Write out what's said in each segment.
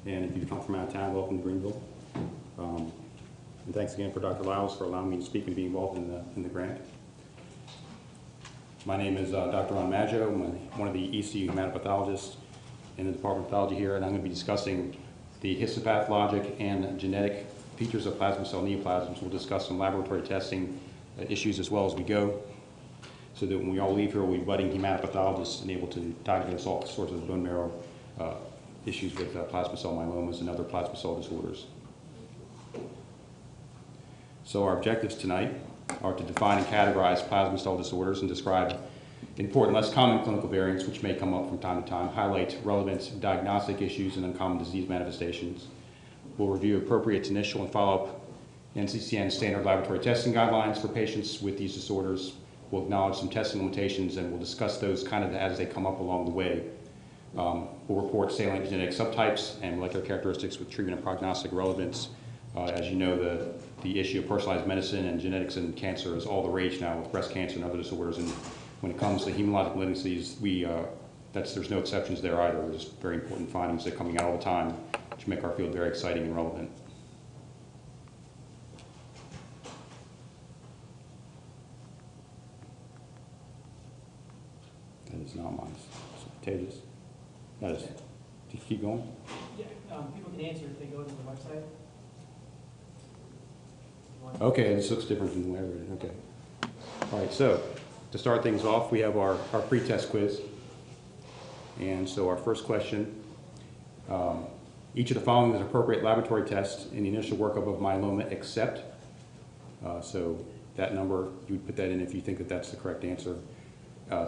And if you've come from out of town, welcome to Greenville. And thanks again for Dr. Lyles for allowing me to speak and be involved in the grant. My name is Dr. Ron Maggio. I'm one of the ECU hematopathologists in the Department of Pathology here, and I'm going to be discussing the histopathologic and genetic features of plasma cell neoplasms. We'll discuss some laboratory testing issues as well as we go, so that when we all leave here, we'll be budding hematopathologists and able to diagnose all sorts of bone marrow issues with plasma cell myelomas and other plasma cell disorders. So our objectives tonight are to define and categorize plasma cell disorders and describe important, less common clinical variants which may come up from time to time, highlight relevant diagnostic issues and uncommon disease manifestations. We'll review appropriate initial and follow-up NCCN standard laboratory testing guidelines for patients with these disorders. We'll acknowledge some testing limitations, and we'll discuss those kind of as they come up along the way. We'll report salient genetic subtypes and molecular characteristics with treatment and prognostic relevance. As you know, the issue of personalized medicine and genetics and cancer is all the rage now with breast cancer and other disorders. And when it comes to hematologic malignancies, there's no exceptions there either. There's very important findings that are coming out all the time, which make our field very exciting and relevant. That is not mine. It's contagious. That is. Do you keep going? Yeah, people can answer if they go to the website. Okay, this looks different from the way I read it. Okay. All right, so to start things off, we have our pre-test quiz. And so our first question, each of the following is an appropriate laboratory test in the initial workup of myeloma except, so that number, you would put that in if you think that that's the correct answer.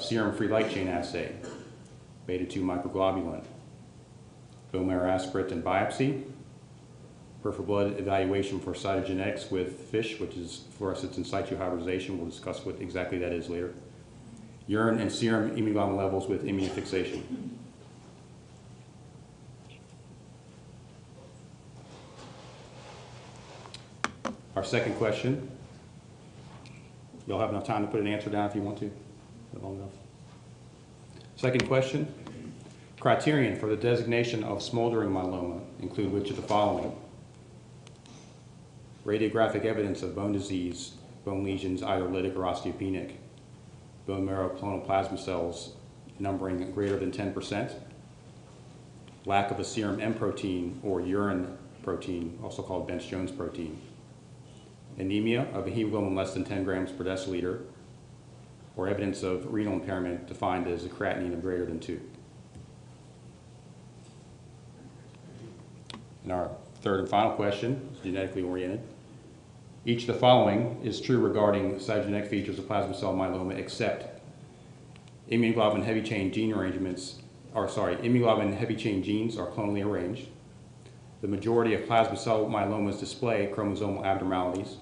Serum free light chain assay, beta-2 microglobulin, bone marrow aspirate and biopsy, peripheral blood evaluation for cytogenetics with FISH, which is fluorescence in situ hybridization. We'll discuss what exactly that is later. Urine and serum immunoglobulin levels with immunofixation. Our second question, you'll have enough time to put an answer down if you want to. Is that long enough? Second question, criterion for the designation of smoldering myeloma include which of the following? Radiographic evidence of bone disease, bone lesions either lytic or osteopenic, bone marrow clonal plasma cells numbering greater than 10%, lack of a serum M protein or urine protein, also called Bence-Jones protein, anemia of a hemoglobin less than 10 grams per deciliter, or evidence of renal impairment defined as a creatinine of greater than 2. And our third and final question is genetically oriented. Each of the following is true regarding cytogenetic features of plasma cell myeloma except immunoglobulin heavy chain gene immunoglobulin heavy chain genes are clonally arranged. The majority of plasma cell myelomas display chromosomal abnormalities.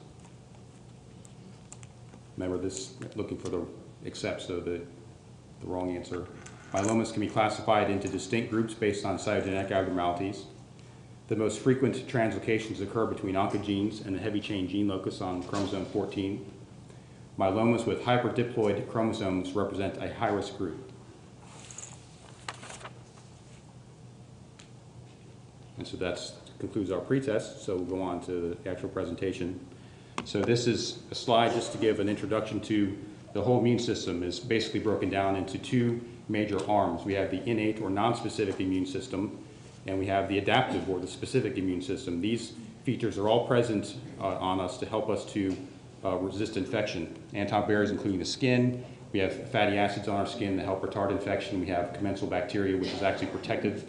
Remember this, looking for the except, so the wrong answer. Myelomas can be classified into distinct groups based on cytogenetic abnormalities. The most frequent translocations occur between oncogenes and the heavy chain gene locus on chromosome 14. Myelomas with hyperdiploid chromosomes represent a high-risk group. And so that concludes our pretest, so we'll go on to the actual presentation. So this is a slide just to give an introduction to the whole immune system. Is basically broken down into two major arms. We have the innate or non-specific immune system, and we have the adaptive or the specific immune system. These features are all present on us to help us to resist infection. Antibarriers including the skin. We have fatty acids on our skin that help retard infection. We have commensal bacteria, which is actually protective.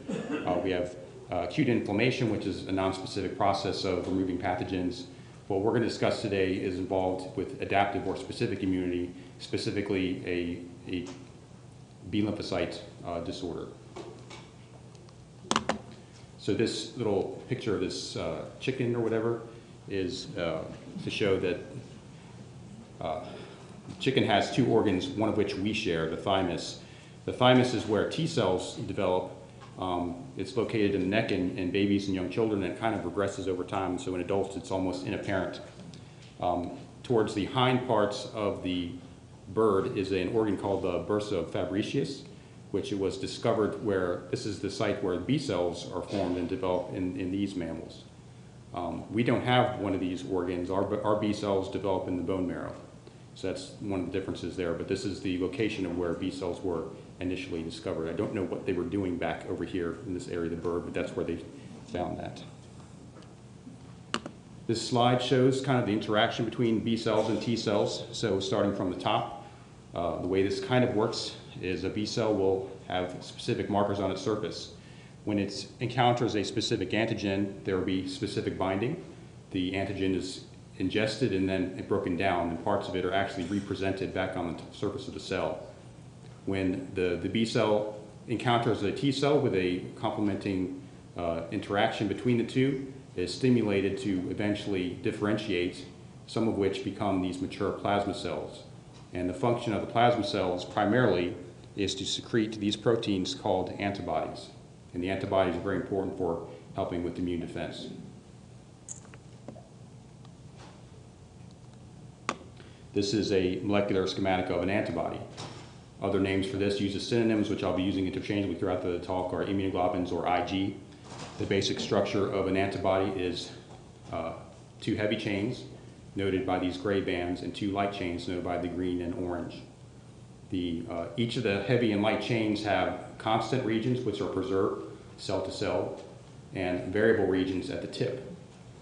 We have acute inflammation, which is a non-specific process of removing pathogens. What we're going to discuss today is involved with adaptive or specific immunity, specifically a B lymphocyte disorder. So this little picture of this chicken or whatever is to show that chicken has two organs, one of which we share, the thymus. The thymus is where T cells develop. It's located in the neck in babies and young children, and it kind of regresses over time. So in adults, it's almost inapparent. Towards the hind parts of the bird is an organ called the bursa fabricius, which it was discovered where this is the site where B cells are formed and develop in these mammals. We don't have one of these organs. Our B cells develop in the bone marrow. So that's one of the differences there, but this is the location of where B cells were initially discovered. I don't know what they were doing back over here in this area of the bird, but that's where they found that. This slide shows kind of the interaction between B cells and T cells. So starting from the top, the way this kind of works is a B cell will have specific markers on its surface. When it encounters a specific antigen, there will be specific binding. The antigen is ingested and then broken down, and parts of it are actually represented back on the surface of the cell. When the B cell encounters a T cell with a complementing interaction between the two, it is stimulated to eventually differentiate, some of which become these mature plasma cells. And the function of the plasma cells primarily is to secrete these proteins called antibodies. And the antibodies are very important for helping with immune defense. This is a molecular schematic of an antibody. Other names for this use as synonyms, which I'll be using interchangeably throughout the talk, are immunoglobulins or IG. The basic structure of an antibody is 2 heavy chains, noted by these gray bands, and 2 light chains, noted by the green and orange. Each of the heavy and light chains have constant regions, which are preserved cell to cell, and variable regions at the tip.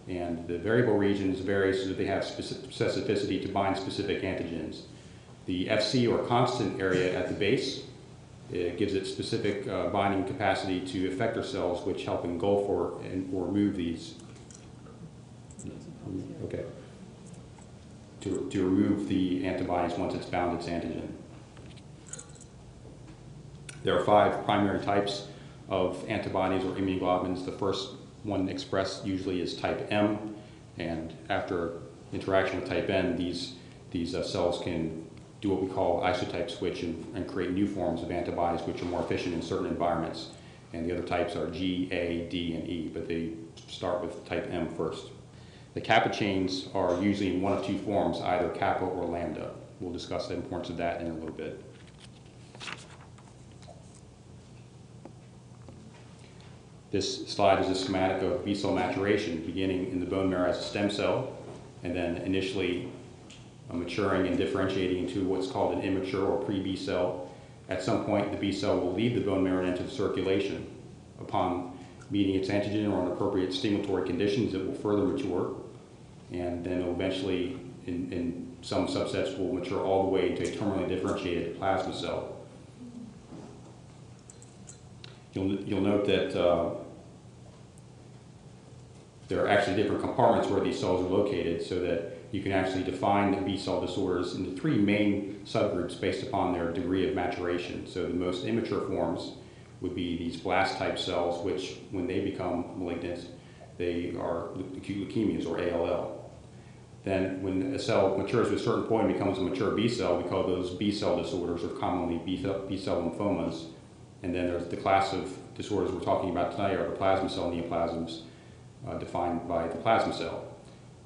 And the variable regions vary so that they have specificity to bind specific antigens. The FC, or constant area at the base, it gives it specific binding capacity to effector cells, which help engulf or remove these. Okay. To remove the antibodies once it's bound its antigen. There are 5 primary types of antibodies or immunoglobulins. The first one expressed usually is type M, and after interaction with type N, these cells can do what we call isotype switch and create new forms of antibodies which are more efficient in certain environments. And the other types are G, A, D, and E, but they start with type M first. The kappa chains are usually in one of 2 forms, either kappa or lambda. We'll discuss the importance of that in a little bit. This slide is a schematic of B cell maturation, beginning in the bone marrow as a stem cell, and then initially maturing and differentiating into what's called an immature or pre-B cell. At some point, the B cell will leave the bone marrow and enter the circulation. Upon meeting its antigen or in appropriate stimulatory conditions, it will further mature, and then it will eventually, in some subsets, will mature all the way into a terminally differentiated plasma cell. You'll note that there are actually different compartments where these cells are located, so that you can actually define B cell disorders into 3 main subgroups based upon their degree of maturation. So the most immature forms would be these blast type cells, which when they become malignant, they are acute leukemias or ALL. Then when a cell matures to a certain point and becomes a mature B cell, we call those B cell disorders, or commonly B cell lymphomas. And then there's the class of disorders we're talking about tonight are the plasma cell neoplasms, defined by the plasma cell.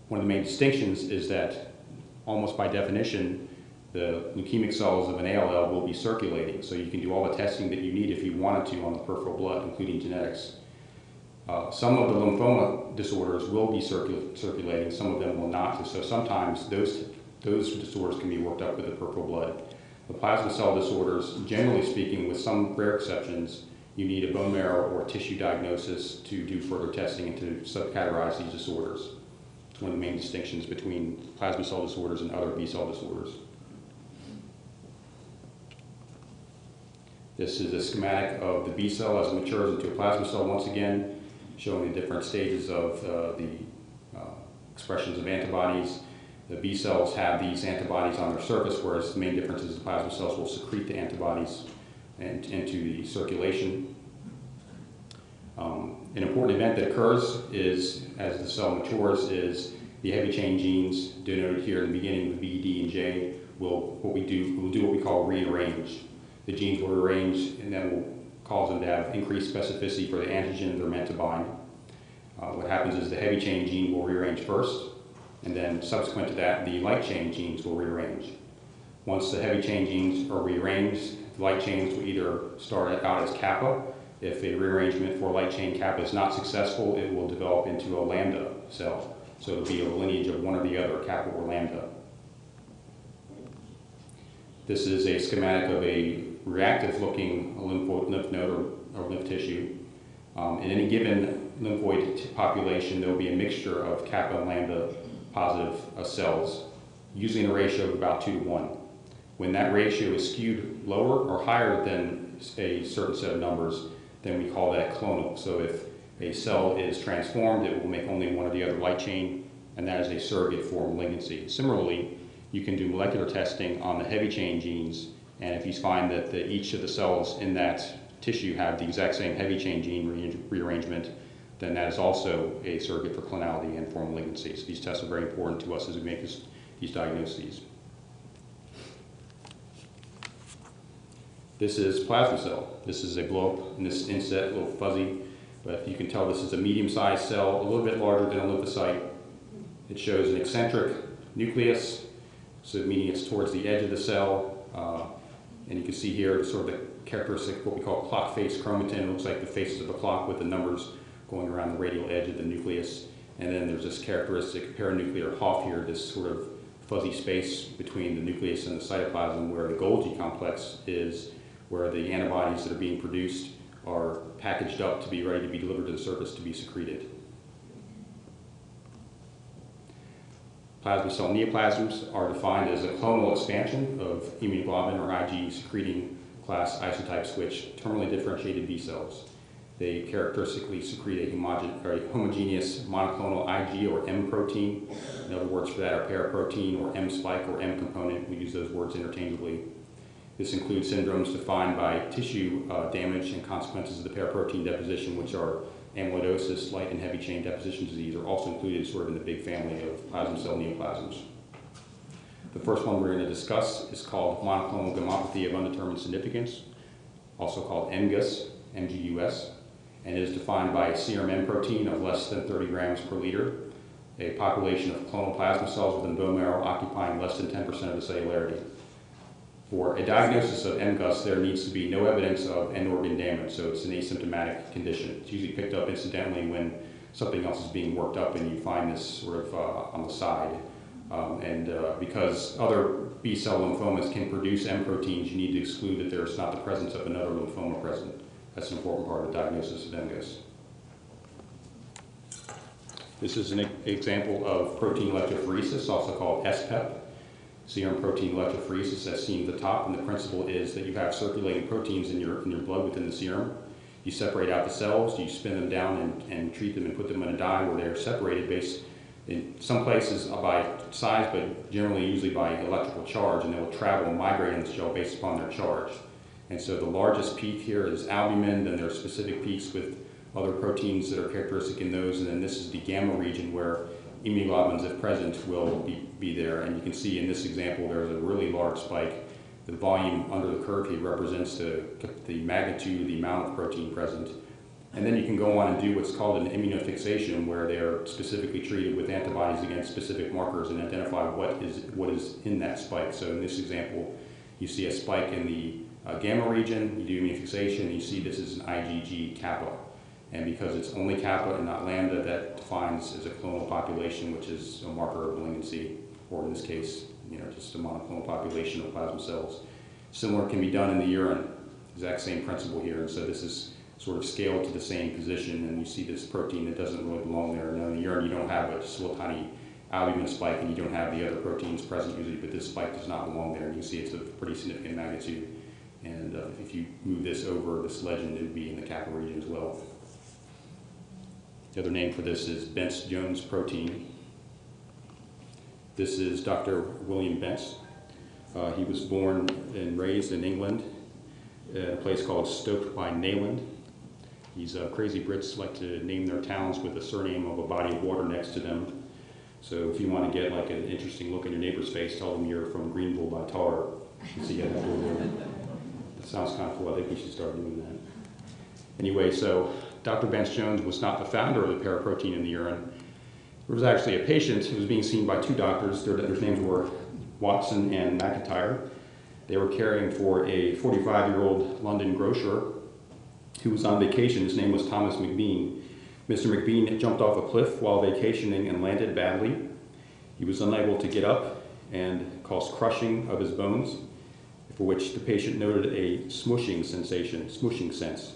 One of the main distinctions is that, almost by definition, the leukemic cells of an ALL will be circulating, so you can do all the testing that you need if you wanted to on the peripheral blood, including genetics. Some of the lymphoma disorders will be circulating, some of them will not, so sometimes those disorders can be worked up with the peripheral blood. The plasma cell disorders, generally speaking, with some rare exceptions, you need a bone marrow or tissue diagnosis to do further testing and to subcategorize these disorders. It's one of the main distinctions between plasma cell disorders and other B cell disorders. This is a schematic of the B cell as it matures into a plasma cell, once again, showing the different stages of the expressions of antibodies. The B cells have these antibodies on their surface, whereas the main difference is the plasma cells will secrete the antibodies into the circulation. An important event that occurs is, as the cell matures, is the heavy chain genes denoted here in the beginning with B, D, and J will do what we call rearrange. The genes will rearrange, and that will cause them to have increased specificity for the antigen they're meant to bind. What happens is the heavy chain gene will rearrange first, and then subsequent to that, the light chain genes will rearrange. Once the heavy chain genes are rearranged, light chains will either start out as kappa. If a rearrangement for light chain kappa is not successful, it will develop into a lambda cell. So it'll be a lineage of one or the other, kappa or lambda. This is a schematic of a reactive-looking lymph node or lymph tissue. In any given lymphoid population, there will be a mixture of kappa and lambda positive cells, usually in a ratio of about 2 to 1. When that ratio is skewed lower or higher than a certain set of numbers, then we call that clonal. So if a cell is transformed, it will make only one or the other light chain, and that is a surrogate for malignancy. Similarly, you can do molecular testing on the heavy chain genes, and if you find that each of the cells in that tissue have the exact same heavy chain gene rearrangement, then that is also a surrogate for clonality and for malignancy. So these tests are very important to us as we make these diagnoses. This is plasma cell. This is a blow-up in this inset, a little fuzzy, but you can tell this is a medium-sized cell, a little bit larger than a lymphocyte. It shows an eccentric nucleus, so meaning it's towards the edge of the cell. And you can see here sort of the characteristic, what we call clock face chromatin. It looks like the faces of a clock with the numbers going around the radial edge of the nucleus. And then there's this characteristic paranuclear HOF here, this sort of fuzzy space between the nucleus and the cytoplasm, where the Golgi complex is, where the antibodies that are being produced are packaged up to be ready to be delivered to the surface to be secreted. Plasma cell neoplasms are defined as a clonal expansion of immunoglobulin or Ig secreting class isotype switch terminally differentiated B cells. They characteristically secrete a homogeneous monoclonal Ig or M protein. In other words for that are paraprotein or M spike or M component. We use those words interchangeably. This includes syndromes defined by tissue damage and consequences of the paraprotein deposition, which are amyloidosis, light and heavy chain deposition disease, are also included sort of in the big family of plasma cell neoplasms. The first one we're going to discuss is called monoclonal gammopathy of undetermined significance, also called MGUS, MGUS, and is defined by a serum M protein of less than 30 grams per liter, a population of clonal plasma cells within bone marrow occupying less than 10% of the cellularity. For a diagnosis of MGUS, there needs to be no evidence of end organ damage, so it's an asymptomatic condition. It's usually picked up incidentally when something else is being worked up and you find this sort of on the side. Because other B-cell lymphomas can produce M proteins, you need to exclude that there's not the presence of another lymphoma present. That's an important part of the diagnosis of MGUS. This is an example of protein electrophoresis, also called SPEP. Serum protein electrophoresis, as seen at the top, and the principle is that you have circulating proteins in your blood within the serum. You separate out the cells, you spin them down and treat them and put them in a dye where they're separated based in some places by size, but generally usually by electrical charge, and they will travel and migrate in the cell based upon their charge. And so the largest peak here is albumin, then there are specific peaks with other proteins that are characteristic in those, and then this is the gamma region where immunoglobulins, if present, will be there. And you can see in this example there's a really large spike. The volume under the curve here represents the magnitude of the amount of protein present. And then you can go on and do what's called an immunofixation, where they are specifically treated with antibodies against specific markers and identify what is in that spike. So in this example, you see a spike in the gamma region, you do immunofixation, you see this is an IgG kappa. And because it's only kappa and not lambda, that defines as a clonal population, which is a marker of malignancy, or in this case, just a monoclonal population of plasma cells. Similar can be done in the urine, exact same principle here. And so this is sort of scaled to the same position, and you see this protein that doesn't really belong there. Now in the urine, you don't have just a little tiny albumin spike, and you don't have the other proteins present usually, but this spike does not belong there. And you can see it's a pretty significant magnitude. And if you move this over this legend, it would be in the kappa region as well. The other name for this is Bence-Jones protein. This is Dr. William Bence. He was born and raised in England at a place called Stoke-by-Nayland. These crazy Brits like to name their towns with the surname of a body of water next to them. So if you want to get like an interesting look in your neighbor's face, tell them you're from Greenville by Tar. You see how that sounds kind of cool. I think we should start doing that. Anyway, so Dr. Bence-Jones was not the founder of the paraprotein in the urine. There was actually a patient who was being seen by two doctors. Their names were Watson and McIntyre. They were caring for a 45-year-old London grocer who was on vacation. His name was Thomas McBean. Mr. McBean jumped off a cliff while vacationing and landed badly. He was unable to get up and caused crushing of his bones, for which the patient noted a smushing sense.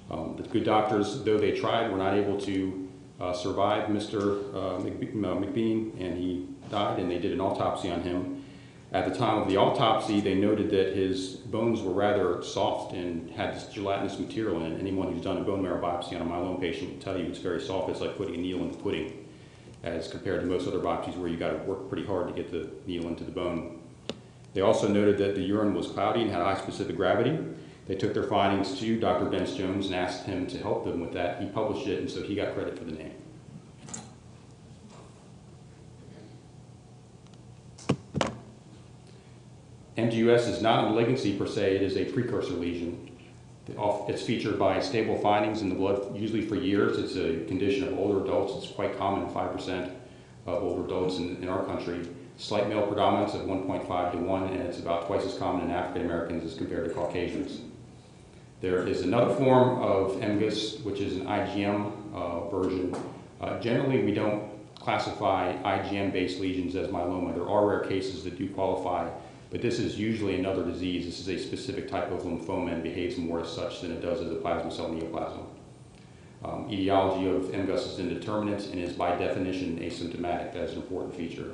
The good doctors, though they tried, were not able to survive Mr. McBean, and he died, and they did an autopsy on him. At the time of the autopsy, they noted that his bones were rather soft and had this gelatinous material in it. Anyone who's done a bone marrow biopsy on a myeloma patient will tell you it's very soft. It's like putting a needle into pudding, as compared to most other biopsies where you got to work pretty hard to get the needle into the bone. They also noted that the urine was cloudy and had high specific gravity. They took their findings to Dr. Bence Jones and asked him to help them with that. He published it, and so he got credit for the name. MGUS is not a malignancy per se, it is a precursor lesion. It's featured by stable findings in the blood, usually for years. It's a condition of older adults. It's quite common, 5% of older adults in our country. Slight male predominance of 1.5 to 1, and it's about twice as common in African Americans as compared to Caucasians. There is another form of MGUS, which is an IgM version. Generally, we don't classify IgM-based lesions as myeloma. There are rare cases that do qualify, but this is usually another disease. This is a specific type of lymphoma and behaves more as such than it does as a plasma cell neoplasm. Etiology of MGUS is indeterminate and is by definition asymptomatic. That is an important feature.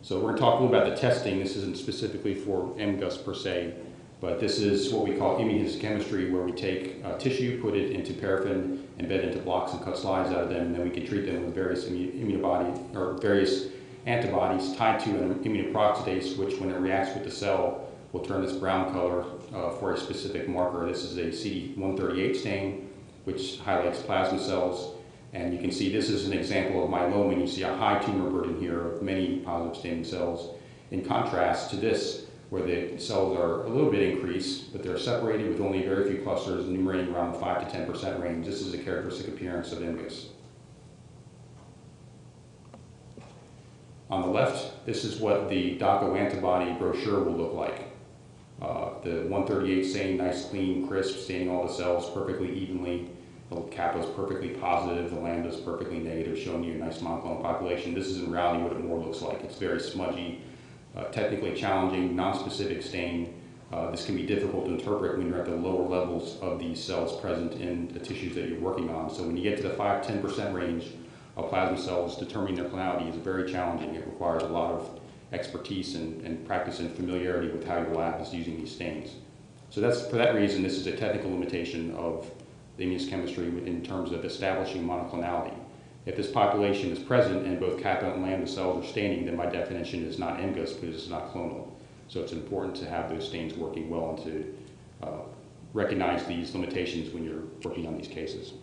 So we're going to talk a little about the testing. This isn't specifically for MGUS per se, but this is what we call immunohistochemistry, where we take tissue, put it into paraffin, embed it into blocks and cut slides out of them, and then we can treat them with various various antibodies tied to an immunoperoxidase, which when it reacts with the cell will turn this brown color for a specific marker. This is a CD138 stain, which highlights plasma cells. And you can see this is an example of myeloma, and you see a high tumor burden here of many positive staining cells. In contrast to this, where the cells are a little bit increased, but they're separated with only very few clusters, enumerating around the 5 to 10% range. This is a characteristic appearance of MGUS. On the left, this is what the DACO antibody brochure will look like. The 138 stain, nice, clean, crisp, staining all the cells perfectly evenly. The kappa is perfectly positive, the lambda is perfectly negative, showing you a nice monoclonal population. This is in reality what it more looks like. It's very smudgy, technically challenging, non-specific stain. This can be difficult to interpret when you're at the lower levels of these cells present in the tissues that you're working on. So when you get to the 5–10% range of plasma cells, determining their clonality is very challenging. It requires a lot of expertise and practice and familiarity with how your lab is using these stains. So for that reason, this is a technical limitation of the immunohistochemistry in terms of establishing monoclonality. If this population is present and both kappa and lambda cells are staining, then by definition it's not MGUS because it's not clonal. So it's important to have those stains working well and to recognize these limitations when you're working on these cases.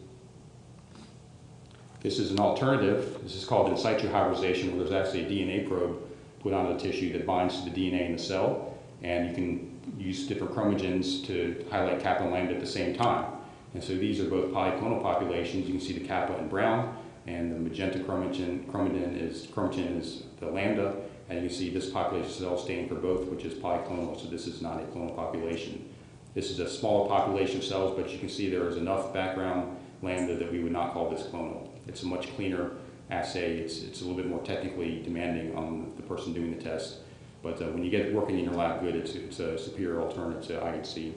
This is an alternative. This is called in situ hybridization, where there's actually a DNA probe put onto the tissue that binds to the DNA in the cell, and you can use different chromogens to highlight kappa and lambda at the same time. And so these are both polyclonal populations. You can see the kappa in brown, and the magenta chromatin is the lambda, and you can see this population of cells staining for both, which is polyclonal, so this is not a clonal population. This is a smaller population of cells, but you can see there is enough background lambda that we would not call this clonal. It's a much cleaner assay. It's a little bit more technically demanding on the person doing the test, but when you get it working in your lab good, it's a superior alternative to IHC.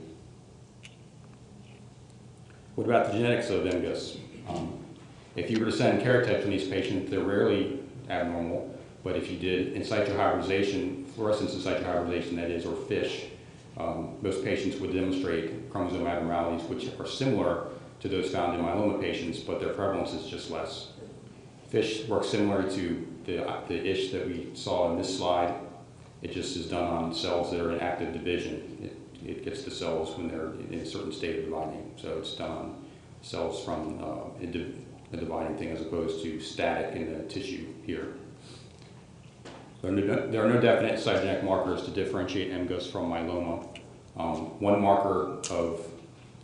What about the genetics of MGUS? If you were to send karyotypes from these patients, they're rarely abnormal, but if you did in situ hybridization, fluorescence in situ hybridization that is, or FISH, most patients would demonstrate chromosome abnormalities which are similar to those found in myeloma patients, but their prevalence is just less. FISH works similar to the ISH that we saw in this slide. It just is done on cells that are in active division. It gets the cells when they're in a certain state of dividing. So it's done on cells from a dividing thing as opposed to static in the tissue here. There are no definite cytogenetic markers to differentiate MGUS from myeloma. One marker of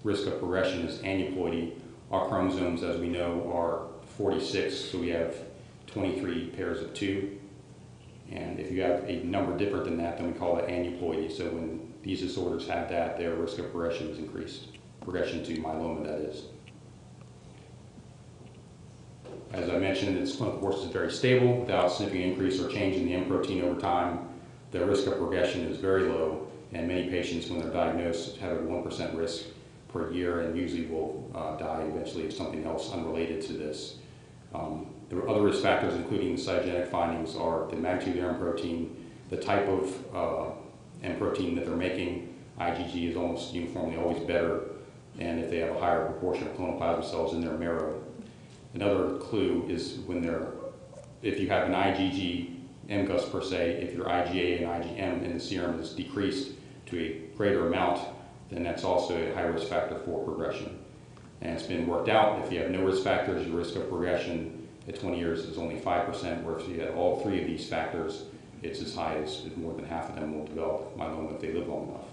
risk of progression is aneuploidy. Our chromosomes, as we know, are 46, so we have 23 pairs of 2. And if you have a number different than that, then we call it aneuploidy. So when these disorders have that, their risk of progression is increased. Progression to myeloma, that is. As I mentioned, its clinical course is very stable without significant increase or change in the M protein over time. The risk of progression is very low, and many patients, when they're diagnosed, have a 1% risk per year and usually will die eventually of something else unrelated to this. There are other risk factors, including the cytogenic findings, are the magnitude of their M protein, the type of M protein that they're making. IgG is almost uniformly always better, and if they have a higher proportion of clonal plasma cells in their marrow. Another clue is if you have an IgG MGUS per se, if your IgA and IgM in the serum is decreased to a greater amount, then that's also a high risk factor for progression. And it's been worked out, if you have no risk factors, your risk of progression at 20 years is only 5%, where if you have all three of these factors, it's as high as more than half of them will develop myeloma if they live long enough.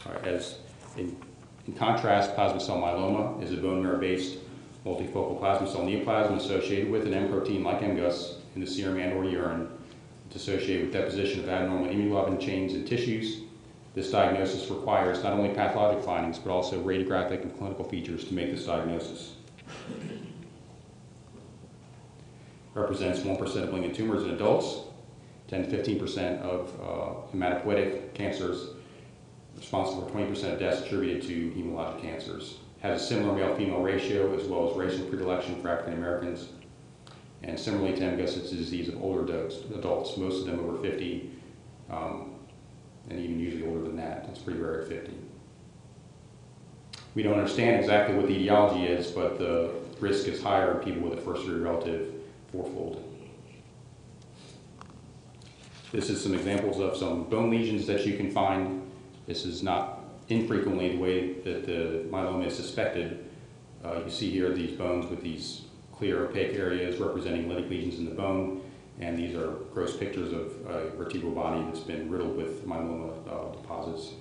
All right, in contrast, plasma cell myeloma is a bone marrow-based multifocal plasma cell neoplasm associated with an M protein like MGUS in the serum and or urine. It's associated with deposition of abnormal immunoglobulin chains in tissues. This diagnosis requires not only pathologic findings, but also radiographic and clinical features to make this diagnosis. Represents 1% of malignant tumors in adults, 10 to 15% of hematopoietic cancers, responsible for 20% of deaths attributed to hematologic cancers. Has a similar male-female ratio as well as racial predilection for African Americans. And similarly to MGUS, it's a disease of older adults, most of them over 50, and even usually older than that. It's pretty rare at 50. We don't understand exactly what the etiology is, but the risk is higher in people with a first-degree relative, fourfold. This is some examples of some bone lesions that you can find. This is not infrequently the way that the myeloma is suspected. You see here these bones with these clear opaque areas representing lytic lesions in the bone, and these are gross pictures of a vertebral body that's been riddled with myeloma deposits.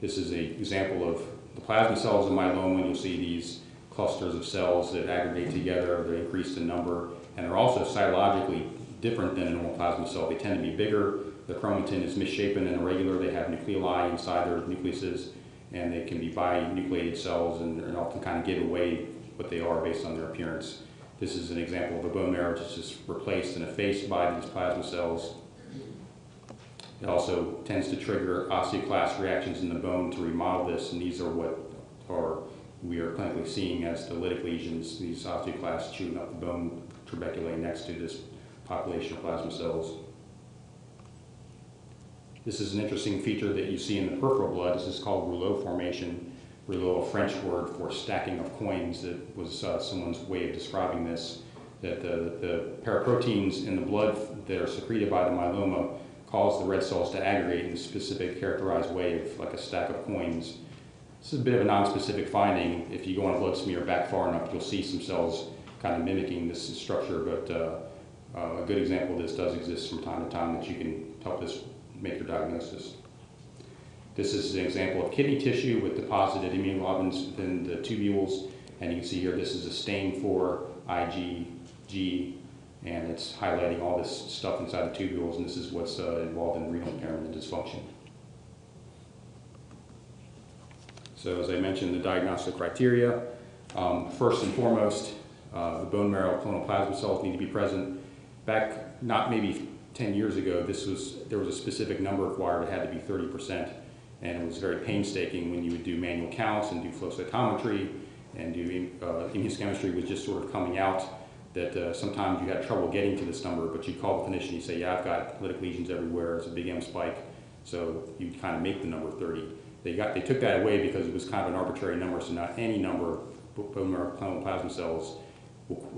This is an example of the plasma cells in myeloma, and you'll see these clusters of cells that aggregate together. They're increased in number, and they're also cytologically different than a normal plasma cell. They tend to be bigger. The chromatin is misshapen and irregular. They have nucleoli inside their nucleuses, and they can be binucleated cells and often kind of give away what they are based on their appearance. This is an example of a bone marrow just replaced and effaced by these plasma cells. It also tends to trigger osteoclast reactions in the bone to remodel this, and these are what we are clinically seeing as the lytic lesions, these osteoclasts chewing up the bone trabeculae next to this population of plasma cells. This is an interesting feature that you see in the peripheral blood. This is called rouleau formation. Rouleau, a French word for stacking of coins. That was someone's way of describing this, that the paraproteins in the blood that are secreted by the myeloma cause the red cells to aggregate in a specific characterized way of like a stack of coins. This is a bit of a non-specific finding. If you go on a blood smear back far enough, you'll see some cells kind of mimicking this structure, but a good example of this does exist from time to time that you can help this make your diagnosis. This is an example of kidney tissue with deposited immunoglobulins within the tubules, and you can see here this is a stain for IgG, and it's highlighting all this stuff inside the tubules, and this is what's involved in renal impairment and dysfunction. So as I mentioned, the diagnostic criteria, first and foremost, the bone marrow clonal plasma cells need to be present. Back, not maybe 10 years ago, there was a specific number required. It had to be 30%, and it was very painstaking when you would do manual counts and do flow cytometry and do immunohistochemistry was just sort of coming out that sometimes you had trouble getting to this number, but you call the clinician, you say, yeah, I've got lytic lesions everywhere, it's a big M spike, so you kind of make the number 30. They took that away because it was kind of an arbitrary number, so not any number of bone marrow clonal plasma cells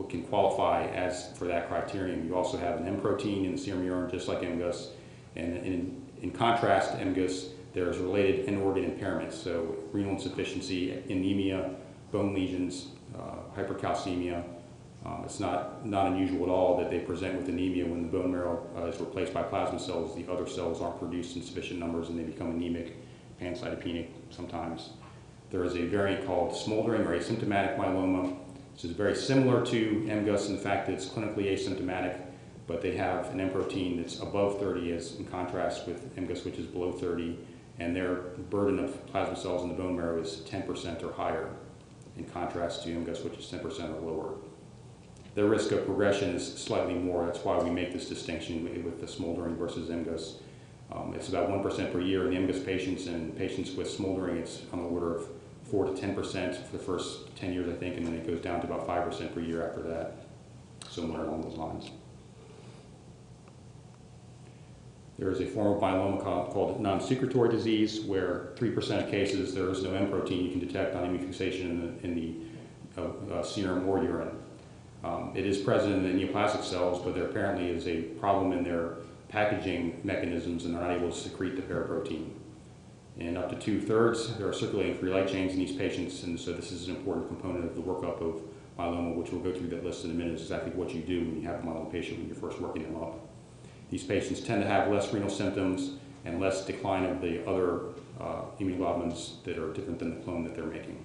can qualify as for that criterion. You also have an M protein in the serum urine, just like MGUS, and in contrast to MGUS, there's related end organ impairments, so renal insufficiency, anemia, bone lesions, hypercalcemia. It's not unusual at all that they present with anemia when the bone marrow is replaced by plasma cells. The other cells aren't produced in sufficient numbers and they become anemic, pancytopenic sometimes. There is a variant called smoldering or asymptomatic myeloma. This is very similar to MGUS in the fact that it's clinically asymptomatic, but they have an M protein that's above 30 as in contrast with MGUS, which is below 30, and their burden of plasma cells in the bone marrow is 10% or higher in contrast to MGUS, which is 10% or lower. Their risk of progression is slightly more. That's why we make this distinction with the smoldering versus MGUS. It's about 1% per year in the MGUS patients, and patients with smoldering, it's on the order of 4 to 10% for the first 10 years, I think, and then it goes down to about 5% per year after that, somewhere along those lines. There is a form of myeloma called non-secretory disease, where 3% of cases there is no M protein you can detect on immunofixation in the serum or urine. It is present in the neoplastic cells, but there apparently is a problem in their packaging mechanisms, and they're not able to secrete the paraprotein. In up to 2/3, there are circulating free light chains in these patients, and so this is an important component of the workup of myeloma, which we'll go through that list in a minute, is exactly what you do when you have a myeloma patient when you're first working them up. These patients tend to have less renal symptoms and less decline of the other immunoglobulins that are different than the clone that they're making.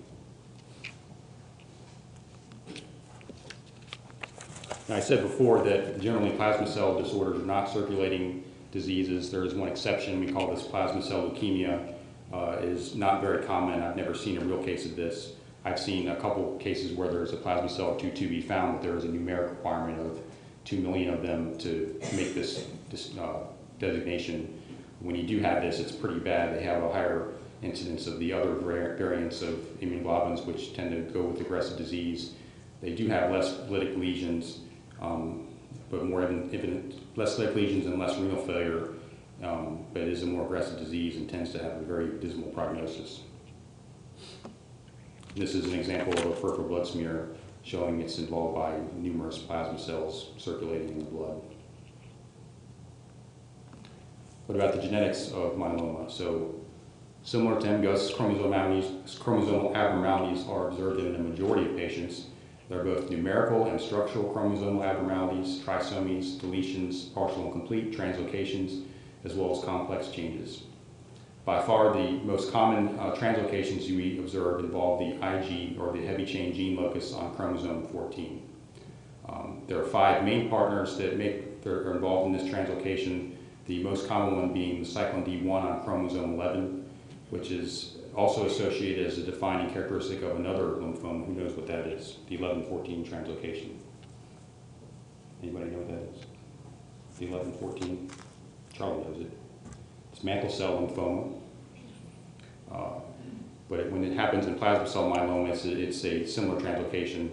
Now, I said before that generally plasma cell disorders are not circulating diseases. There is one exception. We call this plasma cell leukemia. It is not very common. I've never seen a real case of this. I've seen a couple cases where there's a plasma cell or two to be found, but there is a numeric requirement of 2 million of them to make this designation. When you do have this, it's pretty bad. They have a higher incidence of the other variants of immunoglobulins, which tend to go with aggressive disease. They do have less lytic lesions, but more less lytic lesions and less renal failure, but it is a more aggressive disease and tends to have a very dismal prognosis. This is an example of a peripheral blood smear showing it's involved by numerous plasma cells circulating in the blood. What about the genetics of myeloma? So, similar to MGUS, chromosomal abnormalities are observed in the majority of patients. There are both numerical and structural chromosomal abnormalities, trisomies, deletions, partial and complete, translocations, as well as complex changes. By far, the most common translocations we observe involve the IG, or the heavy chain gene locus, on chromosome 14. There are 5 main partners that are involved in this translocation, the most common one being the cyclin D1 on chromosome 11, which is also associated as a defining characteristic of another lymphoma. Who knows what that is? The 11-14 translocation. Anybody know what that is? The 11-14? Charlie knows it. It's mantle cell lymphoma. But when it happens in plasma cell myeloma, it's a similar translocation.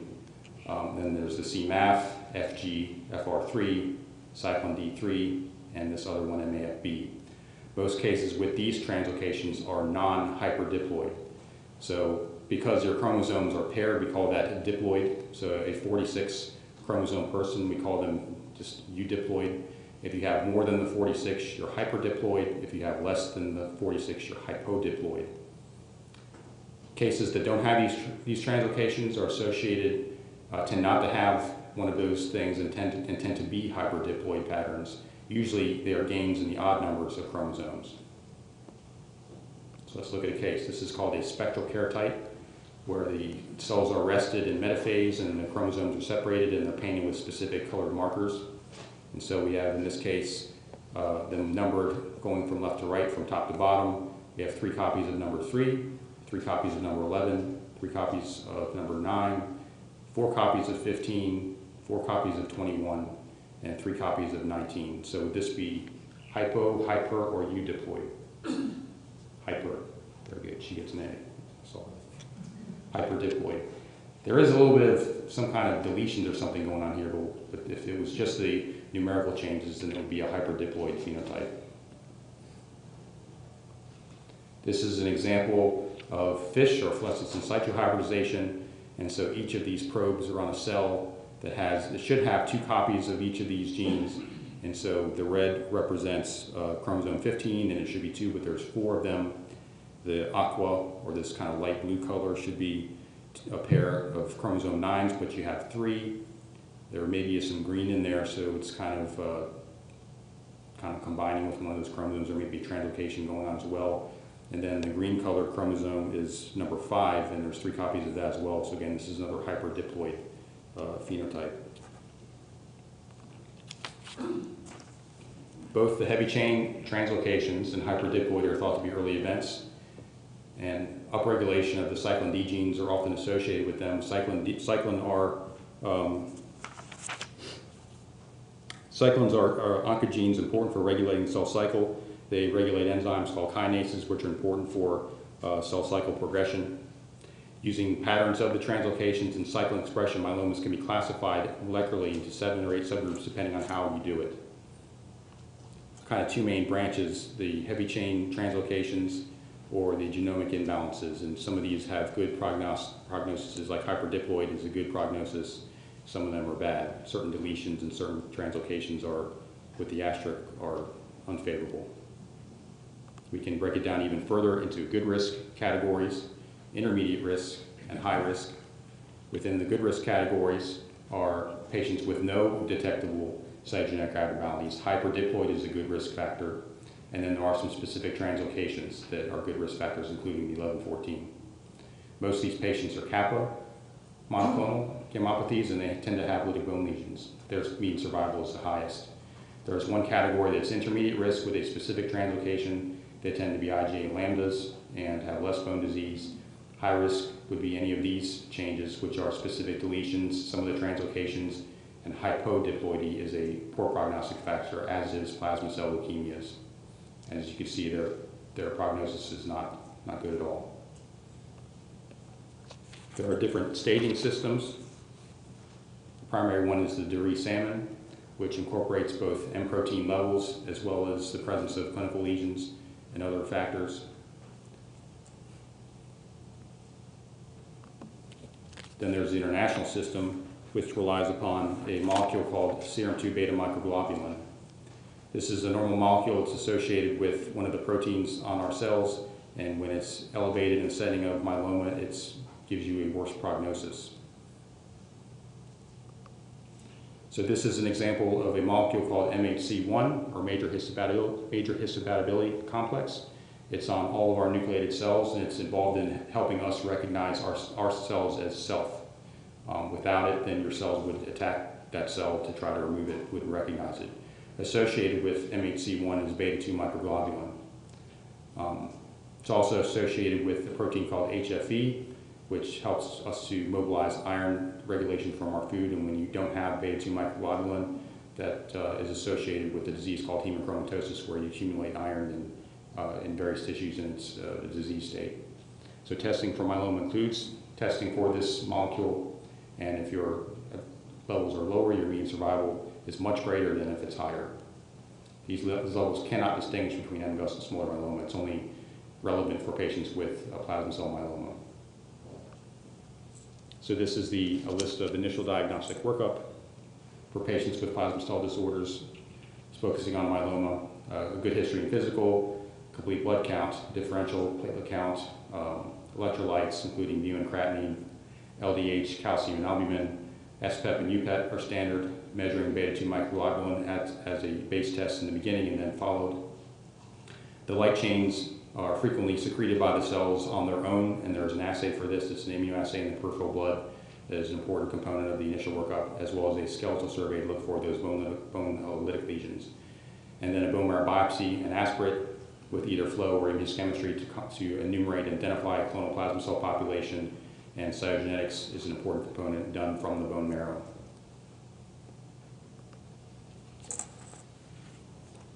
Then there's the CMAF, FG, FR3, cyclin D3, and this other one, MAFB. Most cases with these translocations are non-hyperdiploid. So because your chromosomes are paired, we call that diploid. So a 46 chromosome person, we call them just eudiploid. If you have more than the 46, you're hyperdiploid. If you have less than the 46, you're hypodiploid. Cases that don't have these translocations are associated, tend not to have one of those things and tend to be hyperdiploid patterns. Usually they are gains in the odd numbers of chromosomes. So let's look at a case. This is called a spectral karyotype, where the cells are rested in metaphase and the chromosomes are separated and they're painted with specific colored markers. And so we have, in this case, them numbered going from left to right, from top to bottom. We have 3 copies of number 3, 3 copies of number 11, 3 copies of number 9, 4 copies of 15, 4 copies of 21, and 3 copies of 19. So would this be hypo, hyper, or eudiploid? Hyper. Very good. She gets an A. So hyperdiploid. There is a little bit of some kind of deletions or something going on here, but if it was just the numerical changes, then it would be a hyperdiploid phenotype. This is an example of FISH, or fluorescence in situ hybridization, and so each of these probes are on a cell that should have 2 copies of each of these genes, and so the red represents chromosome 15, and it should be 2, but there's 4 of them. The aqua, or this kind of light blue color, should be a pair of chromosome 9s, but you have 3. There may be some green in there, so it's kind of combining with one of those chromosomes. There may be translocation going on as well. And then the green colored chromosome is number 5, and there's 3 copies of that as well. So again, this is another hyperdiploid phenotype. Both the heavy chain translocations and hyperdiploid are thought to be early events, and upregulation of the cyclin D genes are often associated with them. Cyclins are oncogenes important for regulating cell cycle. They regulate enzymes called kinases, which are important for cell cycle progression. Using patterns of the translocations and cyclin expression, myelomas can be classified molecularly into 7 or 8 subgroups depending on how you do it. Kind of 2 main branches, the heavy chain translocations or the genomic imbalances, and some of these have good prognoses, like hyperdiploid is a good prognosis. Some of them are bad. Certain deletions and certain translocations are, with the asterisk, are unfavorable. We can break it down even further into good risk categories, intermediate risk, and high risk. Within the good risk categories are patients with no detectable cytogenetic abnormalities. Hyperdiploid is a good risk factor, and then there are some specific translocations that are good risk factors, including the 11-14. Most of these patients are kappa, monoclonal, gammopathies, and they tend to have lytic bone lesions. Their mean survival is the highest. There's one category that's intermediate risk with a specific translocation. They tend to be IgA lambdas and have less bone disease. High risk would be any of these changes, which are specific deletions, some of the translocations, and hypodiploidy is a poor prognostic factor, as is plasma cell leukemias. And as you can see, their prognosis is not good at all. There are different staging systems. The primary one is the Dury-Salmon, which incorporates both M protein levels as well as the presence of clinical lesions and other factors. Then there's the international system, which relies upon a molecule called serum 2 beta microglobulin. This is a normal molecule. It's associated with one of the proteins on our cells, and when it's elevated in the setting of myeloma, it gives you a worse prognosis. So this is an example of a molecule called MHC1, or major histocompatibility complex. It's on all of our nucleated cells, and it's involved in helping us recognize our cells as self. Without it, then your cells would attack that cell to try to remove it, wouldn't recognize it. Associated with MHC1 is beta-2 microglobulin. It's also associated with a protein called HFE, which helps us to mobilize iron regulation from our food. And when you don't have beta-2 microglobulin, that is associated with a disease called hemochromatosis, where you accumulate iron in various tissues in its disease state. So testing for myeloma includes testing for this molecule, and if your levels are lower, your median survival is much greater than if it's higher. These levels cannot distinguish between MGUS and smaller myeloma. It's only relevant for patients with a plasma cell myeloma. So this is a list of initial diagnostic workup for patients with plasma cell disorders. It's focusing on myeloma, a good history and physical, complete blood count, differential platelet count, electrolytes, including mu and creatinine, LDH, calcium and albumin. SPEP and UPET are standard, measuring beta-2 microglobulin as a base test in the beginning and then followed. The light chains are frequently secreted by the cells on their own, and there's an assay for this. It's an immunoassay in the peripheral blood that is an important component of the initial workup, as well as a skeletal survey to look for those bone lytic lesions. And then a bone marrow biopsy and aspirate with either flow or immunohistochemistry to enumerate and identify a clonal plasma cell population, and cytogenetics is an important component done from the bone marrow.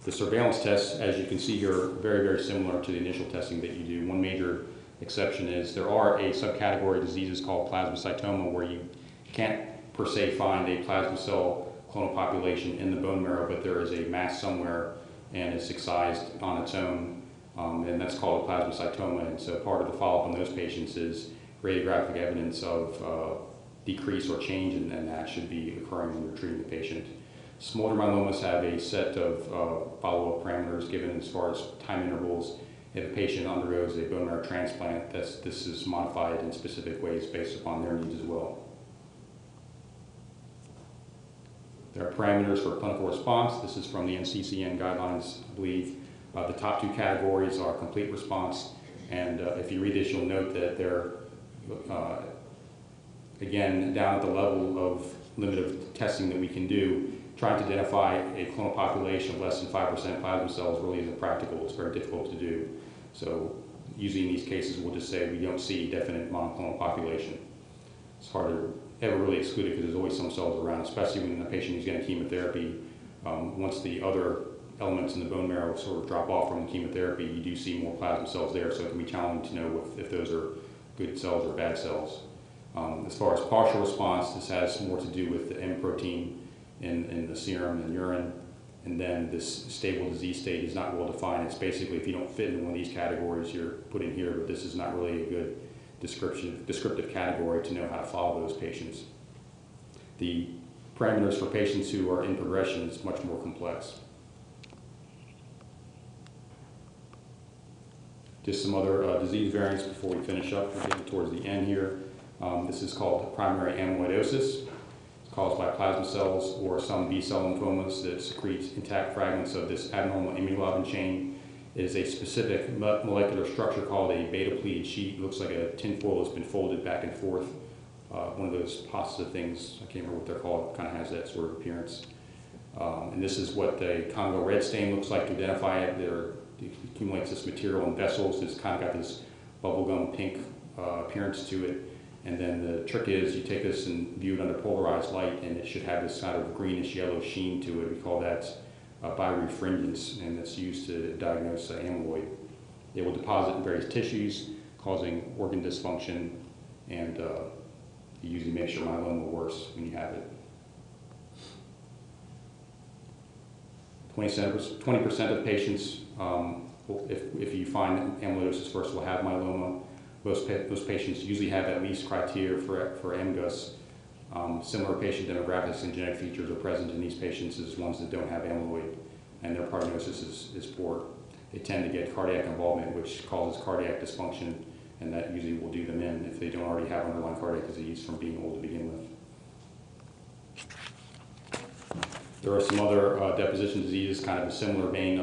The surveillance tests, as you can see here, are very, very similar to the initial testing that you do. One major exception is there are a subcategory of diseases called plasmacytoma where you can't per se find a plasma cell clonal population in the bone marrow, but there is a mass somewhere and it's excised on its own, and that's called a plasmacytoma. And so part of the follow-up on those patients is radiographic evidence of decrease or change, and that should be occurring when you're treating the patient. Smolder myelomas have a set of follow-up parameters given as far as time intervals. If a patient undergoes a bone marrow transplant, this is modified in specific ways based upon their needs as well. There are parameters for clinical response. This is from the NCCN guidelines, I believe. The top 2 categories are complete response And if you read this, you'll note that they're, again, down at the level of limit of testing that we can do. Trying to identify a clonal population of less than 5% plasma cells really isn't practical. It's very difficult to do. So usually in these cases, we'll just say we don't see a definite monoclonal population. It's hard to ever really exclude it because there's always some cells around, especially when the patient is getting chemotherapy. Once the other elements in the bone marrow sort of drop off from the chemotherapy, you do see more plasma cells there, so it can be challenging to know if those are good cells or bad cells. As far as partial response, this has more to do with the M protein in the serum and urine, and then this stable disease state is not well defined. It's basically if you don't fit in one of these categories, you're put in here, but this is not really a good descriptive category to know how to follow those patients. The parameters for patients who are in progression is much more complex. Just some other disease variants before we finish up. We're getting towards the end here. This is called primary amyloidosis. It's caused by plasma cells or some B-cell lymphomas that secrete intact fragments of this abnormal immunoglobulin chain. It is a specific molecular structure called a beta-pleated sheet. It looks like a tinfoil that's been folded back and forth. One of those pasta things, I can't remember what they're called, kind of has that sort of appearance. And this is what the Congo red stain looks like to identify it. It accumulates this material in vessels. It's kind of got this bubblegum pink appearance to it. And then the trick is you take this and view it under polarized light, and it should have this kind of greenish yellow sheen to it. We call that birefringence, and it's used to diagnose amyloid. It will deposit in various tissues, causing organ dysfunction, and it usually makes your myeloma worse when you have it. 20% of patients, if you find amyloidosis first, will have myeloma. Most patients usually have at least criteria for MGUS. Similar patient demographics and genetic features are present in these patients as ones that don't have amyloid, and their prognosis is poor. They tend to get cardiac involvement, which causes cardiac dysfunction, and that usually will do them in if they don't already have underlying cardiac disease from being old to begin with. There are some other deposition diseases, kind of a similar vein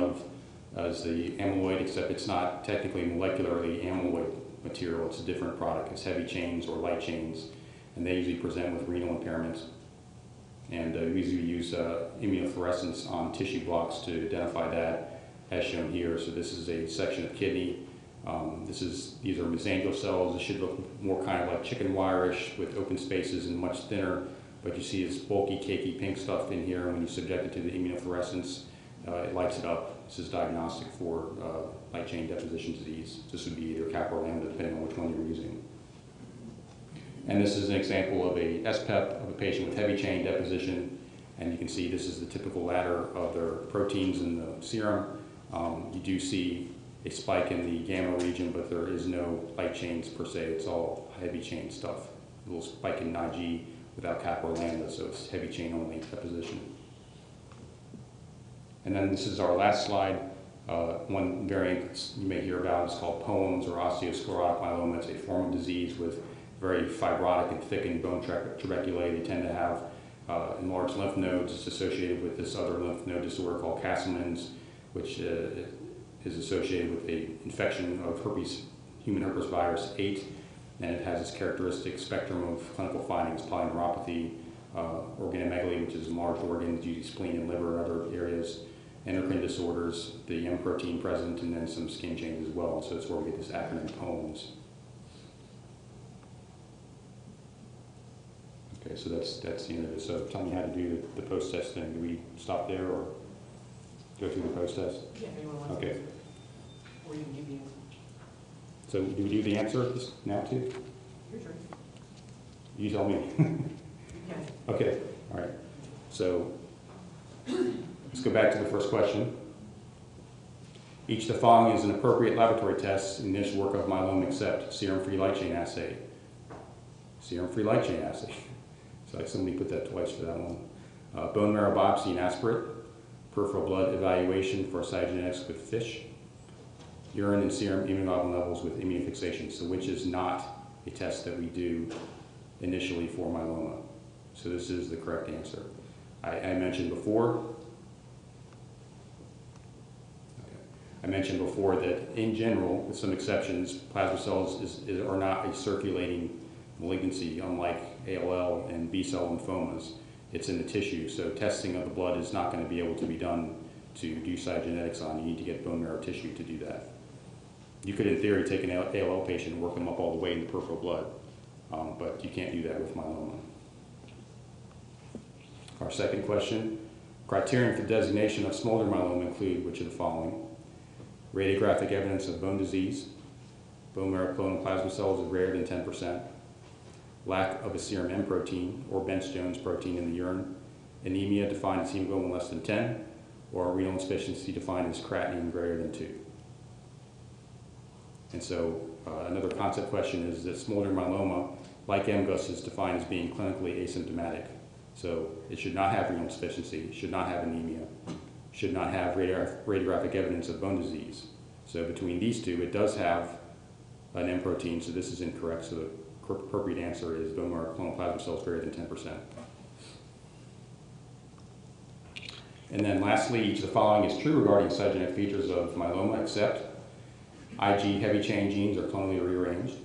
as the amyloid, except it's not technically molecularly amyloid material. It's a different product. It's heavy chains or light chains, and they usually present with renal impairments. And we usually use immunofluorescence on tissue blocks to identify that, as shown here. So this is a section of kidney. These are mesangial cells. It should look more kind of like chicken wire-ish with open spaces and much thinner. But you see this bulky, cakey pink stuff in here. When you subject it to the immunofluorescence, it lights it up. This is diagnostic for light chain deposition disease. This would be either kappa or lambda, depending on which one you're using. And this is an example of a SPEP of a patient with heavy chain deposition. And you can see this is the typical ladder of their proteins in the serum. You do see a spike in the gamma region, but there is no light chains per se. It's all heavy chain stuff. A little spike in Nag without kappa or lambda, so it's heavy chain only deposition. And then this is our last slide. One variant you may hear about is called POEMS or osteosclerotic myeloma. It's a form of disease with very fibrotic and thickened bone tuberculae. They tend to have enlarged lymph nodes. It's associated with this other lymph node disorder called Castleman's, which is associated with an infection of human herpes virus 8. And it has this characteristic spectrum of clinical findings: polyneuropathy, organomegaly, which is enlarged organs, usually spleen and liver and other areas, endocrine disorders, the M protein present, and then some skin changes as well. So that's where we get this acronym POEMS. Okay, so that's the end of it. So tell me how to do the post-test thing. Do we stop there or go through the post-test? Yeah, if anyone wants to Okay. answer. Or you can give the answer. So do we do the answer now too? Your turn. You tell me. You can. Okay, all right. So let's go back to the first question. Each of the following is an appropriate laboratory test in the initial workup of myeloma except serum-free light chain assay. Serum-free light chain assay. So somebody put that twice for that one. Bone marrow biopsy and aspirate. Peripheral blood evaluation for cytogenetics with FISH. Urine and serum immunoglobulin levels with immunofixation. So which is not a test that we do initially for myeloma. So this is the correct answer. I mentioned before. Okay. I mentioned before that in general, with some exceptions, plasma cells are not a circulating malignancy, unlike ALL and B-cell lymphomas. It's in the tissue, so testing of the blood is not going to be able to be done to do cytogenetics on. You need to get bone marrow tissue to do that. You could, in theory, take an ALL patient and work them up all the way in the peripheral blood, but you can't do that with myeloma. Our second question, criterion for designation of smoldering myeloma include which of the following? Radiographic evidence of bone disease, bone marrow clonal plasma cells is greater than 10%, lack of a serum M protein or Bence-Jones protein in the urine, anemia defined as hemoglobin less than 10, or renal insufficiency defined as creatinine greater than 2. And so another concept question is that smoldering myeloma, like MGUS, is defined as being clinically asymptomatic. So it should not have renal insufficiency, should not have anemia, should not have radiographic evidence of bone disease. So between these two, it does have an M protein, so this is incorrect. So the appropriate answer is bone marrow clonal plasma cells greater than 10%. And then lastly, each of the following is true regarding cytogenetic features of myeloma, except Ig heavy chain genes are clonally rearranged.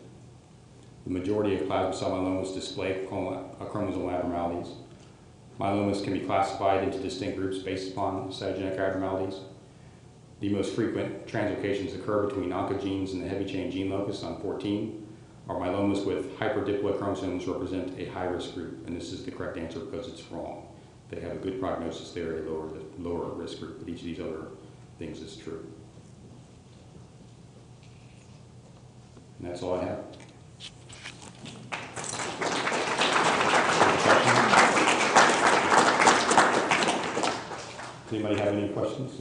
The majority of plasma cell myelomas display chromosomal abnormalities. Myelomas can be classified into distinct groups based upon cytogenetic abnormalities. The most frequent translocations occur between oncogenes and the heavy chain gene locus on 14. Our myelomas with hyperdiploid chromosomes represent a high-risk group, and this is the correct answer because it's wrong. They have a good prognosis. They're a lower risk group, but each of these other things is true. And that's all I have. Anybody have any questions?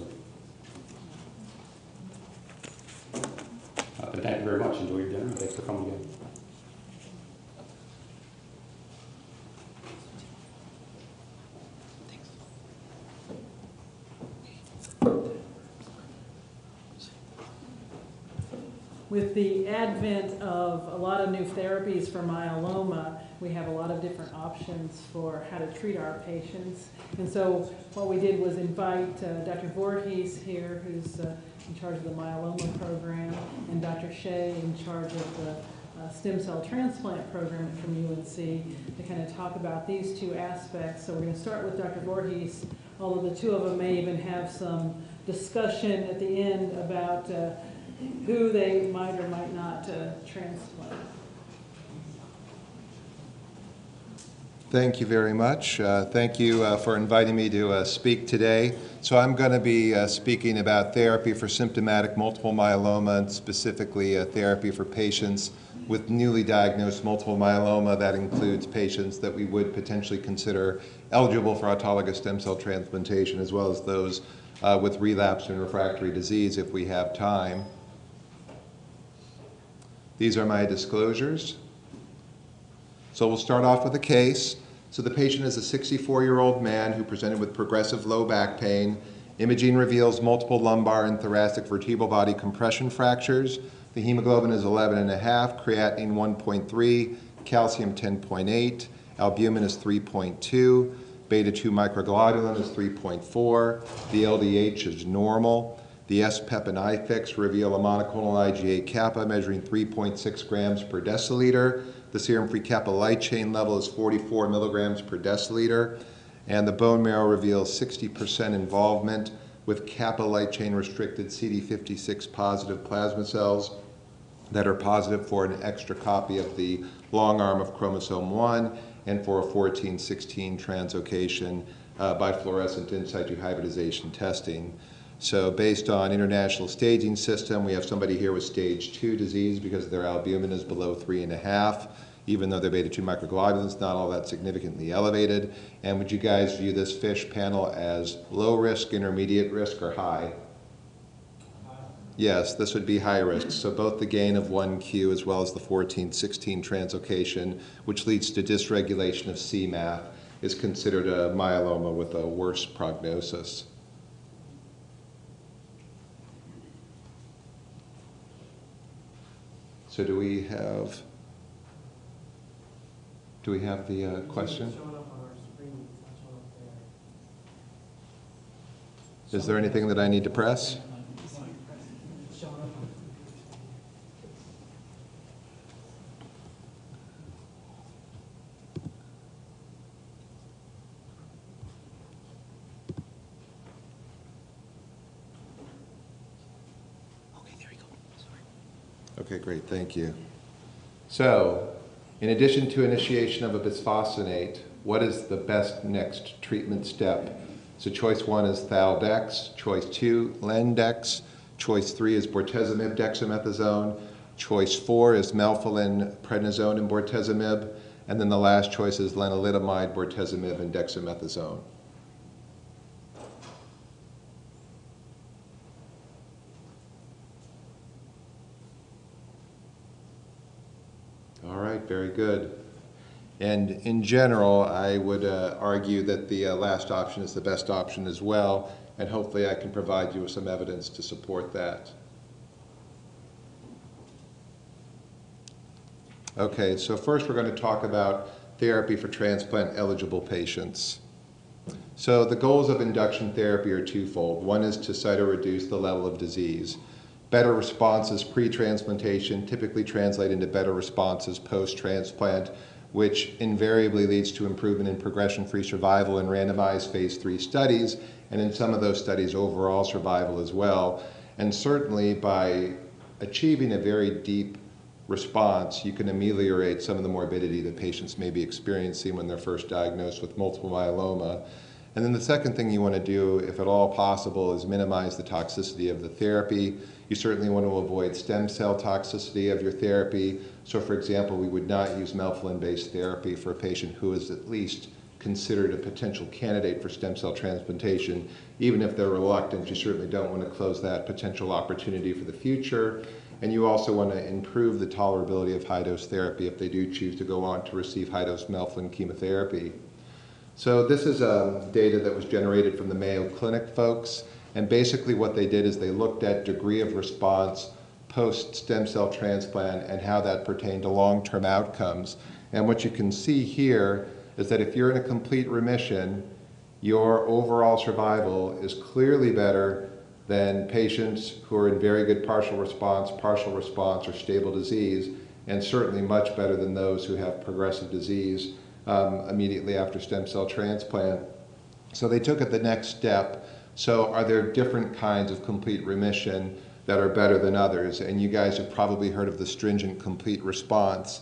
Thank you very much. Enjoy your dinner. Thanks for coming again. With the advent of a lot of new therapies for myeloma, we have a lot of different options for how to treat our patients. And so what we did was invite Dr. Voorhees here, who's in charge of the myeloma program, and Dr. Shea in charge of the stem cell transplant program from UNC to kind of talk about these two aspects. So we're going to start with Dr. Voorhees, although the two of them may even have some discussion at the end about who they might or might not transplant. Thank you very much. Thank you for inviting me to speak today. So I'm going to be speaking about therapy for symptomatic multiple myeloma, and specifically therapy for patients with newly diagnosed multiple myeloma. That includes patients that we would potentially consider eligible for autologous stem cell transplantation, as well as those with relapse and refractory disease if we have time. These are my disclosures. So we'll start off with a case. So the patient is a 64-year-old man who presented with progressive low back pain. Imaging reveals multiple lumbar and thoracic vertebral body compression fractures. The hemoglobin is 11.5, creatinine 1.3, calcium 10.8, albumin is 3.2, beta-2 microglobulin is 3.4, the LDH is normal. The SPEP and IFIX reveal a monoclonal IgA kappa measuring 3.6 grams per deciliter. The serum free kappa light chain level is 44 milligrams per deciliter. And the bone marrow reveals 60% involvement with kappa light chain restricted CD56 positive plasma cells that are positive for an extra copy of the long arm of chromosome 1 and for a 14-16 translocation by fluorescent in situ hybridization testing. So based on international staging system, we have somebody here with stage 2 disease because their albumin is below 3.5, even though their beta-2 microglobulin is not all that significantly elevated. And would you guys view this FISH panel as low risk, intermediate risk, or high? Yes, this would be high risk. So both the gain of 1Q as well as the 14-16 translocation, which leads to dysregulation of CMAF, is considered a myeloma with a worse prognosis. So do we have the question? It's showing up on our screen. It's not showing up there. Is there anything that I need to press? Okay, great, thank you. So, in addition to initiation of a bisphosphonate, what is the best next treatment step? So choice 1 is Thaldex, choice 2, Lendex, choice 3 is bortezomib dexamethasone, choice 4 is melphalan, prednisone, and bortezomib, and then the last choice is lenalidomide, bortezomib, and dexamethasone. All right, very good. And in general, I would argue that the last option is the best option as well, and hopefully I can provide you with some evidence to support that. Okay, so first we're going to talk about therapy for transplant-eligible patients. So the goals of induction therapy are twofold. One is to cytoreduce the level of disease. Better responses pre-transplantation typically translate into better responses post-transplant, which invariably leads to improvement in progression-free survival in randomized phase 3 studies, and in some of those studies, overall survival as well. And certainly by achieving a very deep response, you can ameliorate some of the morbidity that patients may be experiencing when they're first diagnosed with multiple myeloma. And then the second thing you want to do, if at all possible, is minimize the toxicity of the therapy. You certainly want to avoid stem cell toxicity of your therapy. So for example, we would not use melphalan-based therapy for a patient who is at least considered a potential candidate for stem cell transplantation. Even if they're reluctant, you certainly don't want to close that potential opportunity for the future. And you also want to improve the tolerability of high-dose therapy if they do choose to go on to receive high-dose melphalan chemotherapy. So this is data that was generated from the Mayo Clinic folks, and basically what they did is they looked at degree of response post-stem cell transplant and how that pertained to long-term outcomes. And what you can see here is that if you're in a complete remission, your overall survival is clearly better than patients who are in very good partial response, or stable disease, and certainly much better than those who have progressive disease immediately after stem cell transplant. So they took it the next step. So are there different kinds of complete remission that are better than others? And you guys have probably heard of the stringent complete response.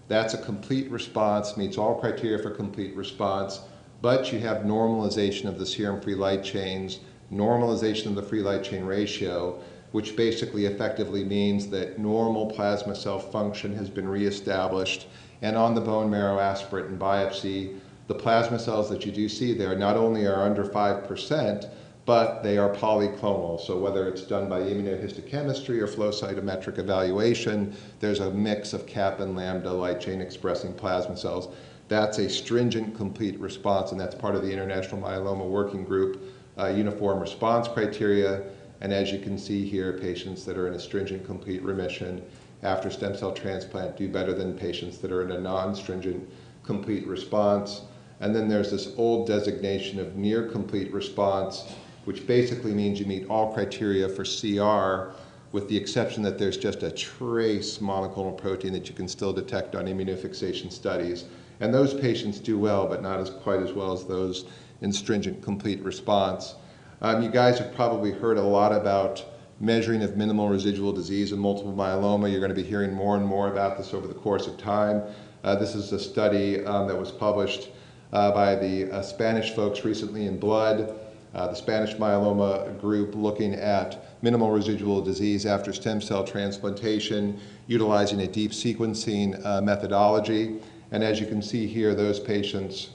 That's a complete response, meets all criteria for complete response, but you have normalization of the serum free light chains, normalization of the free light chain ratio, which basically effectively means that normal plasma cell function has been reestablished. And on the bone marrow aspirate and biopsy, the plasma cells that you do see there not only are under 5%, but they are polyclonal. So whether it's done by immunohistochemistry or flow cytometric evaluation, there's a mix of kappa and lambda light chain expressing plasma cells. That's a stringent complete response, and that's part of the International Myeloma Working Group uniform response criteria. And as you can see here, patients that are in a stringent complete remission after stem cell transplant do better than patients that are in a non-stringent complete response. And then there's this old designation of near complete response, which basically means you meet all criteria for CR, with the exception that there's just a trace monoclonal protein that you can still detect on immunofixation studies. And those patients do well, but not quite as well as those in stringent complete response. You guys have probably heard a lot about measuring of minimal residual disease in multiple myeloma. You're going to be hearing more and more about this over the course of time. This is a study that was published by the Spanish folks recently in Blood, the Spanish myeloma group looking at minimal residual disease after stem cell transplantation, utilizing a deep sequencing methodology. And as you can see here, those patients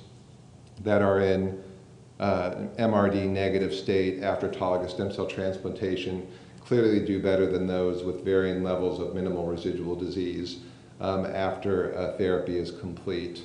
that are in MRD negative state after autologous stem cell transplantation clearly do better than those with varying levels of minimal residual disease after therapy is complete.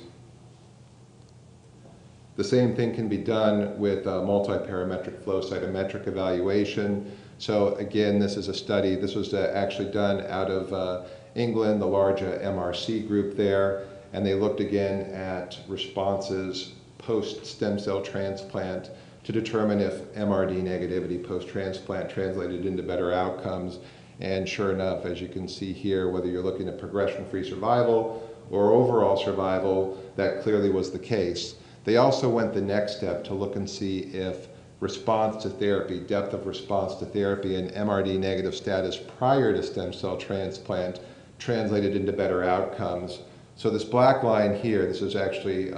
The same thing can be done with multi-parametric flow cytometric evaluation. So again, this is a study, this was actually done out of England, the large MRC group there, and they looked again at responses post-stem cell transplant to determine if MRD negativity post-transplant translated into better outcomes. And sure enough, as you can see here, whether you're looking at progression-free survival or overall survival, that clearly was the case. They also went the next step to look and see if response to therapy, depth of response to therapy, and MRD negative status prior to stem cell transplant translated into better outcomes. So this black line here, this is actually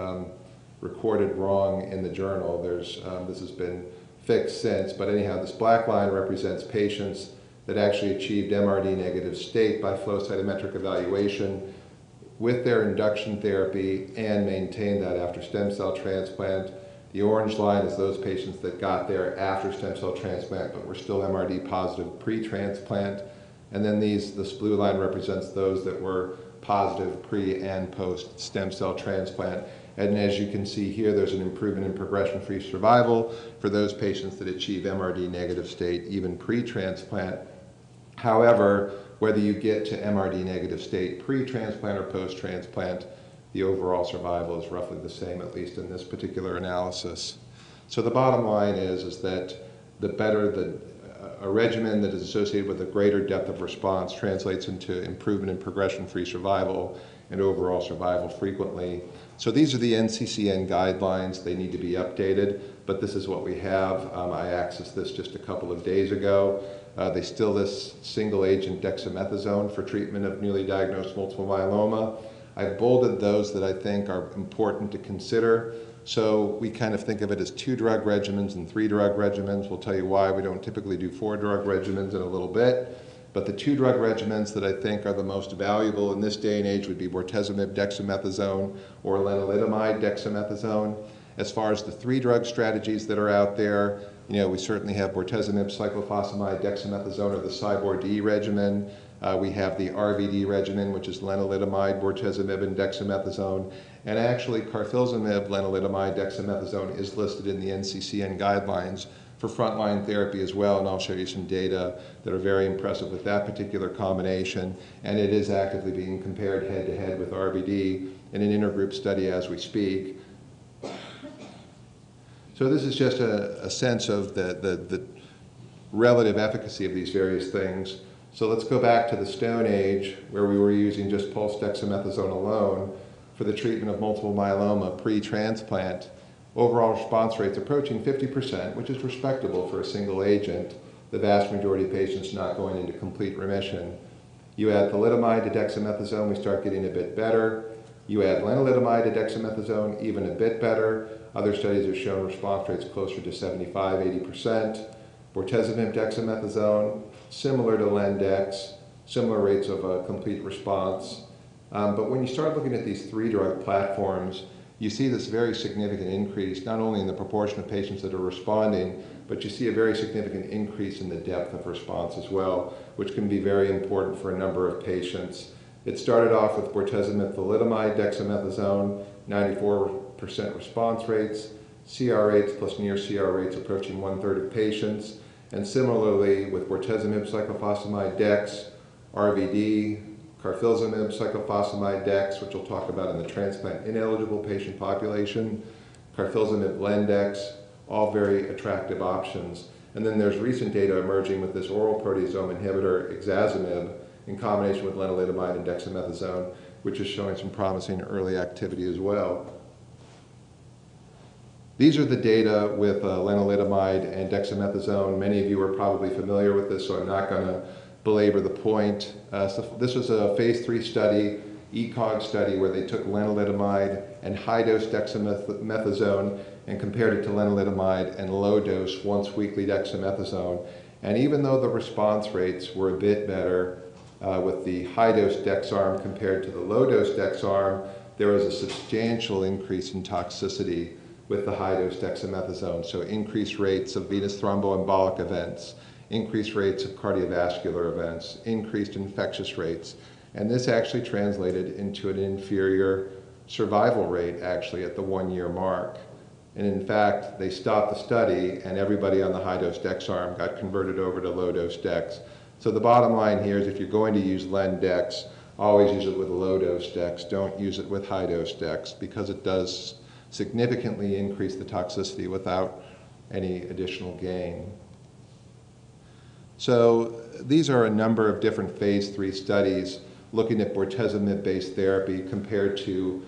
recorded wrong in the journal. This has been fixed since, but anyhow, this black line represents patients that actually achieved MRD negative state by flow cytometric evaluation with their induction therapy and maintained that after stem cell transplant. The orange line is those patients that got there after stem cell transplant but were still MRD positive pre-transplant. And then this blue line represents those that were positive pre and post stem cell transplant. And as you can see here, there's an improvement in progression-free survival for those patients that achieve MRD negative state even pre-transplant. However, whether you get to MRD negative state pre-transplant or post-transplant, the overall survival is roughly the same, at least in this particular analysis. So the bottom line is that a regimen that is associated with a greater depth of response translates into improvement in progression-free survival and overall survival frequently. So these are the NCCN guidelines. They need to be updated, but this is what we have. I accessed this just a couple of days ago. They still list single-agent dexamethasone for treatment of newly diagnosed multiple myeloma. I've bolded those that I think are important to consider. So we kind of think of it as 2-drug regimens and 3-drug regimens. We'll tell you why we don't typically do 4-drug regimens in a little bit. But the 2-drug regimens that I think are the most valuable in this day and age would be bortezomib dexamethasone or lenalidomide dexamethasone. As far as the 3-drug strategies that are out there, we certainly have bortezomib, cyclophosphamide, dexamethasone, or the CyBor-D regimen. We have the RVD regimen, which is lenalidomide, bortezomib, and dexamethasone. And actually, carfilzomib, lenalidomide, dexamethasone is listed in the NCCN guidelines for frontline therapy as well, and I'll show you some data that are very impressive with that particular combination. And it is actively being compared head-to-head with RVD in an intergroup study as we speak. So this is just a sense of the relative efficacy of these various things. So let's go back to the Stone Age, where we were using just pulse dexamethasone alone for the treatment of multiple myeloma pre-transplant. Overall response rates approaching 50%, which is respectable for a single agent, the vast majority of patients not going into complete remission. You add thalidomide to dexamethasone, we start getting a bit better. You add lenalidomide to dexamethasone, even a bit better. Other studies have shown response rates closer to 75–80%. Bortezomib dexamethasone, similar to Lendex, similar rates of complete response. But when you start looking at these 3-drug platforms, you see this very significant increase, not only in the proportion of patients that are responding, but you see a very significant increase in the depth of response as well, which can be very important for a number of patients. It started off with bortezomib, thalidomide, dexamethasone, 94% response rates, CR rates plus near CR rates approaching 1/3 of patients. And similarly with bortezomib, cyclophosphamide, dex, RVD, carfilzomib, cyclophosphamide, dex, which we'll talk about in the transplant-ineligible patient population, carfilzomib, Lendex, all very attractive options. And then there's recent data emerging with this oral proteasome inhibitor, ixazomib, in combination with lenalidomide and dexamethasone, which is showing some promising early activity as well. These are the data with lenalidomide and dexamethasone. Many of you are probably familiar with this, so I'm not going to belabor the point. So this was a phase 3 study, ECOG study, where they took lenalidomide and high-dose dexamethasone and compared it to lenalidomide and low-dose once-weekly dexamethasone. And even though the response rates were a bit better with the high-dose dex arm compared to the low-dose dex arm, there was a substantial increase in toxicity with the high-dose dexamethasone. So increased rates of venous thromboembolic events, increased rates of cardiovascular events, increased infectious rates. And this actually translated into an inferior survival rate actually at the 1-year mark. And in fact, they stopped the study and everybody on the high-dose dex arm got converted over to low-dose dex. So the bottom line here is if you're going to use Lendex, always use it with low-dose dex. Don't use it with high-dose dex because it does significantly increase the toxicity without any additional gain. So these are a number of different phase 3 studies looking at bortezomib-based therapy compared to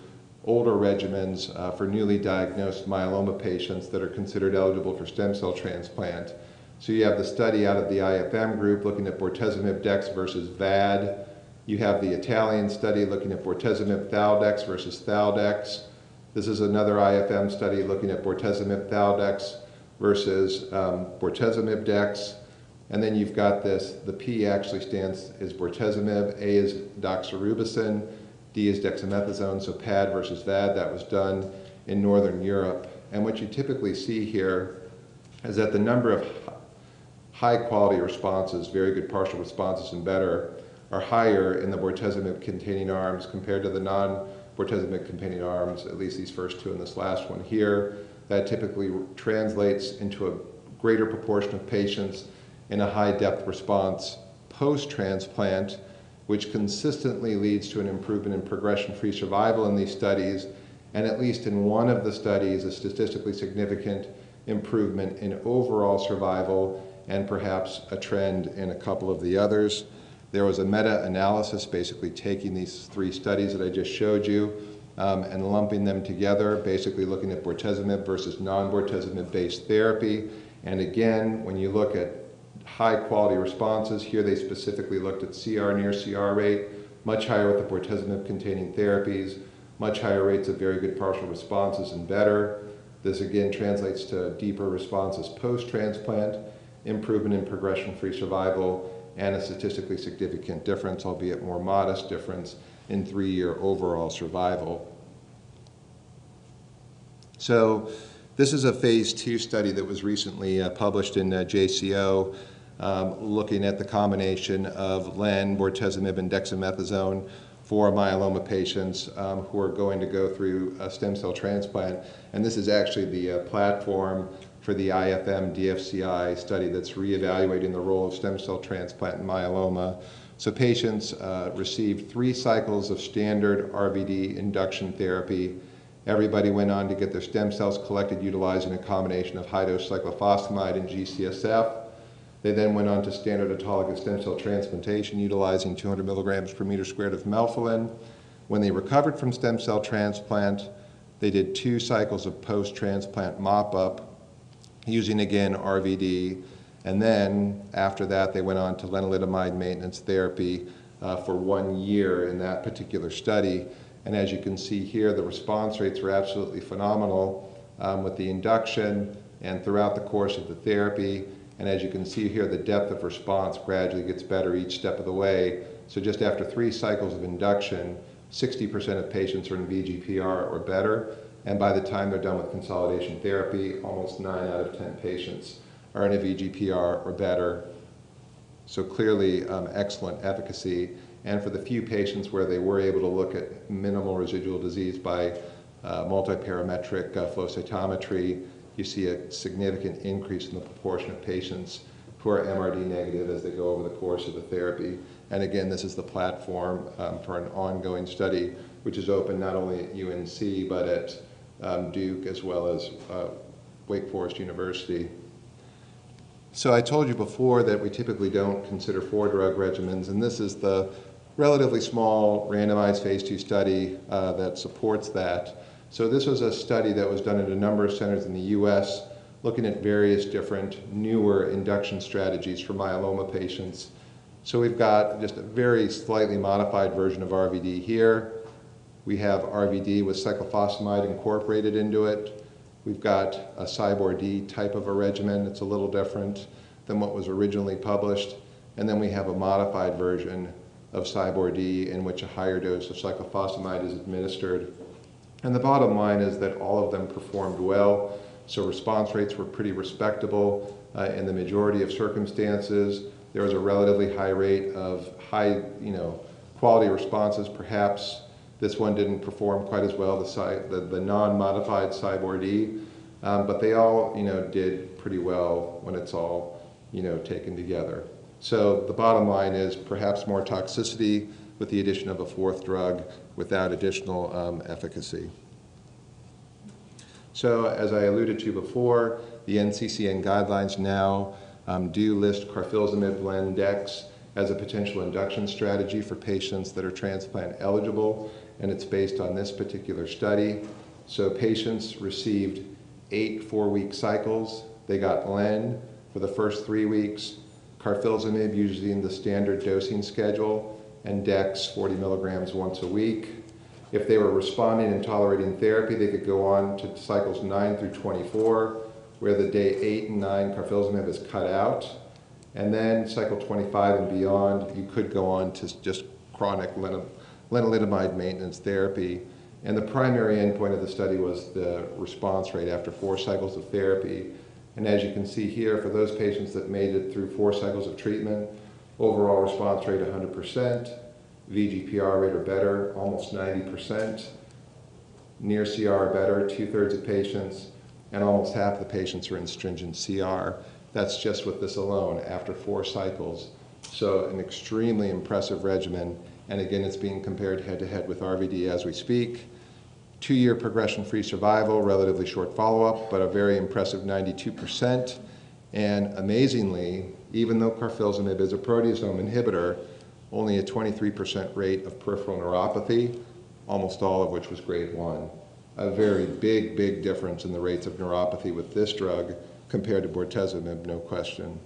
older regimens for newly diagnosed myeloma patients that are considered eligible for stem cell transplant. So you have the study out of the IFM group looking at bortezomib dex versus VAD You have the Italian study looking at bortezomib-Thaldex versus Thaldex. This is another IFM study looking at bortezomib-Thaldex versus bortezomib-Dex. And then you've got this, the P actually stands as bortezomib, A is doxorubicin, D is dexamethasone, so PAD versus VAD. That was done in Northern Europe. And what you typically see here is that the number of high quality responses, very good partial responses and better, are higher in the bortezomib containing arms compared to the non-bortezomib containing arms, at least these first two and this last one here. That typically translates into a greater proportion of patients in a high depth response post-transplant, which consistently leads to an improvement in progression-free survival in these studies, and at least in one of the studies, a statistically significant improvement in overall survival, and perhaps a trend in a couple of the others. There was a meta-analysis basically taking these three studies that I just showed you and lumping them together, basically looking at bortezomib versus non-bortezomib-based therapy. And again, when you look at high quality responses, here they specifically looked at CR, near CR rate, much higher with the bortezomib containing therapies, much higher rates of very good partial responses and better. This again translates to deeper responses post-transplant, improvement in progression-free survival, and a statistically significant difference, albeit more modest difference, in 3-year overall survival. So this is a phase 2 study that was recently published in JCO, looking at the combination of len, bortezomib, and dexamethasone for myeloma patients who are going to go through a stem cell transplant. And this is actually the platform for the IFM DFCI study that's reevaluating the role of stem cell transplant in myeloma. So patients received 3 cycles of standard RVD induction therapy. Everybody went on to get their stem cells collected utilizing a combination of high-dose cyclophosphamide and GCSF. They then went on to standard autologous stem cell transplantation utilizing 200 milligrams per meter squared of melphalan. When they recovered from stem cell transplant, they did 2 cycles of post-transplant mop-up using again RVD, and then after that they went on to lenalidomide maintenance therapy for 1 year in that particular study. And as you can see here, the response rates were absolutely phenomenal with the induction and throughout the course of the therapy. And as you can see here, the depth of response gradually gets better each step of the way. So just after 3 cycles of induction, 60% of patients are in VGPR or better. And by the time they're done with consolidation therapy, almost 9 out of 10 patients are in a VGPR or better. So clearly excellent efficacy. And for the few patients where they were able to look at minimal residual disease by multiparametric flow cytometry, you see a significant increase in the proportion of patients who are MRD negative as they go over the course of the therapy. And again, this is the platform for an ongoing study, which is open not only at UNC, but at Duke as well as Wake Forest University. So I told you before that we typically don't consider 4-drug regimens, and this is the relatively small randomized phase 2 study that supports that. So this was a study that was done at a number of centers in the US, looking at various different newer induction strategies for myeloma patients. So we've got just a very slightly modified version of RVD here. We have RVD with cyclophosphamide incorporated into it. We've got a CyBorD type of a regimen. It's a little different than what was originally published. And then we have a modified version of CyBorD in which a higher dose of cyclophosphamide is administered. And the bottom line is that all of them performed well. So response rates were pretty respectable in the majority of circumstances. There was a relatively high rate of high, quality responses. Perhaps this one didn't perform quite as well, the non-modified CyBorD, but they all, did pretty well when it's all, taken together. So the bottom line is perhaps more toxicity with the addition of a 4th drug without additional efficacy. So as I alluded to before, the NCCN guidelines now do list carfilzomib Lendex as a potential induction strategy for patients that are transplant eligible, and it's based on this particular study. So patients received 8 4-week cycles. They got len for the first 3 weeks, carfilzomib usually in the standard dosing schedule, and Dex 40 milligrams once a week. If they were responding and tolerating therapy, they could go on to cycles 9 through 24, where the day 8 and 9 carfilzomib is cut out. And then cycle 25 and beyond, you could go on to just chronic lenalidomide maintenance therapy. And the primary endpoint of the study was the response rate after 4 cycles of therapy. And as you can see here, for those patients that made it through 4 cycles of treatment, overall response rate 100%, VGPR rate or better, almost 90%, near CR or better, 2/3 of patients, and almost half the patients are in stringent CR. That's just with this alone after 4 cycles. So an extremely impressive regimen. And again, it's being compared head-to-head with RVD as we speak. 2-year progression-free survival, relatively short follow-up, but a very impressive 92%. And amazingly, even though carfilzomib is a proteasome inhibitor, only a 23% rate of peripheral neuropathy, almost all of which was grade 1. A very big, big difference in the rates of neuropathy with this drug compared to bortezomib, no question.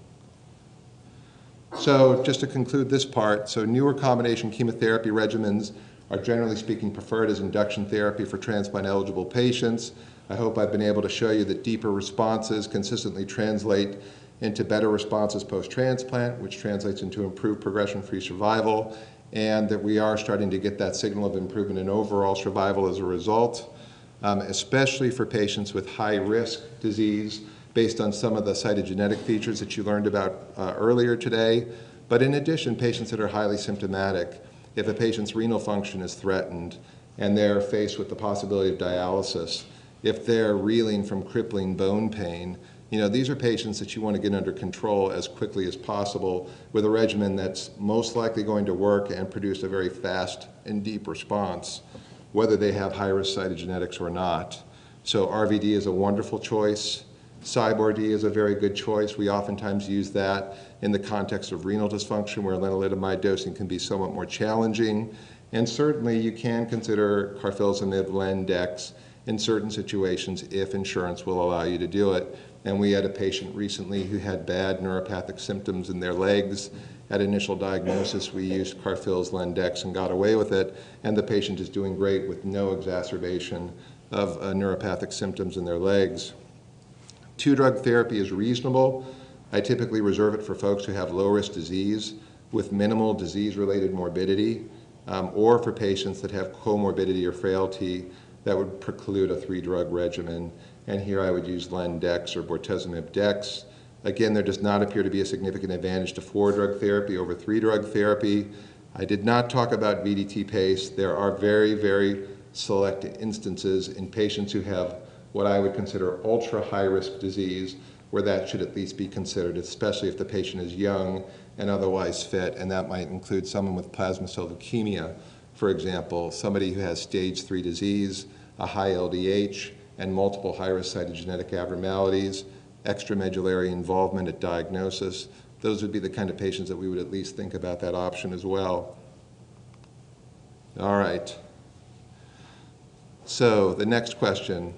So just to conclude this part, so newer combination chemotherapy regimens are generally speaking preferred as induction therapy for transplant-eligible patients. I hope I've been able to show you that deeper responses consistently translate into better responses post-transplant, which translates into improved progression-free survival, and that we are starting to get that signal of improvement in overall survival as a result, especially for patients with high-risk disease based on some of the cytogenetic features that you learned about earlier today. But in addition, patients that are highly symptomatic, if a patient's renal function is threatened and they're faced with the possibility of dialysis, if they're reeling from crippling bone pain, these are patients that you want to get under control as quickly as possible with a regimen that's most likely going to work and produce a very fast and deep response, whether they have high-risk cytogenetics or not. So RVD is a wonderful choice. CyBorD is a very good choice. We oftentimes use that in the context of renal dysfunction where lenalidomide dosing can be somewhat more challenging. And certainly you can consider carfilzomib, Len-Dex in certain situations if insurance will allow you to do it. And we had a patient recently who had bad neuropathic symptoms in their legs. At initial diagnosis, we used Carfilz Len-Dex and got away with it, and the patient is doing great with no exacerbation of neuropathic symptoms in their legs. 2-drug therapy is reasonable. I typically reserve it for folks who have low-risk disease with minimal disease-related morbidity, or for patients that have comorbidity or frailty that would preclude a 3-drug regimen. And here I would use Len-Dex or bortezomib Dex. Again, there does not appear to be a significant advantage to 4-drug therapy over 3-drug therapy. I did not talk about VDT PACE. There are very, very select instances in patients who have what I would consider ultra-high-risk disease where that should at least be considered, especially if the patient is young and otherwise fit, and that might include someone with plasma cell leukemia, for example, somebody who has stage 3 disease, a high LDH, and multiple high-risk cytogenetic abnormalities, extramedullary involvement at diagnosis. Those would be the kind of patients that we would at least think about that option as well. All right. So the next question.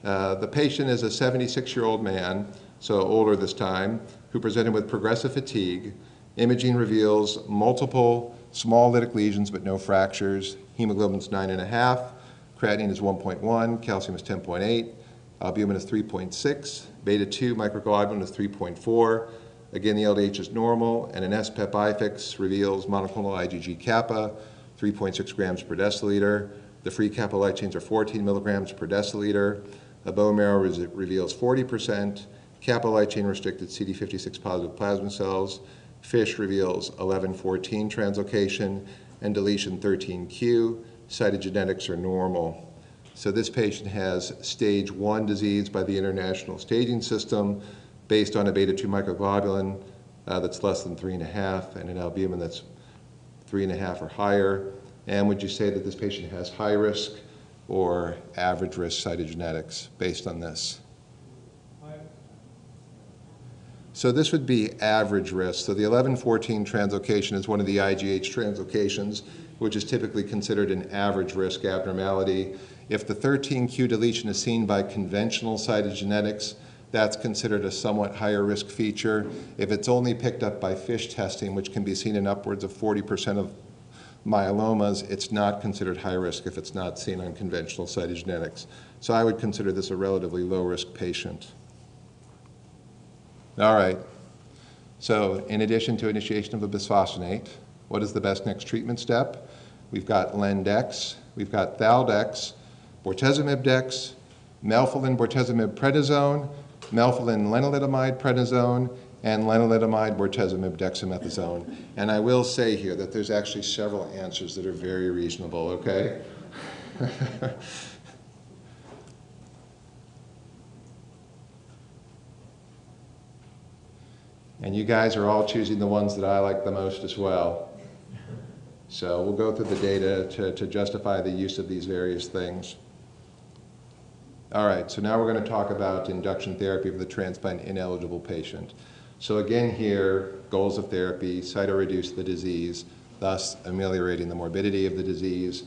The patient is a 76-year-old man, so older this time, who presented with progressive fatigue. Imaging reveals multiple small lytic lesions but no fractures. Hemoglobin's 9.5. Creatinine is 1.1, calcium is 10.8, albumin is 3.6, beta-2 microglobulin is 3.4. Again, the LDH is normal, and an SPEP IFIX reveals monoclonal IgG kappa, 3.6 grams per deciliter. The free kappa light chains are 14 milligrams per deciliter. A bone marrow reveals 40%. Kappa light chain restricted CD56 positive plasma cells. FISH reveals 1114 translocation and deletion 13q. Cytogenetics are normal. So this patient has stage 1 disease by the International Staging System based on a beta-2 microglobulin that's less than 3.5 and an albumin that's 3.5 or higher. And would you say that this patient has high risk or average risk cytogenetics based on this? So this would be average risk. So the 1114 translocation is one of the IGH translocations, which is typically considered an average risk abnormality. If the 13q deletion is seen by conventional cytogenetics, that's considered a somewhat higher risk feature. If it's only picked up by FISH testing, which can be seen in upwards of 40% of myelomas, it's not considered high risk if it's not seen on conventional cytogenetics. So I would consider this a relatively low-risk patient. All right. So in addition to initiation of a bisphosphonate, what is the best next treatment step? We've got Lendex, we've got Thaldex, bortezomib-dex, melphalan bortezomib prednisone, melphalan lenalidomide prednisone, and lenalidomide bortezomib dexamethasone. And I will say here that there's actually several answers that are very reasonable, okay? And you guys are all choosing the ones that I like the most as well. So we'll go through the data to justify the use of these various things. All right, so now we're going to talk about induction therapy for the transplant-ineligible patient. So again here, goals of therapy, cytoreduce the disease, thus ameliorating the morbidity of the disease,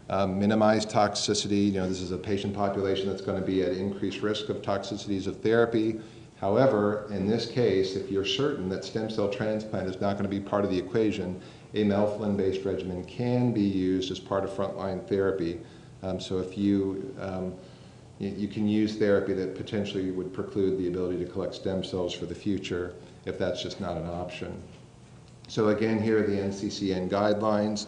minimize toxicity. You know, this is a patient population that's going to be at increased risk of toxicities of therapy. However, in this case, if you're certain that stem cell transplant is not going to be part of the equation, a melphalan-based regimen can be used as part of frontline therapy. So if you can use therapy that potentially would preclude the ability to collect stem cells for the future if that's just not an option. So again, here are the NCCN guidelines.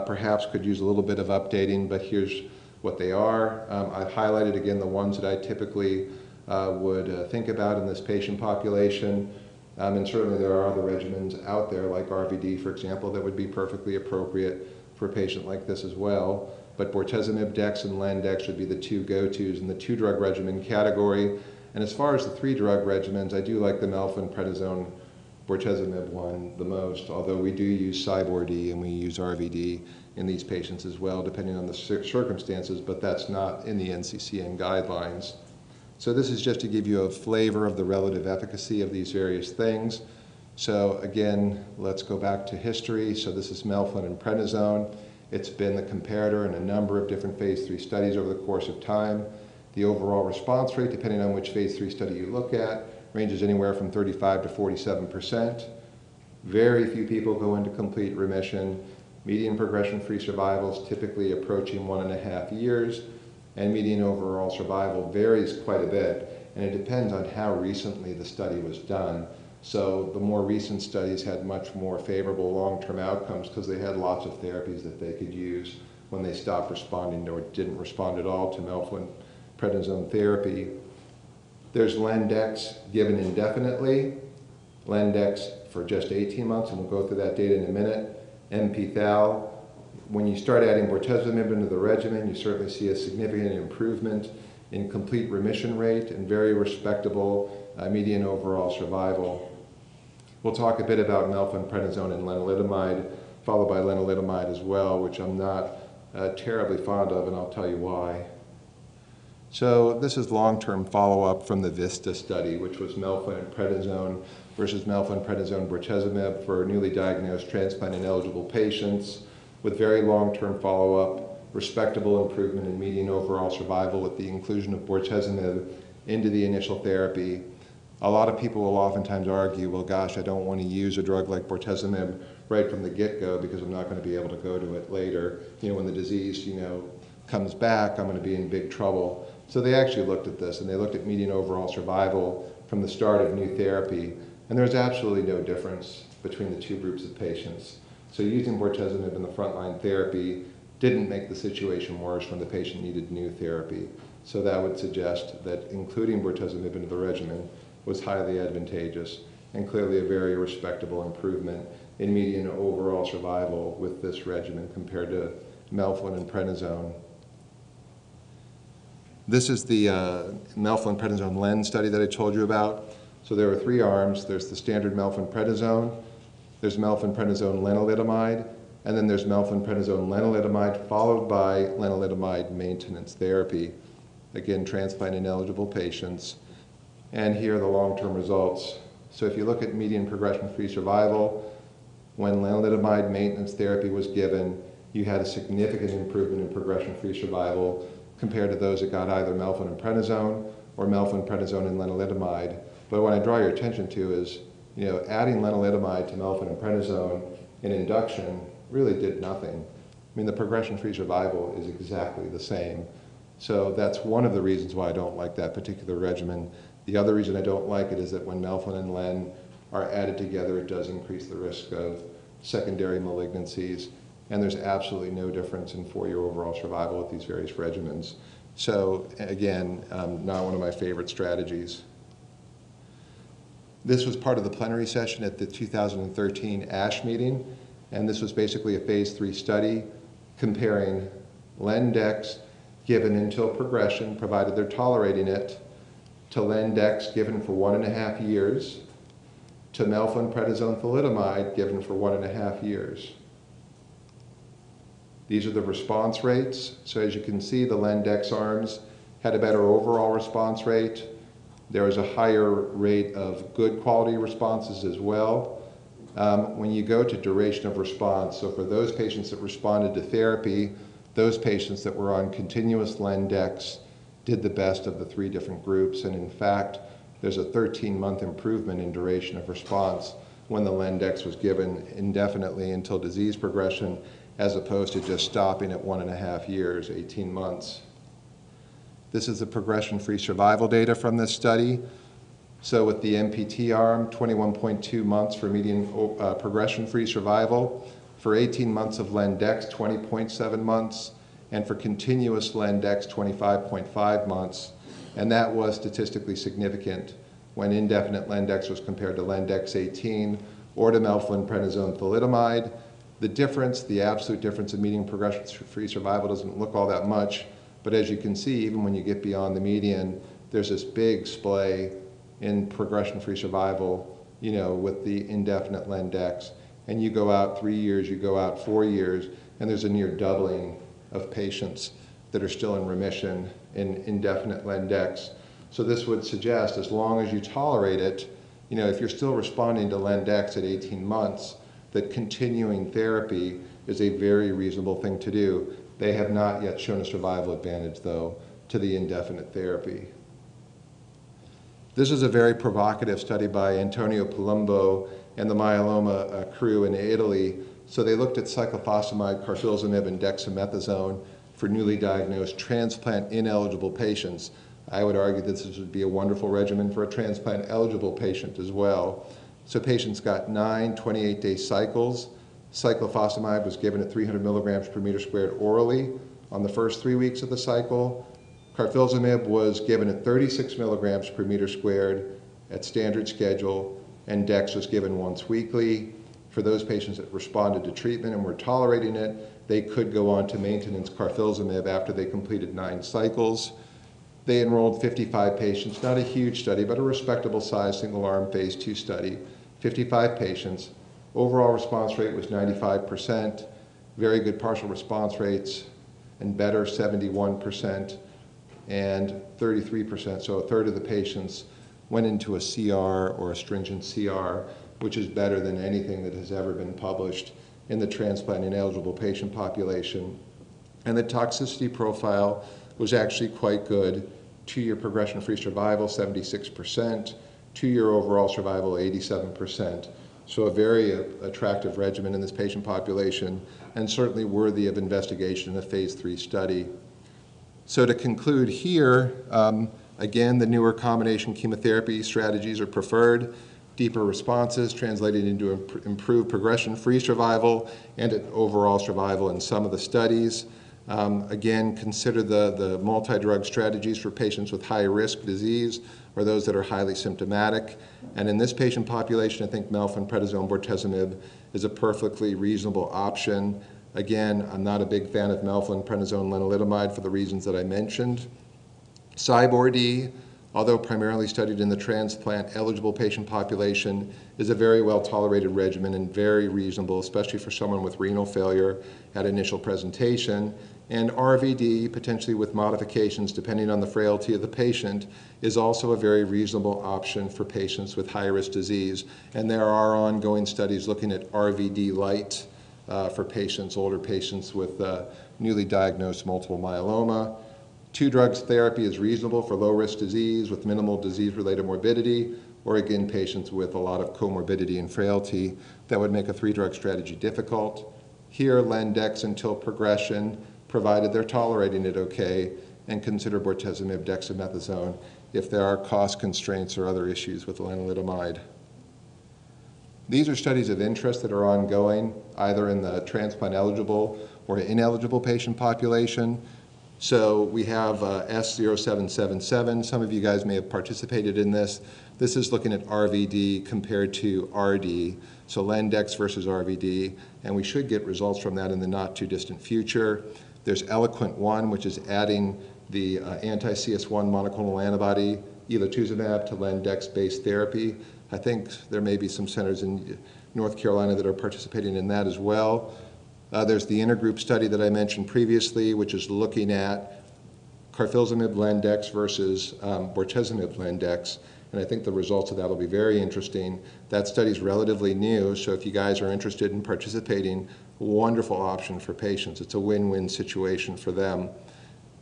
Perhaps could use a little bit of updating, but here's what they are. I've highlighted again the ones that I typically would think about in this patient population. And certainly there are other regimens out there like RVD, for example, that would be perfectly appropriate for a patient like this as well. But bortezomib dex and Lendex would be the two go-tos in the two-drug regimen category. And as far as the three-drug regimens, I do like the melphalan prednisone bortezomib one the most, although we do use Cyborg-D and we use RVD in these patients as well, depending on the circumstances, but that's not in the NCCN guidelines. So this is just to give you a flavor of the relative efficacy of these various things. So again, let's go back to history. So this is melphalan and prednisone. It's been the comparator in a number of different phase 3 studies over the course of time. The overall response rate, depending on which phase 3 study you look at, ranges anywhere from 35 to 47%. Very few people go into complete remission. Median progression-free survival is typically approaching 1.5 years. And median overall survival varies quite a bit, and it depends on how recently the study was done. So the more recent studies had much more favorable long-term outcomes because they had lots of therapies that they could use when they stopped responding or didn't respond at all to melphalan prednisone therapy. There's Lendex given indefinitely, Lendex for just 18 months, and we'll go through that data in a minute. MP-Thal. When you start adding bortezomib into the regimen, you certainly see a significant improvement in complete remission rate and very respectable median overall survival. We'll talk a bit about melphalan prednisone and lenalidomide, followed by lenalidomide as well, which I'm not terribly fond of, and I'll tell you why. So this is long-term follow-up from the VISTA study, which was melphalan prednisone versus melphalan prednisone bortezomib for newly diagnosed transplant-ineligible patients, with very long-term follow-up, respectable improvement in median overall survival with the inclusion of bortezomib into the initial therapy. A lot of people will oftentimes argue, well, gosh, I don't want to use a drug like bortezomib right from the get-go because I'm not going to be able to go to it later. You know, when the disease, comes back, I'm going to be in big trouble. So they actually looked at this, and they looked at median overall survival from the start of new therapy, and there's absolutely no difference between the two groups of patients. So using bortezomib in the frontline therapy didn't make the situation worse when the patient needed new therapy. So that would suggest that including bortezomib into the regimen was highly advantageous and clearly a very respectable improvement in median overall survival with this regimen compared to melphalan and prednisone. This is the melphalan prednisone LEN study that I told you about. So there are 3 arms. There's the standard melphalan prednisone, there's melphalan prednisone lenalidomide, and then there's melphalan prednisone lenalidomide followed by lenalidomide maintenance therapy. Again, transplant-ineligible patients. And here are the long-term results. So if you look at median progression-free survival, when lenalidomide maintenance therapy was given, you had a significant improvement in progression-free survival compared to those that got either melphalan and prednisone or melphalan, prednisone, and lenalidomide. But what I draw your attention to is, adding lenalidomide to melphalan and prednisone in induction really did nothing. I mean, the progression-free survival is exactly the same. So that's one of the reasons why I don't like that particular regimen. The other reason I don't like it is that when melphalan and len are added together, it does increase the risk of secondary malignancies, and there's absolutely no difference in 4-year overall survival with these various regimens. So again, not one of my favorite strategies. This was part of the plenary session at the 2013 ASH meeting, and this was basically a phase 3 study comparing len-dex given until progression, provided they're tolerating it, to len-dex given for 1.5 years, to melphalan prednisone thalidomide given for 1.5 years. These are the response rates. So as you can see, the len-dex arms had a better overall response rate. There was a higher rate of good quality responses as well. When you go to duration of response, so for those patients that responded to therapy, those patients that were on continuous len-dex did the best of the 3 different groups. And in fact, there's a 13-month improvement in duration of response when the len-dex was given indefinitely until disease progression, as opposed to just stopping at 1.5 years, 18 months. This is the progression-free survival data from this study. So with the MPT arm, 21.2 months for median progression-free survival. For 18 months of len-dex, 20.7 months. And for continuous len-dex, 25.5 months. And that was statistically significant when indefinite len-dex was compared to len-dex 18 or to melphalan prednisone thalidomide. The difference, the absolute difference in median progression-free survival doesn't look all that much, but as you can see, even when you get beyond the median, there's this big splay in progression-free survival, you know, with the indefinite len-dex. And you go out 3 years, you go out 4 years, and there's a near doubling of patients that are still in remission in indefinite len-dex. So this would suggest, as long as you tolerate it, you know, if you're still responding to len-dex at 18 months, that continuing therapy is a very reasonable thing to do. They have not yet shown a survival advantage, though, to the indefinite therapy. This is a very provocative study by Antonio Palumbo and the Myeloma crew in Italy. So they looked at cyclophosphamide, carfilzomib, and dexamethasone for newly diagnosed transplant-ineligible patients. I would argue that this would be a wonderful regimen for a transplant-eligible patient as well. So patients got 9 28-day cycles. Cyclophosphamide was given at 300 milligrams per meter squared orally on the first 3 weeks of the cycle. Carfilzomib was given at 36 milligrams per meter squared at standard schedule, and dex was given once weekly. For those patients that responded to treatment and were tolerating it, they could go on to maintenance carfilzomib after they completed 9 cycles. They enrolled 55 patients, not a huge study, but a respectable size single-arm phase 2 study, 55 patients. Overall response rate was 95%, very good partial response rates, and better 71% and 33%, so a third of the patients went into a CR or a stringent CR, which is better than anything that has ever been published in the transplant-ineligible patient population. And the toxicity profile was actually quite good. 2-year progression-free survival, 76%, 2-year overall survival, 87%. So a very attractive regimen in this patient population, and certainly worthy of investigation in a phase 3 study. So to conclude here, again, the newer combination chemotherapy strategies are preferred. Deeper responses translated into improved progression-free survival and an overall survival in some of the studies. Again, consider the multi-drug strategies for patients with high-risk disease or those that are highly symptomatic. And in this patient population, I think melphalan prednisone bortezomib is a perfectly reasonable option. Again, I'm not a big fan of melphalan prednisone lenalidomide for the reasons that I mentioned. Cyborg-D, although primarily studied in the transplant-eligible patient population, is a very well-tolerated regimen and very reasonable, especially for someone with renal failure at initial presentation. And RVD, potentially with modifications depending on the frailty of the patient, is also a very reasonable option for patients with high-risk disease. And there are ongoing studies looking at RVD light for patients, older patients with newly diagnosed multiple myeloma. 2 drugs therapy is reasonable for low-risk disease with minimal disease-related morbidity, or again, patients with a lot of comorbidity and frailty that would make a 3-drug strategy difficult. Here, Lendex until progression, provided they're tolerating it okay, and consider bortezomib dexamethasone if there are cost constraints or other issues with lenalidomide. These are studies of interest that are ongoing, either in the transplant-eligible or ineligible patient population. So we have S0777. Some of you guys may have participated in this. This is looking at RVD compared to RD, so Lendex versus RVD, and we should get results from that in the not-too-distant future. There's Eloquent-1, which is adding the anti-CS1 monoclonal antibody, elotuzumab, to Lendex-based therapy. I think there may be some centers in North Carolina that are participating in that as well. There's the intergroup study that I mentioned previously, which is looking at carfilzomib Lendex versus bortezomib Lendex, and I think the results of that will be very interesting. That study is relatively new, so if you guys are interested in participating, wonderful option for patients. It's a win-win situation for them.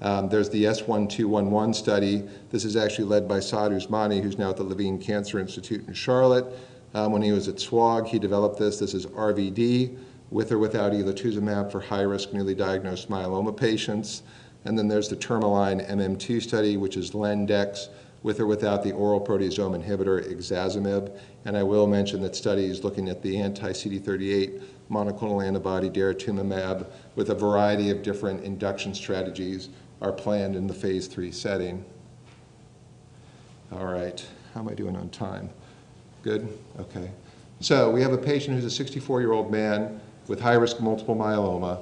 There's the S1211 study. This is actually led by Saad Usmani, who's now at the Levine Cancer Institute in Charlotte. When he was at SWOG, he developed this. This is RVD, with or without elotuzumab for high-risk newly diagnosed myeloma patients. And then there's the Tourmaline MM2 study, which is Lendex, with or without the oral proteasome inhibitor ixazomib. And I will mention that studies looking at the anti-CD38 monoclonal antibody daratumumab with a variety of different induction strategies are planned in the phase 3 setting. All right, how am I doing on time? Good? Okay. So we have a patient who's a 64-year-old man with high-risk multiple myeloma,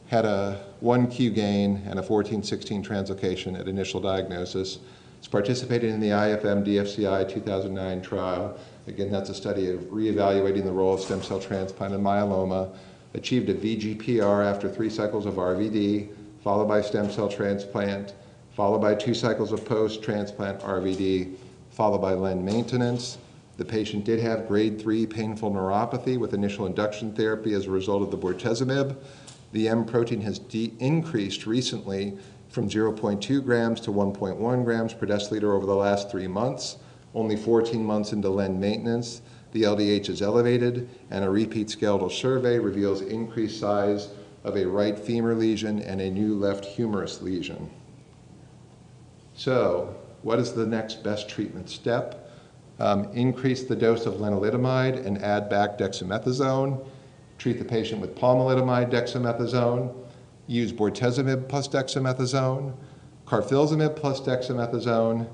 had a 1Q gain and a 14/16 translocation at initial diagnosis. He's participated in the IFM DFCI 2009 trial. Again, that's a study of reevaluating the role of stem cell transplant in myeloma. Achieved a VGPR after 3 cycles of RVD, followed by stem cell transplant, followed by 2 cycles of post-transplant RVD, followed by Len maintenance. The patient did have grade 3 painful neuropathy with initial induction therapy as a result of the bortezomib. The M protein has increased recently from 0.2 grams to 1.1 grams per deciliter over the last 3 months. Only 14 months into Len maintenance, the LDH is elevated, and a repeat skeletal survey reveals increased size of a right femur lesion and a new left humerus lesion. So, what is the next best treatment step? Increase the dose of lenalidomide and add back dexamethasone. Treat the patient with pomalidomide dexamethasone. Use bortezomib plus dexamethasone, carfilzomib plus dexamethasone,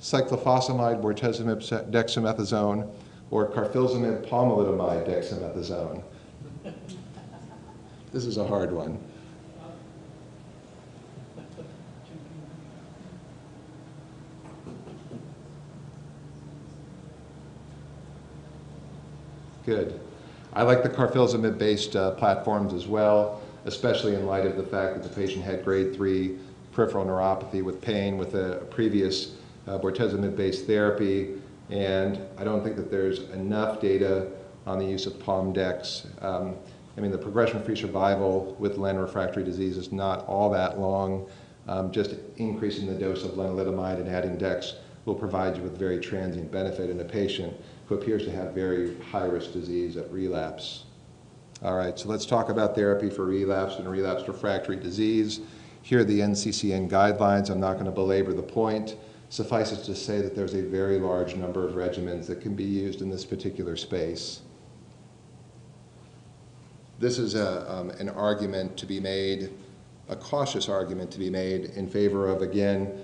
cyclophosphamide bortezomib dexamethasone, or carfilzomib pomalidomide dexamethasone. This is a hard one. Good. I like the carfilzomib-based platforms as well, especially in light of the fact that the patient had grade 3 peripheral neuropathy with pain with a previous bortezomib-based therapy, and I don't think that there's enough data on the use of PomDex. I mean, the progression-free survival with Len refractory disease is not all that long. Just increasing the dose of lenalidomide and adding dex will provide you with very transient benefit in a patient who appears to have very high-risk disease at relapse. All right, so let's talk about therapy for relapse and relapsed refractory disease. Here are the NCCN guidelines. I'm not going to belabor the point. Suffice it to say that there's a very large number of regimens that can be used in this particular space. This is an argument to be made, a cautious argument to be made in favor of, again,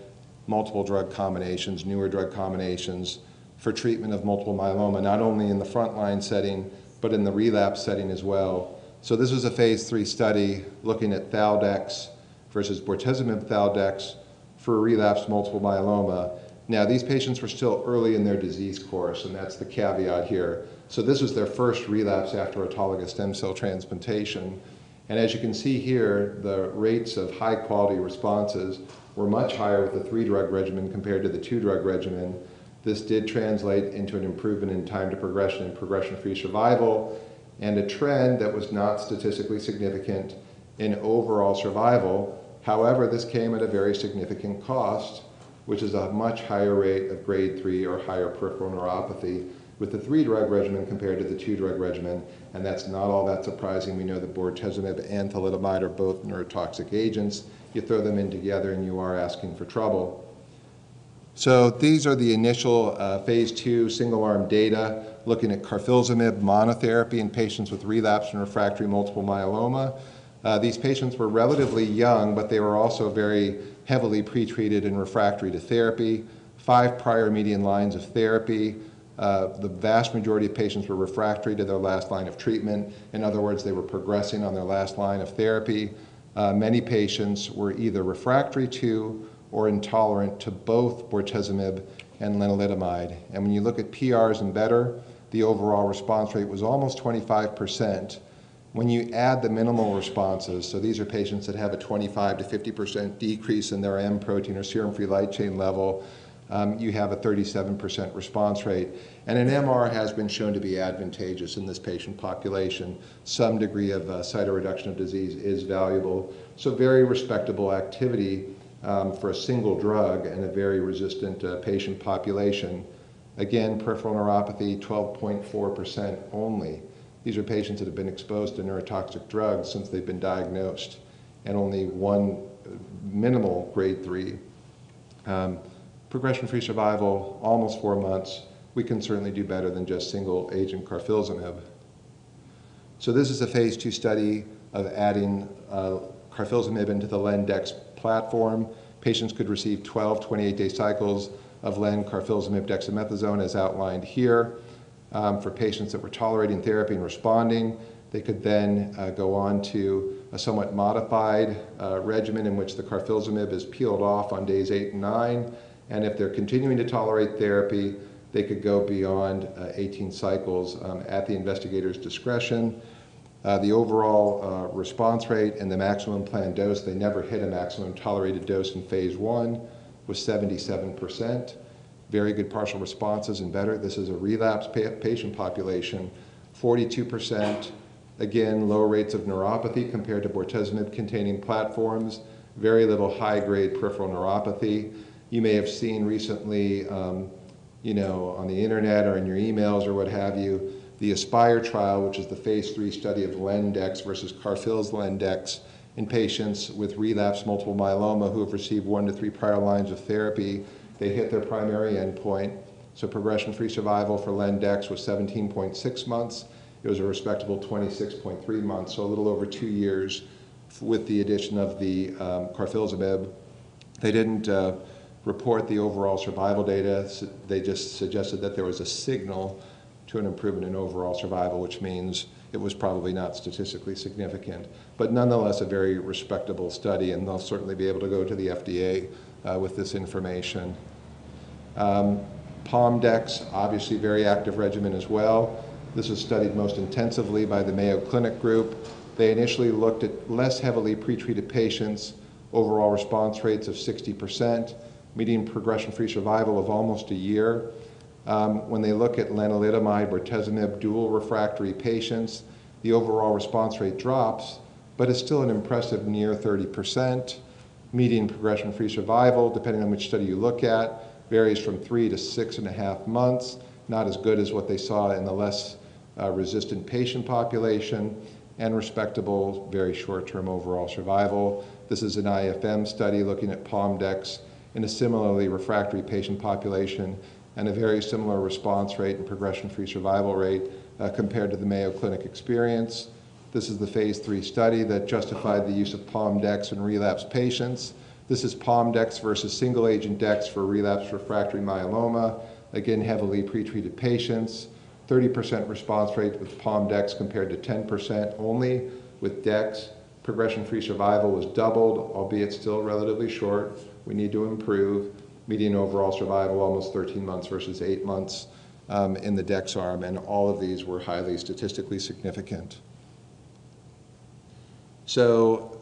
multiple drug combinations, newer drug combinations for treatment of multiple myeloma, not only in the frontline setting, but in the relapse setting as well. So this was a phase 3 study looking at Thaldex versus bortezomib Thaldex for relapsed multiple myeloma. Now, these patients were still early in their disease course, and that's the caveat here. So this was their first relapse after autologous stem cell transplantation. And as you can see here, the rates of high-quality responses were much higher with the 3-drug regimen compared to the 2-drug regimen. This did translate into an improvement in time to progression and progression-free survival, and a trend that was not statistically significant in overall survival. However, this came at a very significant cost, which is a much higher rate of grade 3 or higher peripheral neuropathy with the 3-drug regimen compared to the 2-drug regimen, and that's not all that surprising. We know that bortezomib and thalidomide are both neurotoxic agents. You throw them in together and you are asking for trouble. So these are the initial phase 2 single-arm data looking at carfilzomib monotherapy in patients with relapsed and refractory multiple myeloma. These patients were relatively young, but they were also very heavily pretreated and refractory to therapy. 5 prior median lines of therapy. The vast majority of patients were refractory to their last line of treatment. In other words, they were progressing on their last line of therapy. Many patients were either refractory to or intolerant to both bortezomib and lenalidomide. And when you look at PRs and better, the overall response rate was almost 25%. When you add the minimal responses, so these are patients that have a 25 to 50% decrease in their M protein or serum free light chain level, you have a 37% response rate. And an MR has been shown to be advantageous in this patient population. Some degree of cytoreduction of disease is valuable. So very respectable activity for a single drug and a very resistant patient population. Again, peripheral neuropathy, 12.4% only. These are patients that have been exposed to neurotoxic drugs since they've been diagnosed, and only 1 minimal grade 3. Progression-free survival, almost 4 months. We can certainly do better than just single-agent carfilzomib. So this is a phase 2 study of adding carfilzomib into the Len-Dex platform. Patients could receive 12 28-day cycles of Len, carfilzomib, dexamethasone as outlined here. For patients that were tolerating therapy and responding, they could then go on to a somewhat modified regimen in which the carfilzomib is peeled off on days 8 and 9. And if they're continuing to tolerate therapy, they could go beyond 18 cycles at the investigator's discretion. The overall response rate and the maximum planned dose, they never hit a maximum tolerated dose in phase 1, was 77%. Very good partial responses and better. This is a relapse patient population, 42%. Again, low rates of neuropathy compared to bortezomib-containing platforms. Very little high-grade peripheral neuropathy. You may have seen recently, on the internet or in your emails or what have you, the ASPIRE trial, which is the phase 3 study of Len-Dex versus Carfilz Len-Dex in patients with relapsed multiple myeloma who have received 1 to 3 prior lines of therapy. They hit their primary endpoint. So progression-free survival for Len-Dex was 17.6 months. It was a respectable 26.3 months, so a little over 2 years with the addition of the carfilzomib. They didn't report the overall survival data. They just suggested that there was a signal to an improvement in overall survival, which means it was probably not statistically significant. But nonetheless, a very respectable study, and they'll certainly be able to go to the FDA with this information. POMDEX, obviously very active regimen as well. This was studied most intensively by the Mayo Clinic group. They initially looked at less heavily pretreated patients, overall response rates of 60%, median progression-free survival of almost a year. When they look at lenalidomide, bortezomib, dual refractory patients, the overall response rate drops, but it's still an impressive near 30%. Median progression-free survival, depending on which study you look at, varies from 3 to 6.5 months, not as good as what they saw in the less resistant patient population, and respectable, very short-term overall survival. This is an IFM study looking at POMDEX in a similarly refractory patient population, and a very similar response rate and progression-free survival rate compared to the Mayo Clinic experience. This is the phase 3 study that justified the use of POMDEX in relapsed patients. This is POMDEX versus single-agent DEX for relapsed refractory myeloma. Again, heavily pretreated patients. 30% response rate with POMDEX compared to 10% only with DEX. Progression-free survival was doubled, albeit still relatively short. We need to improve. Median overall survival almost 13 months versus 8 months in the DEX arm, and all of these were highly statistically significant. So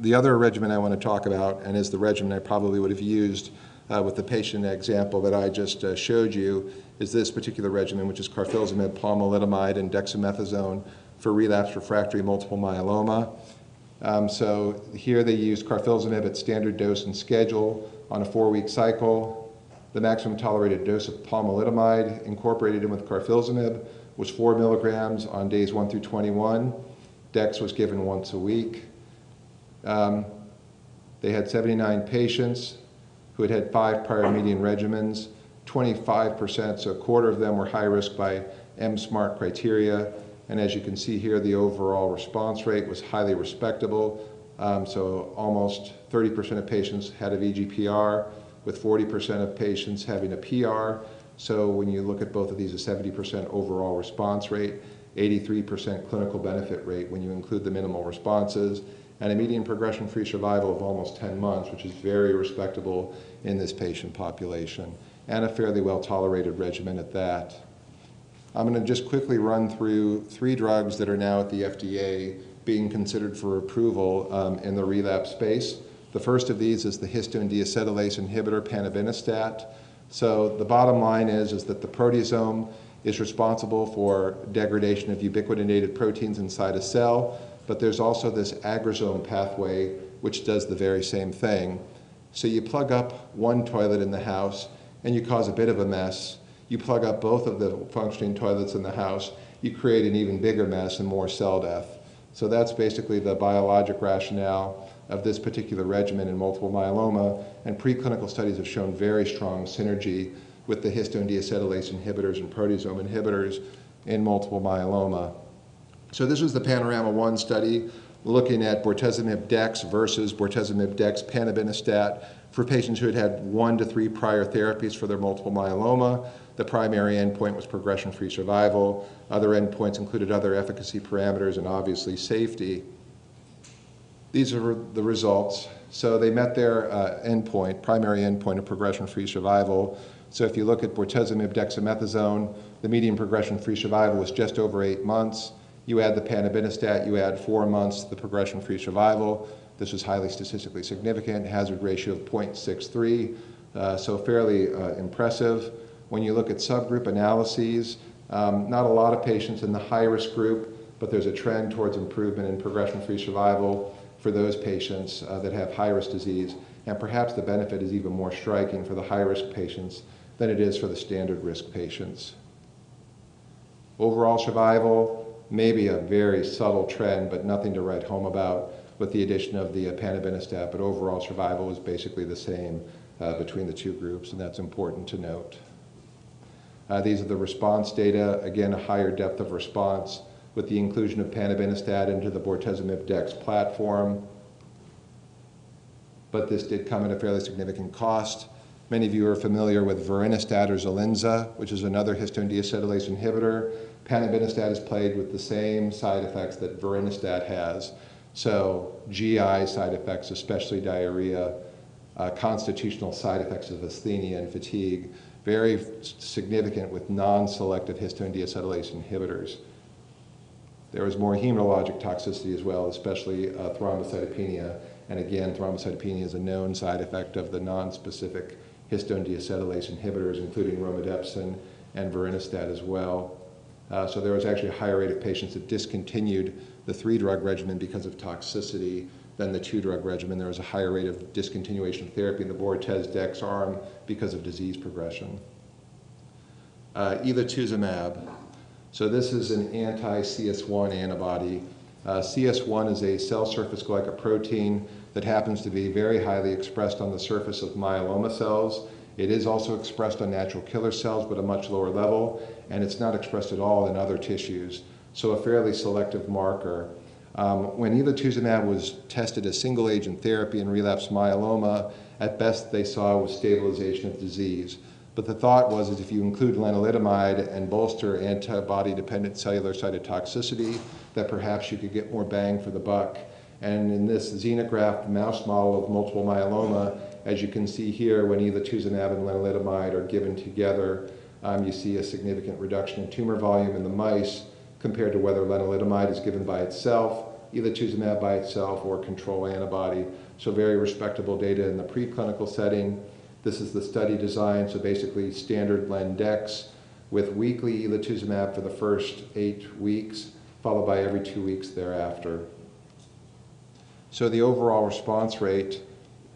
the other regimen I want to talk about, and is the regimen I probably would have used with the patient example that I just showed you, is this particular regimen, which is carfilzomib, pomalidomide, and dexamethasone for relapsed refractory multiple myeloma. So here they use carfilzomib at standard dose and schedule on a 4-week cycle. The maximum tolerated dose of pomalidomide incorporated in with carfilzomib was 4 milligrams on days 1 through 21. Dex was given once a week. They had 79 patients who had had 5 prior median regimens. 25%, so a quarter of them were high risk by M-SMART criteria. And as you can see here, the overall response rate was highly respectable. So almost 30% of patients had a VGPR, with 40% of patients having a PR. So when you look at both of these, a 70% overall response rate, 83% clinical benefit rate when you include the minimal responses, and a median progression-free survival of almost 10 months, which is very respectable in this patient population, and a fairly well-tolerated regimen at that. I'm going to just quickly run through 3 drugs that are now at the FDA being considered for approval in the relapse space. The first of these is the histone deacetylase inhibitor panabinostat. So the bottom line is that the proteasome is responsible for degradation of ubiquitinated proteins inside a cell, but there's also this agrosome pathway which does the very same thing. So you plug up one toilet in the house and you cause a bit of a mess. You plug up both of the functioning toilets in the house, you create an even bigger mess and more cell death. So that's basically the biologic rationale of this particular regimen in multiple myeloma, and preclinical studies have shown very strong synergy with the histone deacetylase inhibitors and proteasome inhibitors in multiple myeloma. So this was the Panorama 1 study looking at bortezomib dex versus bortezomib dex panabinostat for patients who had had 1 to 3 prior therapies for their multiple myeloma. The primary endpoint was progression-free survival. Other endpoints included other efficacy parameters and obviously safety. These are the results. So they met their endpoint, primary endpoint of progression-free survival. So if you look at bortezomib dexamethasone, the median progression-free survival was just over 8 months. You add the panabinostat, you add 4 months to the progression-free survival. This was highly statistically significant, hazard ratio of 0.63, so fairly impressive. When you look at subgroup analyses, not a lot of patients in the high-risk group, but there's a trend towards improvement in progression-free survival for those patients that have high-risk disease, and perhaps the benefit is even more striking for the high-risk patients than it is for the standard risk patients. Overall survival, maybe a very subtle trend, but nothing to write home about with the addition of the panabinostat, but overall survival is basically the same between the 2 groups, and that's important to note. These are the response data, again, a higher depth of response with the inclusion of panabinostat into the bortezomib dex platform. But this did come at a fairly significant cost. Many of you are familiar with verinostat or Xalinza, which is another histone deacetylase inhibitor. Panabinostat is plagued with the same side effects that verinostat has. So GI side effects, especially diarrhea, constitutional side effects of asthenia and fatigue, very significant with non-selective histone deacetylase inhibitors. There was more hematologic toxicity as well, especially thrombocytopenia. And again, thrombocytopenia is a known side effect of the non-specific histone deacetylase inhibitors, including romidepsin and verinostat as well. So there was actually a higher rate of patients that discontinued the 3-drug regimen because of toxicity than the 2-drug regimen. There was a higher rate of discontinuation of therapy in the Bortez-Dex arm because of disease progression. Elotuzumab. So this is an anti-CS1 antibody. CS1 is a cell surface glycoprotein that happens to be very highly expressed on the surface of myeloma cells. It is also expressed on natural killer cells, but a much lower level, and it's not expressed at all in other tissues. So a fairly selective marker. When elotuzumab was tested as single-agent therapy in relapsed myeloma, at best they saw was stabilization of disease. But the thought was that if you include lenalidomide and bolster antibody-dependent cellular cytotoxicity, that perhaps you could get more bang for the buck. And in this xenograft mouse model of multiple myeloma, as you can see here, when elotuzumab and lenalidomide are given together, you see a significant reduction in tumor volume in the mice compared to whether lenalidomide is given by itself, elotuzumab by itself, or control antibody. So very respectable data in the preclinical setting. This is the study design, so basically standard Len-Dex with weekly elotuzumab for the first 8 weeks, followed by every 2 weeks thereafter. So the overall response rate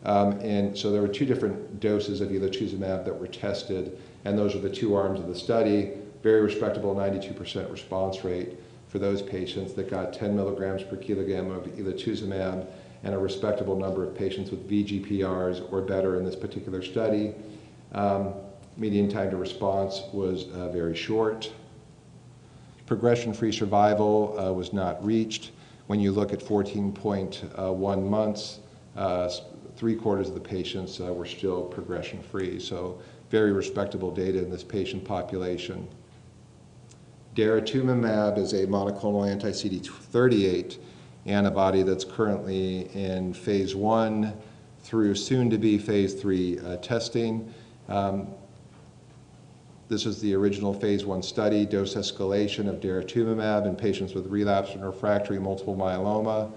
And so there were 2 different doses of elotuzumab that were tested, and those are the 2 arms of the study. Very respectable 92% response rate for those patients that got 10 milligrams per kilogram of elotuzumab, and a respectable number of patients with VGPRs or better in this particular study. Median time to response was very short. Progression-free survival was not reached. When you look at 14.1 months, 3/4 of the patients were still progression-free, so very respectable data in this patient population. Daratumumab is a monoclonal anti-CD38 antibody that's currently in phase 1 through soon-to-be phase 3 testing. This is the original phase 1 study, dose escalation of daratumumab in patients with relapsed and refractory multiple myeloma.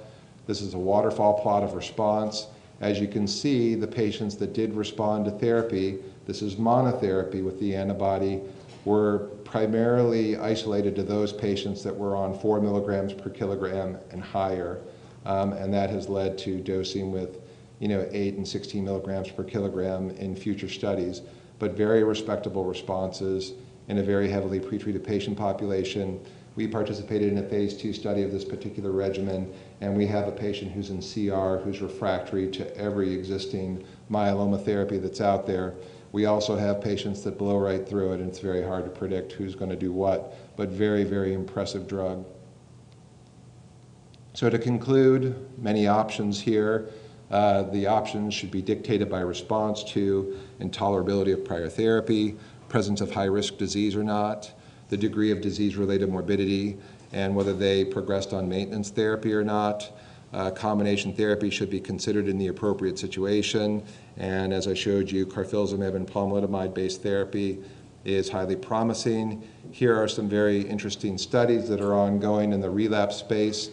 This is a waterfall plot of response. As you can see, the patients that did respond to therapy, this is monotherapy with the antibody, were primarily isolated to those patients that were on 4 milligrams per kilogram and higher. And that has led to dosing with 8 and 16 milligrams per kilogram in future studies. But very respectable responses in a very heavily pretreated patient population. We participated in a phase 2 study of this particular regimen, and we have a patient who's in CR who's refractory to every existing myeloma therapy that's out there. We also have patients that blow right through it, and it's very hard to predict who's going to do what, but very, very impressive drug. So to conclude, many options here. The options should be dictated by response to and tolerability of prior therapy, presence of high-risk disease or not, the degree of disease-related morbidity, and whether they progressed on maintenance therapy or not. Combination therapy should be considered in the appropriate situation, and as I showed you, carfilzomib and pomalidomide-based therapy is highly promising. Here are some very interesting studies that are ongoing in the relapse space.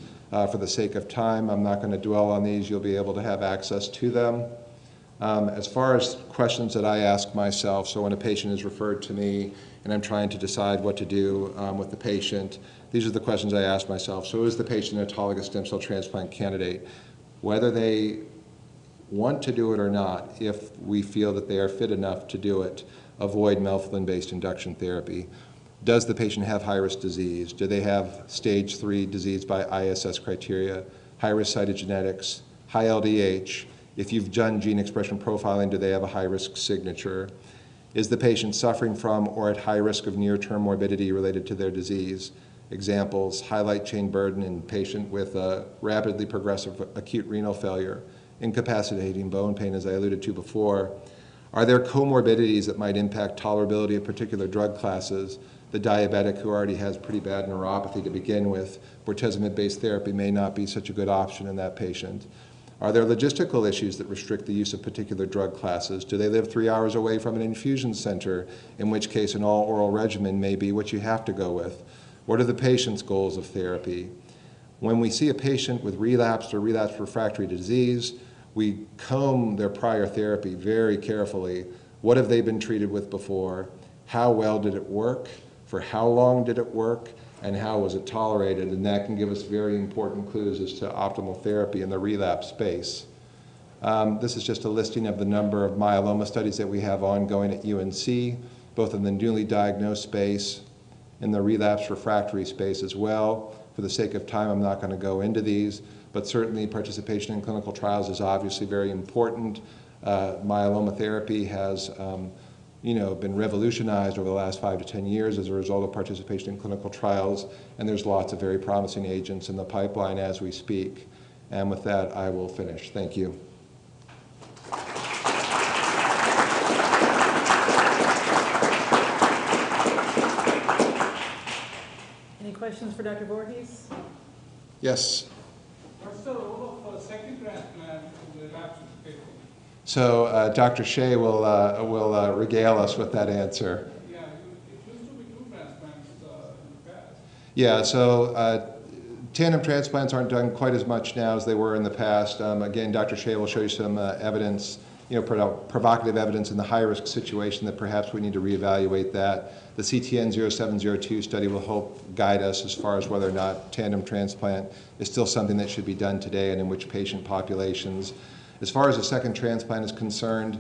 For the sake of time, I'm not going to dwell on these. You'll be able to have access to them. As far as questions that I ask myself, so when a patient is referred to me and I'm trying to decide what to do with the patient, these are the questions I ask myself. So is the patient an autologous stem cell transplant candidate? Whether they want to do it or not, if we feel that they are fit enough to do it, avoid melphalan-based induction therapy. Does the patient have high-risk disease? Do they have stage 3 disease by ISS criteria, high-risk cytogenetics, high LDH? If you've done gene expression profiling, do they have a high-risk signature? Is the patient suffering from or at high risk of near-term morbidity related to their disease? Examples, high light chain burden in patient with a rapidly progressive acute renal failure, incapacitating bone pain, as I alluded to before. Are there comorbidities that might impact tolerability of particular drug classes? The diabetic who already has pretty bad neuropathy to begin with, bortezomib-based therapy may not be such a good option in that patient. Are there logistical issues that restrict the use of particular drug classes? Do they live 3 hours away from an infusion center, in which case an all-oral regimen may be what you have to go with? What are the patient's goals of therapy? When we see a patient with relapsed or relapsed refractory disease, we comb their prior therapy very carefully. What have they been treated with before? How well did it work? For how long did it work? And how was it tolerated? And that can give us very important clues as to optimal therapy in the relapse space. This is just a listing of the number of myeloma studies that we have ongoing at UNC, both in the newly diagnosed space, in the relapse refractory space as well. For the sake of time, I'm not going to go into these, but certainly participation in clinical trials is obviously very important. Myeloma therapy has been revolutionized over the last 5 to 10 years as a result of participation in clinical trials, and there's lots of very promising agents in the pipeline as we speak. And with that, I will finish. Thank you. Any questions for Dr. Voorhees? Yes. What's the role of second transplant in the relapse patient? So Dr. Shea will regale us with that answer. Yeah, it used to be 2 transplants in the past. Yeah, so tandem transplants aren't done quite as much now as they were in the past. Again, Dr. Shea will show you some evidence, provocative evidence in the high-risk situation that perhaps we need to reevaluate that. The CTN 0702 study will help guide us as far as whether or not tandem transplant is still something that should be done today and in which patient populations. As far as a second transplant is concerned,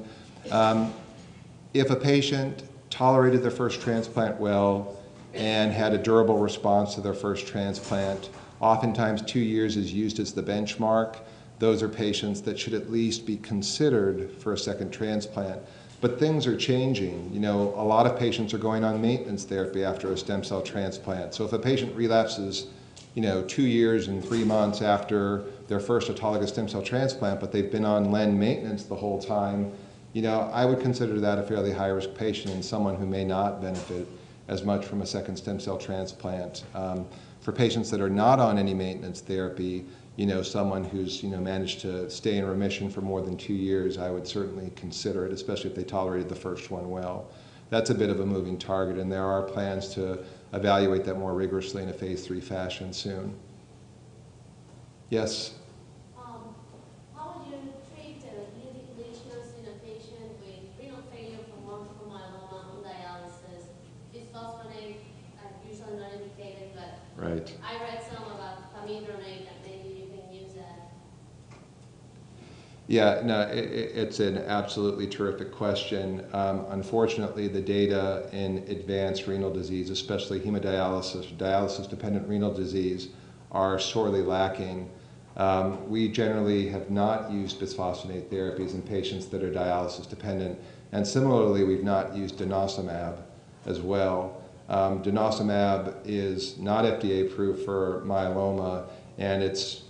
if a patient tolerated their first transplant well and had a durable response to their first transplant, oftentimes 2 years is used as the benchmark. Those are patients that should at least be considered for a second transplant. But things are changing. You know, a lot of patients are going on maintenance therapy after a stem cell transplant. So if a patient relapses, 2 years and 3 months after their first autologous stem cell transplant, but they've been on LEN maintenance the whole time, I would consider that a fairly high-risk patient and someone who may not benefit as much from a second stem cell transplant. For patients that are not on any maintenance therapy, someone who's managed to stay in remission for more than 2 years, I would certainly consider it, especially if they tolerated the first one well. That's a bit of a moving target, and there are plans to evaluate that more rigorously in a phase 3 fashion soon. Yes? How would you treat lytic lesions in a patient with renal failure from multiple myeloma on dialysis? Bisphosphonates are usually not indicated, but Right. I read some about pamidronate that maybe you can use that. Yeah, no, it's an absolutely terrific question. Unfortunately, the data in advanced renal disease, especially hemodialysis, dialysis-dependent renal disease, are sorely lacking. We generally have not used bisphosphonate therapies in patients that are dialysis-dependent, and similarly, we've not used denosumab as well. Denosumab is not FDA approved for myeloma, and it's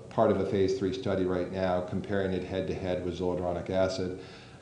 part of a phase 3 study right now comparing it head-to-head with zoledronic acid.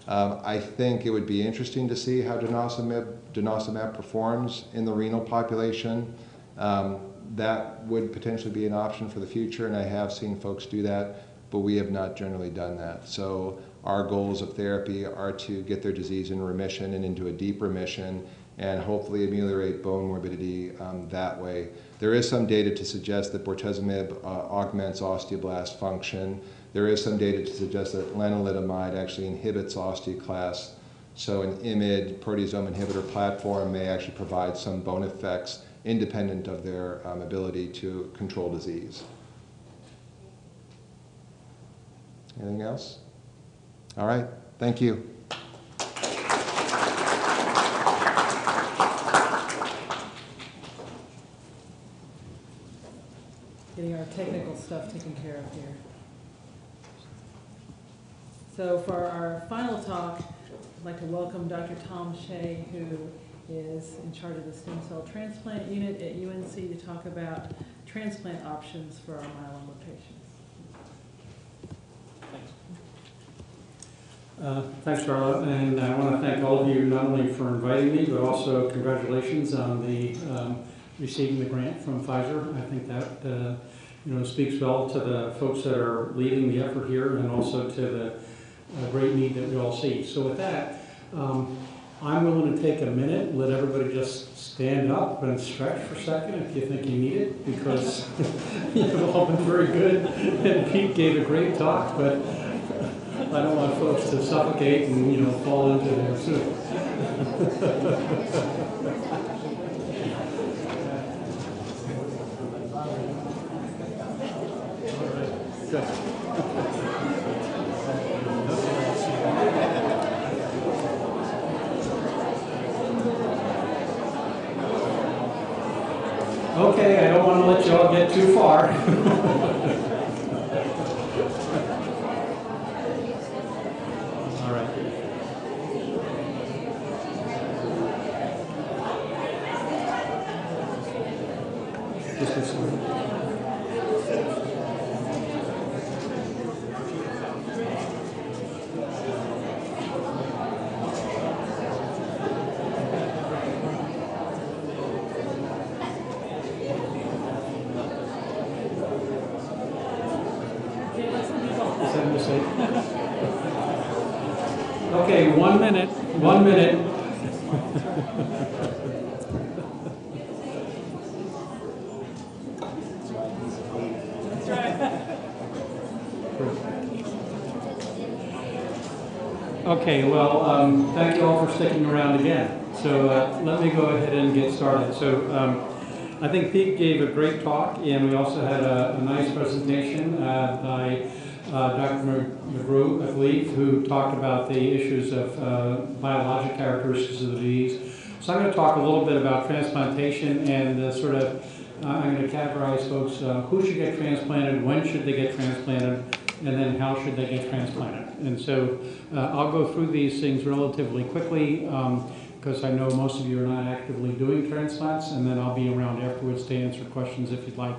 I think it would be interesting to see how denosumab performs in the renal population. That would potentially be an option for the future, and I have seen folks do that, but we have not generally done that. So our goals of therapy are to get their disease in remission and into a deep remission, and hopefully ameliorate bone morbidity that way. There is some data to suggest that bortezomib augments osteoblast function. There is some data to suggest that lenalidomide actually inhibits osteoclasts. So an IMiD proteasome inhibitor platform may actually provide some bone effects independent of their ability to control disease. Anything else? All right, thank you. Getting our technical stuff taken care of here. So for our final talk, I'd like to welcome Dr. Tom Shea, who is in charge of the stem cell transplant unit at UNC, to talk about transplant options for our myeloma patients. Thanks, Charlotte, and I want to thank all of you not only for inviting me, but also congratulations on the receiving the grant from Pfizer. I think that speaks well to the folks that are leading the effort here, and also to the great need that we all see. So with that, I'm willing to take a minute and let everybody just stand up and stretch for a second if you think you need it, because you've all been very good, and Pete gave a great talk, but I don't want folks to suffocate and fall into their soup. Good. Okay, I don't want to let you all get too far. All right. Just this one. Okay, 1 minute. 1 minute. Okay, well, thank you all for sticking around again. So let me go ahead and get started. So I think Pete gave a great talk, and we also had a nice presentation by Dr. McGrew, I believe, who talked about the issues of biologic characteristics of the disease. So I'm going to talk a little bit about transplantation and I'm going to categorize folks who should get transplanted, when should they get transplanted, and then how should they get transplanted. And so I'll go through these things relatively quickly because I know most of you are not actively doing transplants, and then I'll be around afterwards to answer questions if you'd like.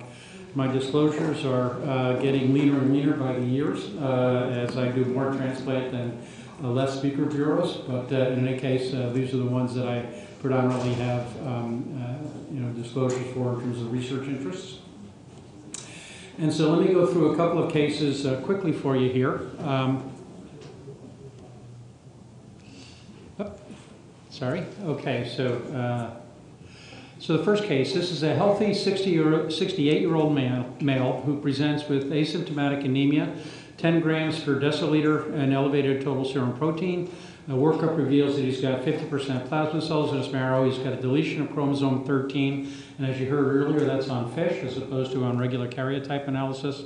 My disclosures are getting leaner and leaner by the years as I do more transplant and less speaker bureaus, but in any case, these are the ones that I predominantly have disclosures for in terms of research interests. And so let me go through a couple of cases quickly for you here. Sorry. Okay, so the first case, this is a healthy 68-year-old male who presents with asymptomatic anemia, 10 grams per deciliter, and elevated total serum protein. A workup reveals that he's got 50% plasma cells in his marrow. He's got a deletion of chromosome 13, and as you heard earlier, that's on FISH as opposed to on regular karyotype analysis.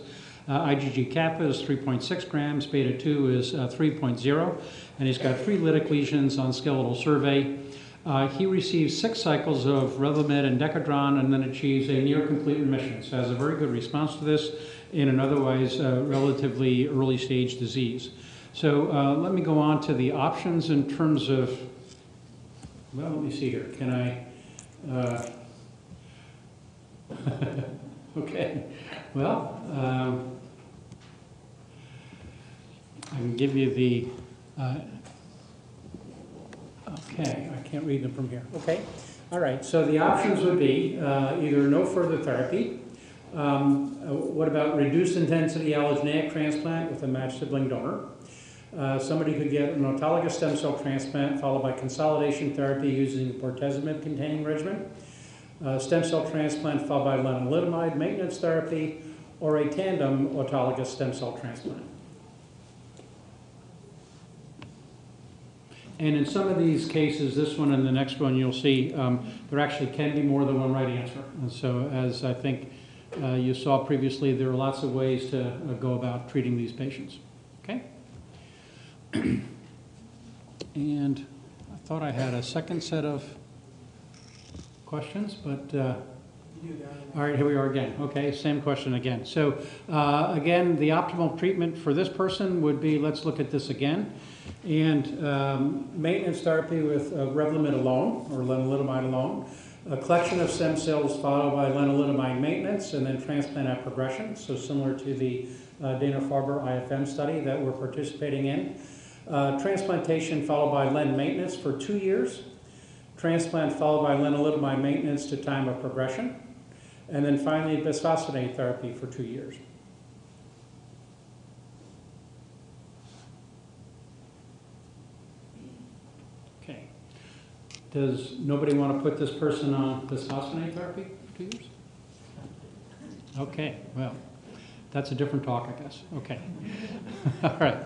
IgG kappa is 3.6 grams, beta 2 is 3.0, and he's got 3 lytic lesions on skeletal survey. He receives 6 cycles of Revlimid and Decadron and then achieves a near complete remission. So has a very good response to this in an otherwise relatively early stage disease. So let me go on to the options in terms of, well, let me see here. Can I, okay, well, I can give you the, okay, I can't read them from here. Okay, all right, so the options would be either no further therapy. What about reduced intensity allogeneic transplant with a matched sibling donor? Somebody could get an autologous stem cell transplant followed by consolidation therapy using a bortezomib-containing regimen, stem cell transplant followed by lenalidomide maintenance therapy, or a tandem autologous stem cell transplant. And in some of these cases, this one and the next one, you'll see there actually can be more than one right answer. And so as I think you saw previously, there are lots of ways to go about treating these patients. Okay? And I thought I had a second set of questions, but all right, here we are again. Okay, same question again. So again, the optimal treatment for this person would be, let's look at this again, and maintenance therapy with Revlimid alone or lenalidomide alone, a collection of stem cells followed by lenalidomide maintenance, and then transplant at progression, so similar to the Dana-Farber IFM study that we're participating in. Transplantation followed by len maintenance for 2 years. Transplant followed by lenalidomide maintenance to time of progression. And then finally, bisphosphonate therapy for 2 years. Okay. Does nobody want to put this person on bisphosphonate therapy for 2 years? Okay, well, that's a different talk, I guess. Okay. All right.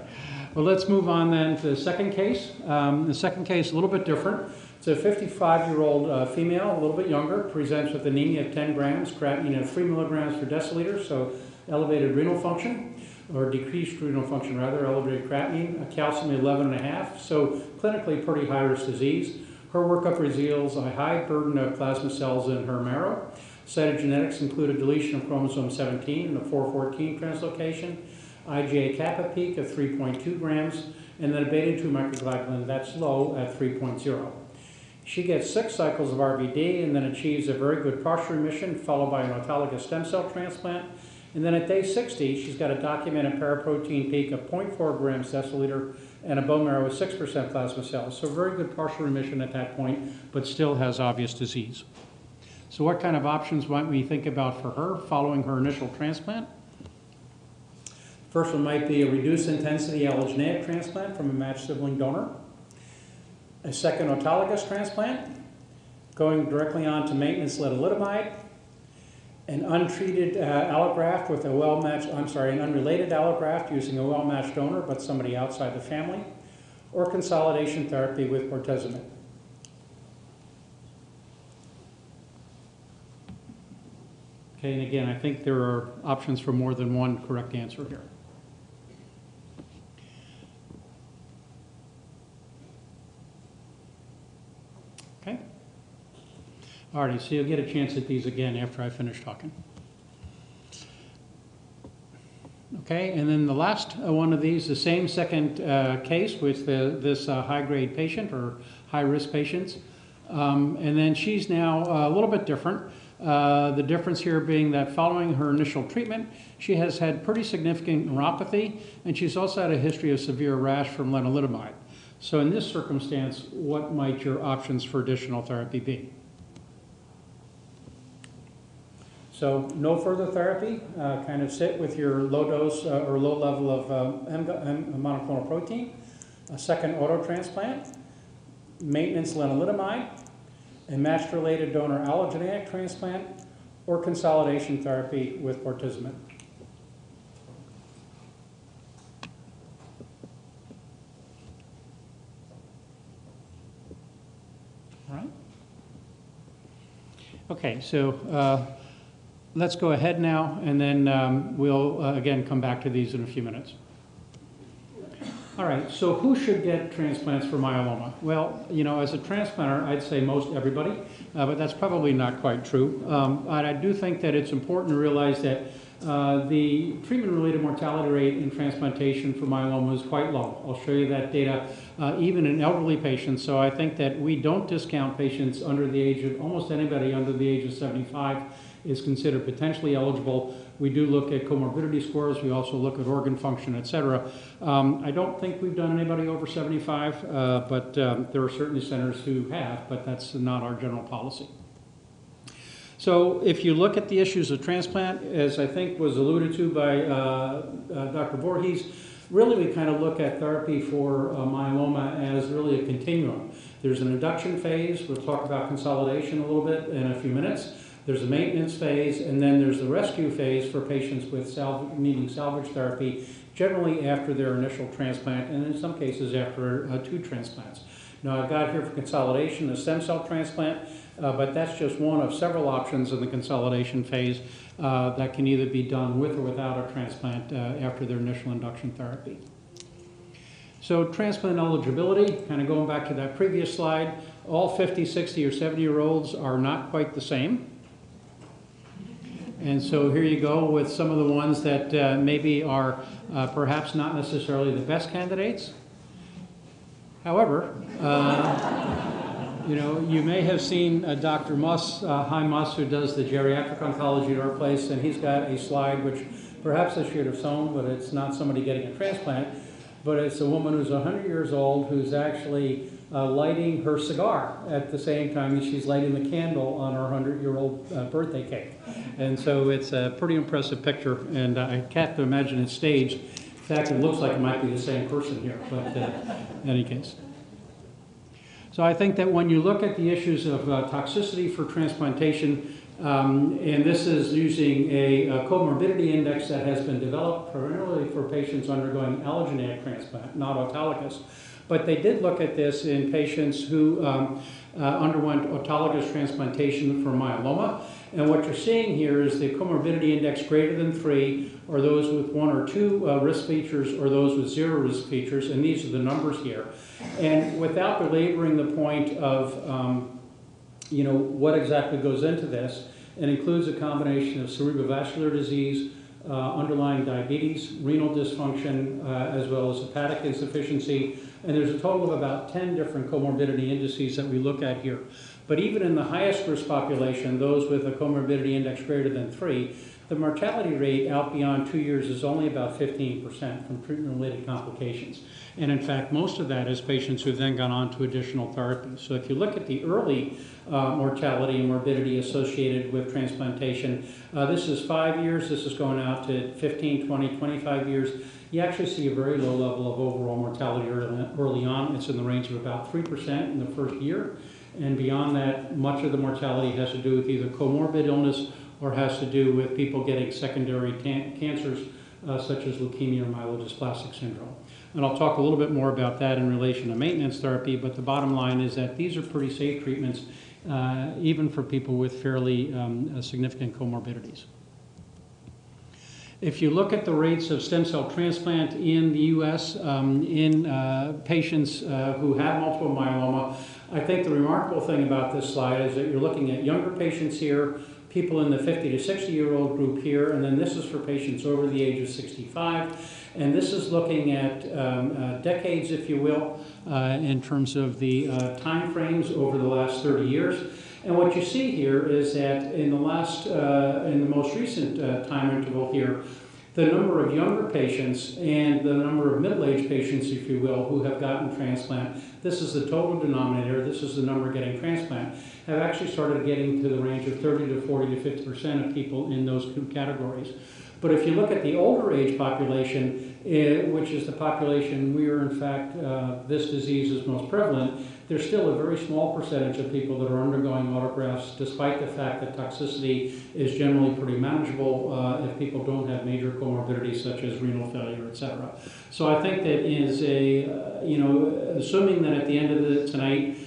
Well, let's move on then to the second case. The second case, a little bit different. It's a 55-year-old female, a little bit younger, presents with anemia of 10 grams, creatinine of 3 milligrams per deciliter, so elevated renal function, or decreased renal function rather, elevated creatinine, a calcium 11.5, so clinically pretty high-risk disease. Her workup reveals a high burden of plasma cells in her marrow. Cytogenetics include a deletion of chromosome 17 and a 414 translocation, IgA kappa peak of 3.2 grams, and then a beta-2 microglobulin that's low at 3.0. She gets 6 cycles of RVD and then achieves a very good partial remission, followed by an autologous stem cell transplant. And then at day 60, she's got a documented paraprotein peak of 0.4 grams deciliter and a bone marrow with 6% plasma cells. So very good partial remission at that point, but still has obvious disease. So what kind of options might we think about for her following her initial transplant? First one might be a reduced intensity allogeneic transplant from a matched sibling donor. A second autologous transplant, going directly on to maintenance lenalidomide. An untreated allograft with a an unrelated allograft using a well-matched donor but somebody outside the family. Or consolidation therapy with bortezomib. Okay, and again, I think there are options for more than one correct answer here. Okay? All righty, so you'll get a chance at these again after I finish talking. Okay, and then the last one of these, the same second case with this high-grade patient or high-risk patients. And then she's now a little bit different. The difference here being that following her initial treatment, she has had pretty significant neuropathy, and she's also had a history of severe rash from lenalidomide. So in this circumstance, what might your options for additional therapy be? So no further therapy, kind of sit with your low dose or low level of monoclonal protein, a second autotransplant, maintenance lenalidomide, a matched-related donor allogeneic transplant, or consolidation therapy with bortezomib. All right. Okay, so let's go ahead now, and then we'll again come back to these in a few minutes. All right, so who should get transplants for myeloma? Well, you know, as a transplanter, I'd say most everybody, but that's probably not quite true. I do think that it's important to realize that the treatment-related mortality rate in transplantation for myeloma is quite low. I'll show you that data even in elderly patients, so I think that we don't discount patients under the age of, almost anybody under the age of 75 is considered potentially eligible. We do look at comorbidity scores. We also look at organ function, et cetera. I don't think we've done anybody over 75, but there are certainly centers who have, but that's not our general policy. So if you look at the issues of transplant, as I think was alluded to by Dr. Voorhees, really we kind of look at therapy for myeloma as really a continuum. There's an induction phase. We'll talk about consolidation a little bit in a few minutes. There's a maintenance phase, and then there's the rescue phase for patients with needing salvage therapy, generally after their initial transplant, and in some cases after 2 transplants. Now I've got here for consolidation a stem cell transplant, but that's just one of several options in the consolidation phase that can either be done with or without a transplant after their initial induction therapy. So transplant eligibility, kind of going back to that previous slide, all 50, 60, or 70-year-olds are not quite the same. And so here you go with some of the ones that maybe are perhaps not necessarily the best candidates. However, you know, you may have seen Dr. Chaim Muss, who does the geriatric oncology at our place, and he's got a slide which perhaps I should have shown, but it's not somebody getting a transplant, but it's a woman who's 100 years old who's actually lighting her cigar at the same time as she's lighting the candle on her 100-year-old birthday cake. And so it's a pretty impressive picture, and I can't imagine it's staged. In fact, it looks like it might be the same person here, but in any case. So I think that when you look at the issues of toxicity for transplantation, and this is using a comorbidity index that has been developed primarily for patients undergoing allogeneic transplant, not autologous. But they did look at this in patients who underwent autologous transplantation for myeloma. And what you're seeing here is the comorbidity index greater than 3, or those with 1 or 2 risk features, or those with 0 risk features, and these are the numbers here. And without belaboring the point of you know, what exactly goes into this, it includes a combination of cerebrovascular disease, underlying diabetes, renal dysfunction, as well as hepatic insufficiency, and there's a total of about 10 different comorbidity indices that we look at here. But even in the highest risk population, those with a comorbidity index greater than 3, the mortality rate out beyond 2 years is only about 15% from treatment-related complications. And in fact, most of that is patients who've then gone on to additional therapies. So if you look at the early mortality and morbidity associated with transplantation, this is 5 years, this is going out to 15, 20, 25 years. You actually see a very low level of overall mortality early on. It's in the range of about 3% in the first year. And beyond that, much of the mortality has to do with either comorbid illness or has to do with people getting secondary cancers such as leukemia or myelodysplastic syndrome. And I'll talk a little bit more about that in relation to maintenance therapy, but the bottom line is that these are pretty safe treatments, even for people with fairly significant comorbidities. If you look at the rates of stem cell transplant in the U.S. In patients who have multiple myeloma, I think the remarkable thing about this slide is that you're looking at younger patients here, people in the 50 to 60-year-old group here, and then this is for patients over the age of 65. And this is looking at decades, if you will, in terms of the time frames over the last 30 years. And what you see here is that in the most recent time interval here, the number of younger patients and the number of middle-aged patients, if you will, who have gotten transplant, this is the total denominator, this is the number getting transplant, have actually started getting to the range of 30 to 40 to 50% of people in those two categories. But if you look at the older age population, which is the population where, in fact, this disease is most prevalent, there's still a very small percentage of people that are undergoing autografts, despite the fact that toxicity is generally pretty manageable if people don't have major comorbidities such as renal failure, etc. So I think that is assuming that at the end of tonight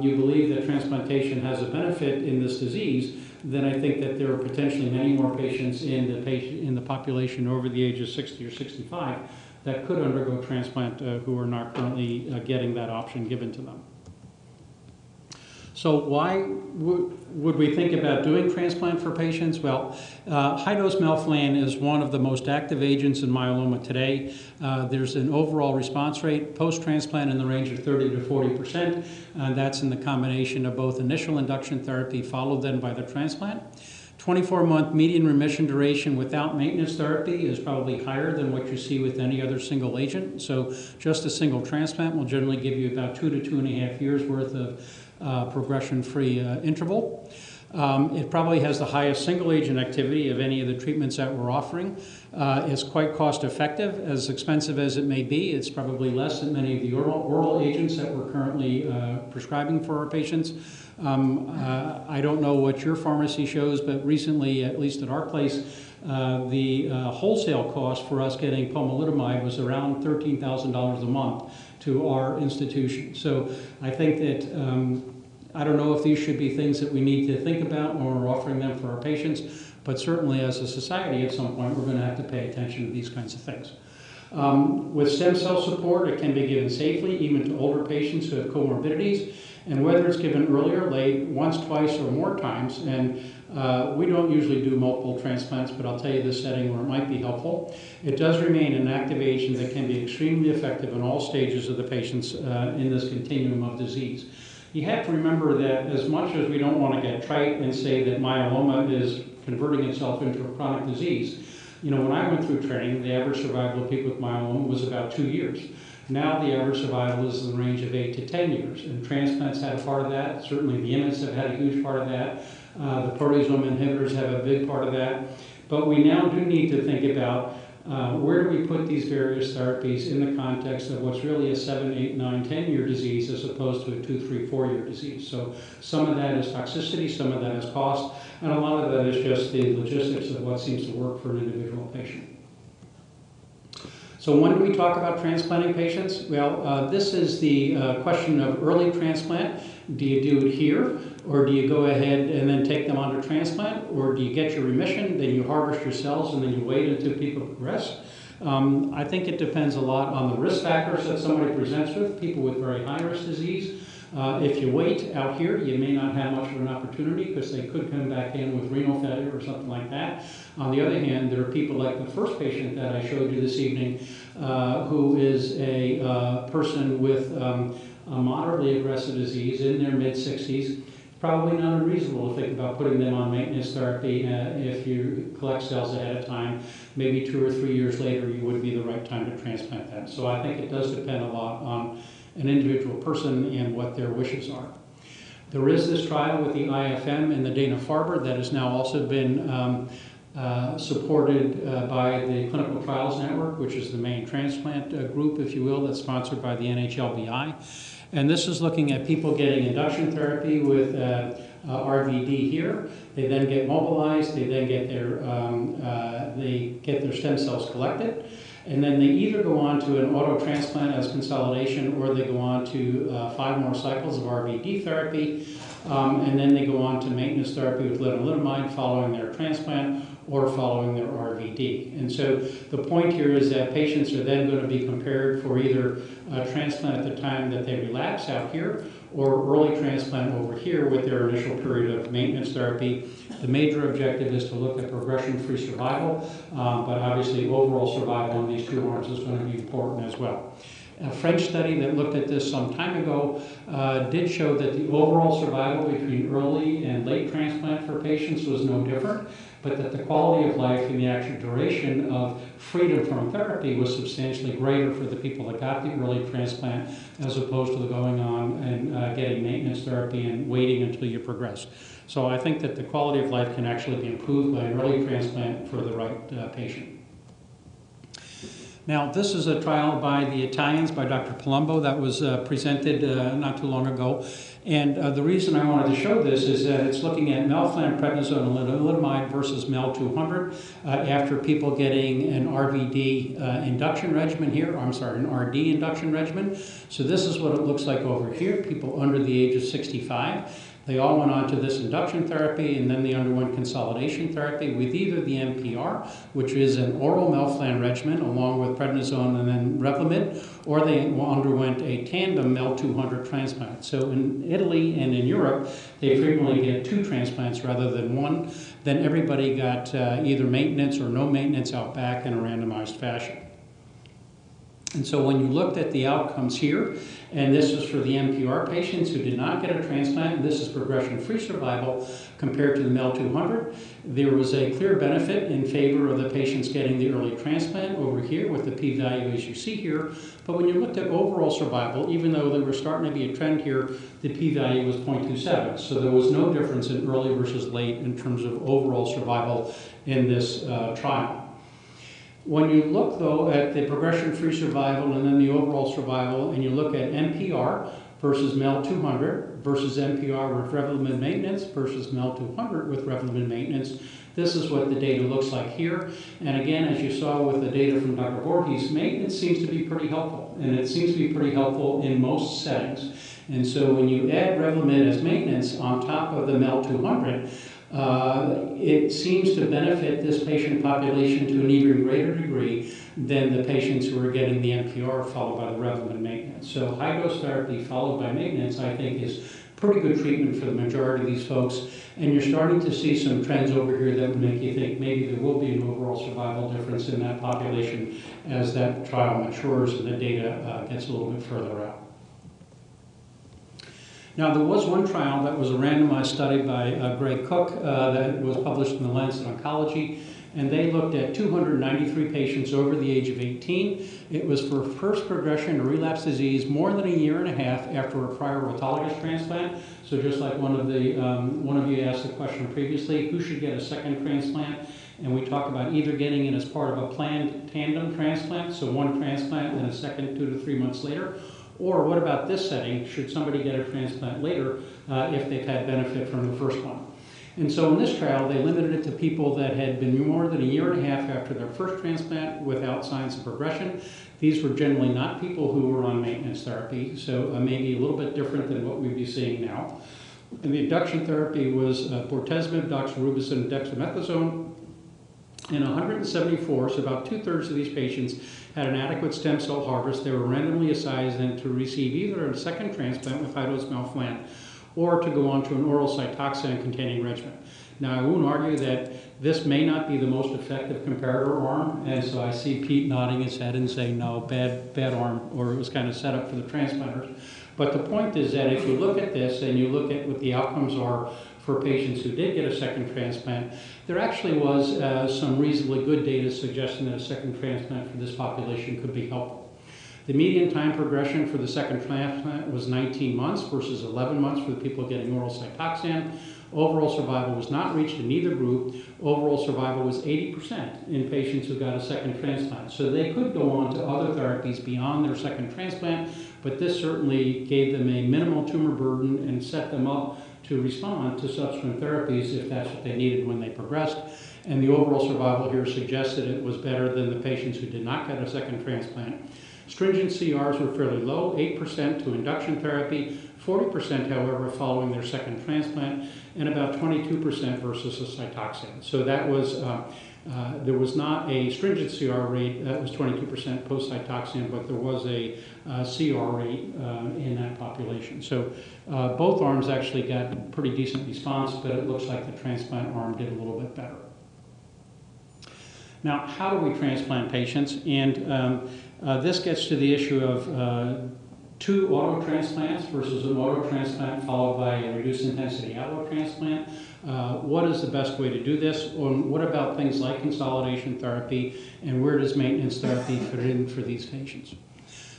you believe that transplantation has a benefit in this disease, then I think that there are potentially many more patients in the population over the age of 60 or 65 that could undergo transplant who are not currently getting that option given to them. So why would we think about doing transplant for patients? Well, high-dose melphalan is one of the most active agents in myeloma today. There's an overall response rate post-transplant in the range of 30 to 40%. That's in the combination of both initial induction therapy followed then by the transplant. 24-month median remission duration without maintenance therapy is probably higher than what you see with any other single agent. So just a single transplant will generally give you about 2 to 2.5 years worth of progression-free interval. It probably has the highest single-agent activity of any of the treatments that we're offering. It's quite cost-effective, as expensive as it may be. It's probably less than many of the oral agents that we're currently prescribing for our patients. I don't know what your pharmacy shows, but recently, at least at our place, the wholesale cost for us getting pomalidomide was around $13,000 a month to our institution. So I think that I don't know if these should be things that we need to think about when we're offering them for our patients, but certainly as a society at some point we're going to have to pay attention to these kinds of things. With stem cell support, it can be given safely even to older patients who have comorbidities, and whether it's given early or late, once, twice, or more times, and we don't usually do multiple transplants, but I'll tell you this setting where it might be helpful. It does remain an active agent that can be extremely effective in all stages of the patients in this continuum of disease. You have to remember that as much as we don't want to get trite and say that myeloma is converting itself into a chronic disease, when I went through training, the average survival of people with myeloma was about 2 years. Now the average survival is in the range of 8 to 10 years, and transplants had a part of that. Certainly the IMiDs have had a huge part of that. The proteasome inhibitors have a big part of that. But we now do need to think about where do we put these various therapies in the context of what's really a 7, 8, 9, 10-year disease as opposed to a 2, 3, 4-year disease. So some of that is toxicity, some of that is cost, and a lot of that is just the logistics of what seems to work for an individual patient. So when do we talk about transplanting patients? Well, this is the question of early transplant. Do you do it here, or do you go ahead and then take them on to transplant, or do you get your remission, then you harvest your cells, and then you wait until people progress? I think it depends a lot on the risk factors that somebody presents with, people with very high-risk disease. If you wait out here, you may not have much of an opportunity because they could come back in with renal failure or something like that. On the other hand, there are people like the first patient that I showed you this evening who is a person with a moderately aggressive disease in their mid-60s. Probably not unreasonable to think about putting them on maintenance therapy if you collect cells ahead of time. Maybe 2 or 3 years later, you would be the right time to transplant them. So I think it does depend a lot on an individual person and what their wishes are. There is this trial with the IFM and the Dana-Farber that has now also been supported by the Clinical Trials Network, which is the main transplant group, if you will, that's sponsored by the NHLBI. And this is looking at people getting induction therapy with RVD here. They then get mobilized, they then get their stem cells collected, and then they either go on to an auto transplant as consolidation, or they go on to 5 more cycles of RVD therapy, and then they go on to maintenance therapy with lenalidomide following their transplant, or following their RVD. And so the point here is that patients are then going to be compared for either transplant at the time that they relapse out here, or early transplant over here with their initial period of maintenance therapy. The major objective is to look at progression-free survival, but obviously overall survival in these two arms is going to be important as well. A French study that looked at this some time ago did show that the overall survival between early and late transplant for patients was no different, but that the quality of life and the actual duration of freedom from therapy was substantially greater for the people that got the early transplant as opposed to the going on and getting maintenance therapy and waiting until you progress. So I think that the quality of life can actually be improved by an early transplant for the right patient. Now, this is a trial by the Italians, by Dr. Palumbo, that was presented not too long ago. And the reason I wanted to show this is that it's looking at melphalan, prednisone, and lenalidomide versus MEL-200 after people getting an RVD induction regimen here, an RD induction regimen. So this is what it looks like over here, people under the age of 65. They all went on to this induction therapy, and then they underwent consolidation therapy with either the MPR, which is an oral melphalan regimen along with prednisone and then Revlimid, or they underwent a tandem MEL-200 transplant. So in Italy and in Europe, they frequently get 2 transplants rather than 1. Then everybody got either maintenance or no maintenance out back in a randomized fashion. And so when you looked at the outcomes here, and this is for the MPR patients who did not get a transplant, and this is progression-free survival compared to the MEL-200, there was a clear benefit in favor of the patients getting the early transplant over here with the p-value as you see here. But when you looked at overall survival, even though there was starting to be a trend here, the p-value was 0.27. So there was no difference in early versus late in terms of overall survival in this trial. When you look, though, at the progression-free survival and then the overall survival, and you look at MPR versus MEL-200 versus MPR with Revlimid maintenance versus MEL-200 with Revlimid maintenance, this is what the data looks like here. And again, as you saw with the data from Dr. Voorhees, maintenance seems to be pretty helpful, and it seems to be pretty helpful in most settings. And so when you add Revlimid as maintenance on top of the MEL-200, it seems to benefit this patient population to an even greater degree than the patients who are getting the MPR followed by the Revlimid maintenance. So high-dose therapy followed by maintenance, I think, is pretty good treatment for the majority of these folks. And you're starting to see some trends over here that would make you think maybe there will be an overall survival difference in that population as that trial matures and the data gets a little bit further out. Now, there was one trial that was a randomized study by Greg Cook that was published in the Lancet Oncology, and they looked at 293 patients over the age of 18. It was for first progression to relapse disease more than a year and a half after a prior autologous transplant. So just like one of you asked the question previously, who should get a second transplant? And we talk about either getting it as part of a planned tandem transplant, so one transplant and a second 2 to 3 months later. Or what about this setting? Should somebody get a transplant later if they've had benefit from the first one? And so in this trial, they limited it to people that had been more than a year and a half after their first transplant without signs of progression. These were generally not people who were on maintenance therapy, so maybe a little bit different than what we'd be seeing now. And the induction therapy was bortezomib, doxorubicin, dexamethasone. In 174, so about 2/3 of these patients had an adequate stem cell harvest. They were randomly assigned then to receive either a second transplant with high-dose melphalan or to go on to an oral Cytoxan-containing regimen. Now, I won't argue that this may not be the most effective comparator arm, and so I see Pete nodding his head and saying, no, bad arm, or it was kind of set up for the transplanters. But the point is that if you look at this and you look at what the outcomes are for patients who did get a second transplant, there actually was some reasonably good data suggesting that a second transplant for this population could be helpful. The median time progression for the second transplant was 19 months versus 11 months for the people getting oral Cytoxan. Overall survival was not reached in either group. Overall survival was 80% in patients who got a second transplant. So they could go on to other therapies beyond their second transplant, but this certainly gave them a minimal tumor burden and set them up to respond to subsequent therapies if that's what they needed when they progressed. And the overall survival here suggested it was better than the patients who did not get a second transplant. Stringent CRs were fairly low, 8% to induction therapy, 40% however following their second transplant, and about 22% versus a Cytoxan. So that was, there was not a stringent CR rate, that was 22% post-Cytoxan, but there was a CR rate in that population. So both arms actually got pretty decent response, but it looks like the transplant arm did a little bit better. Now, how do we transplant patients? And this gets to the issue of 2 auto transplants versus an auto transplant followed by a reduced intensity allo transplant. What is the best way to do this? And what about things like consolidation therapy, and where does maintenance therapy fit in for these patients?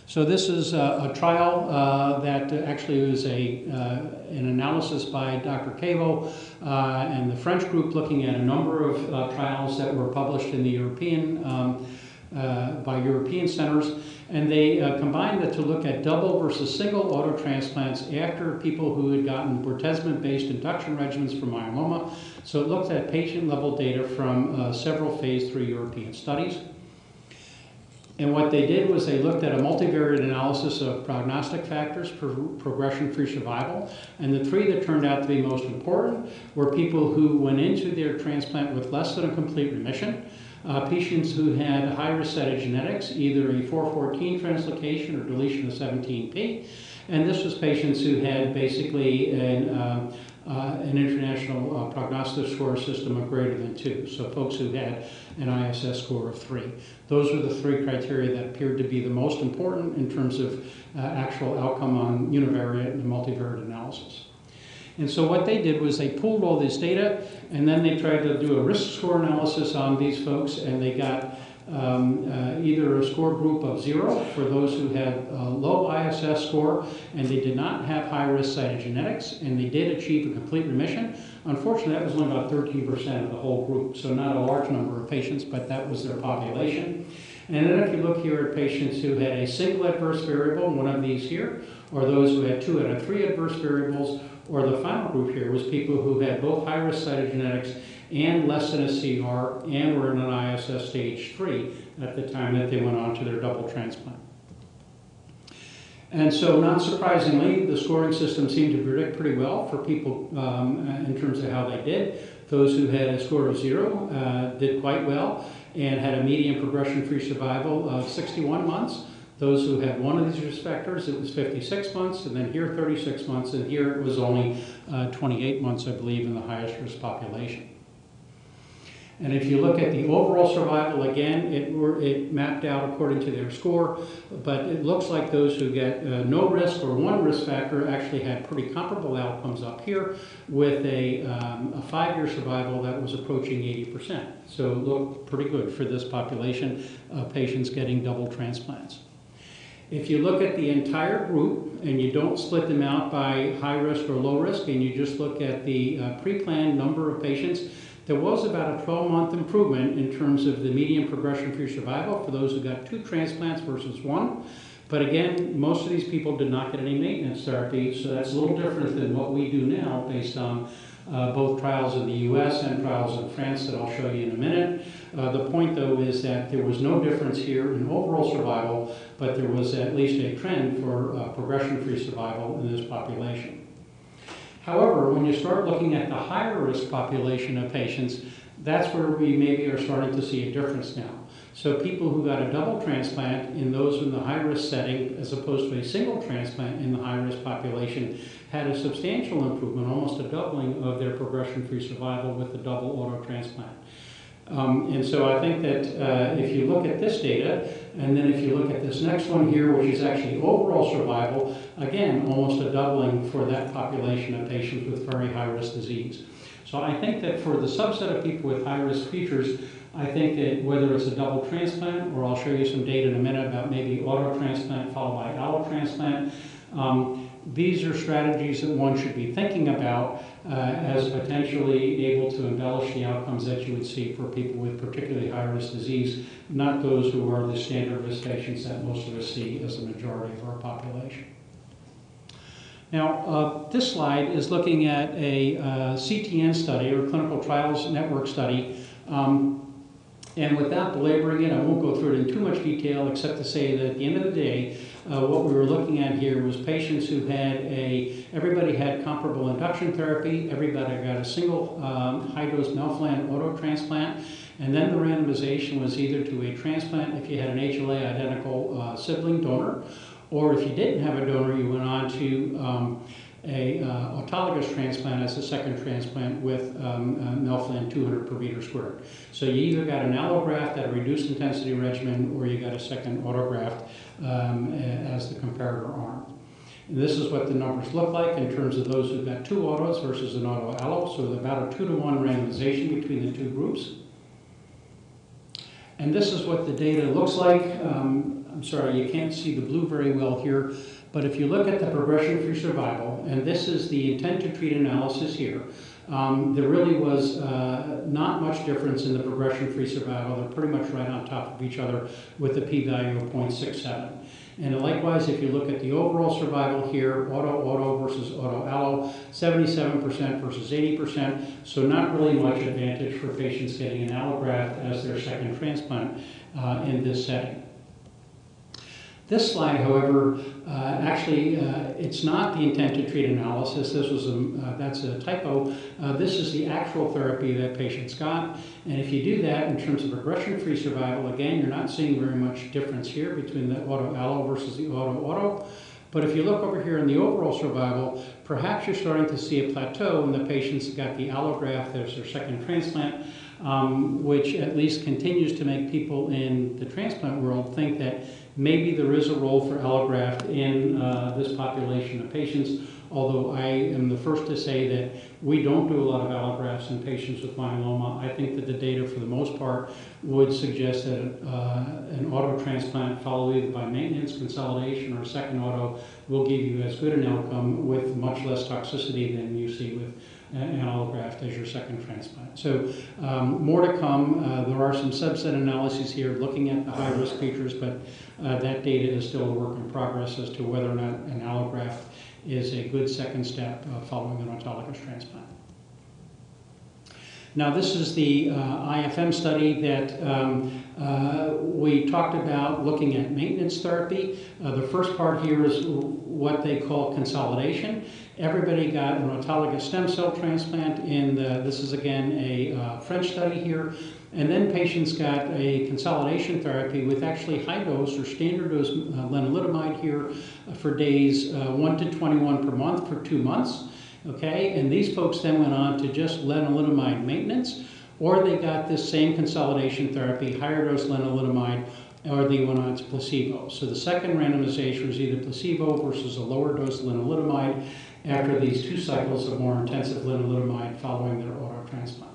So this is a trial that actually was an analysis by Dr. Cavo and the French group, looking at a number of trials that were published in the European by European centers, and they combined it to look at double versus single auto transplants after people who had gotten bortezomib-based induction regimens for myeloma. So it looked at patient-level data from several phase 3 European studies. And what they did was they looked at a multivariate analysis of prognostic factors for progression-free survival, and the 3 that turned out to be most important were people who went into their transplant with less than a complete remission, patients who had high-risk cytogenetics, either a 414 translocation or deletion of 17p, and this was patients who had basically an international prognostic score system of greater than 2, so folks who had an ISS score of 3. Those were the 3 criteria that appeared to be the most important in terms of actual outcome on univariate and multivariate analysis. And so what they did was they pooled all this data, and then they tried to do a risk score analysis on these folks, and they got either a score group of 0 for those who had a low ISS score and they did not have high-risk cytogenetics, and they did achieve a complete remission. Unfortunately, that was only about 13% of the whole group, so not a large number of patients, but that was their population. And then if you look here at patients who had a single adverse variable, one of these here, or those who had 2 out of 3 adverse variables, or the final group here was people who had both high-risk cytogenetics and less than a CR and were in an ISS stage 3 at the time that they went on to their double transplant. And so, not surprisingly, the scoring system seemed to predict pretty well for people in terms of how they did. Those who had a score of 0 did quite well and had a median progression-free survival of 61 months. Those who had one of these risk factors, it was 56 months, and then here 36 months, and here it was only 28 months, I believe, in the highest risk population. And if you look at the overall survival, again, it mapped out according to their score, but it looks like those who get no risk or 1 risk factor actually had pretty comparable outcomes up here with a 5-year survival that was approaching 80%. So it looked pretty good for this population of patients getting double transplants. If you look at the entire group and you don't split them out by high risk or low risk, and you just look at the pre-planned number of patients, there was about a 12-month improvement in terms of the median progression-free survival for those who got 2 transplants versus 1. But again, most of these people did not get any maintenance therapy, so that's a little different than what we do now based on both trials in the US and trials in France that I'll show you in a minute. The point, though, is that there was no difference here in overall survival, but there was at least a trend for progression-free survival in this population. However, when you start looking at the higher risk population of patients, that's where we maybe are starting to see a difference now. So people who got a double transplant in those in the high-risk setting, as opposed to a single transplant in the high-risk population, had a substantial improvement, almost a doubling of their progression-free survival with the double auto transplant. And so I think that if you look at this data, and then if you look at this next one here, which is actually overall survival, again, almost a doubling for that population of patients with very high-risk disease. So I think that for the subset of people with high-risk features, I think that whether it's a double transplant, or I'll show you some data in a minute about maybe auto transplant followed by allo transplant, these are strategies that one should be thinking about as potentially able to embellish the outcomes that you would see for people with particularly high-risk disease, not those who are the standard risk patients that most of us see as the majority of our population. Now, this slide is looking at a CTN study, or Clinical Trials Network study, And without belaboring it, I won't go through it in too much detail except to say that at the end of the day, what we were looking at here was patients who had everybody had comparable induction therapy, everybody got a single high-dose melphalan auto-transplant, and then the randomization was either to a transplant if you had an HLA identical sibling donor, or if you didn't have a donor, you went on to a autologous transplant as a second transplant with melphalan 200 per meter squared. So you either got an allograft at a reduced intensity regimen or you got a second autograft as the comparator arm. And this is what the numbers look like in terms of those who got 2 autos versus an auto-allo, so about a 2-to-1 randomization between the two groups. And this is what the data looks like. I'm sorry, you can't see the blue very well here, but if you look at the progression-free survival, and this is the intent to treat analysis here, there really was not much difference in the progression-free survival. They're pretty much right on top of each other with a p-value of 0.67. And likewise, if you look at the overall survival here, auto-auto versus auto-allo, 77% versus 80%, so not really much advantage for patients getting an allograft as their second transplant in this setting. This slide, however, it's not the intent to treat analysis. This was that's a typo. This is the actual therapy that patients got. And if you do that in terms of progression-free survival, again, you're not seeing very much difference here between the auto-allo versus the auto-auto. But if you look over here in the overall survival, perhaps you're starting to see a plateau in the patients that got the allograft as their second transplant, which at least continues to make people in the transplant world think that maybe there is a role for allograft in this population of patients, although I am the first to say that we don't do a lot of allografts in patients with myeloma. I think that the data, for the most part, would suggest that an auto transplant followed either by maintenance, consolidation, or a second auto will give you as good an outcome with much less toxicity than you see with an allograft as your second transplant. So more to come. There are some subset analyses here looking at the high-risk features, but that data is still a work in progress as to whether or not an allograft is a good second step following an autologous transplant. Now this is the IFM study that we talked about looking at maintenance therapy. The first part here is what they call consolidation. Everybody got an autologous stem cell transplant in this is again a French study here. And then patients got a consolidation therapy with actually high dose or standard dose lenalidomide here for days 1 to 21 per month for 2 months. Okay, and these folks then went on to just lenalidomide maintenance, or they got this same consolidation therapy, higher dose lenalidomide, or they went on to placebo. So the second randomization was either placebo versus a lower dose lenalidomide after these 2 cycles of more intensive lenalidomide following their auto transplant.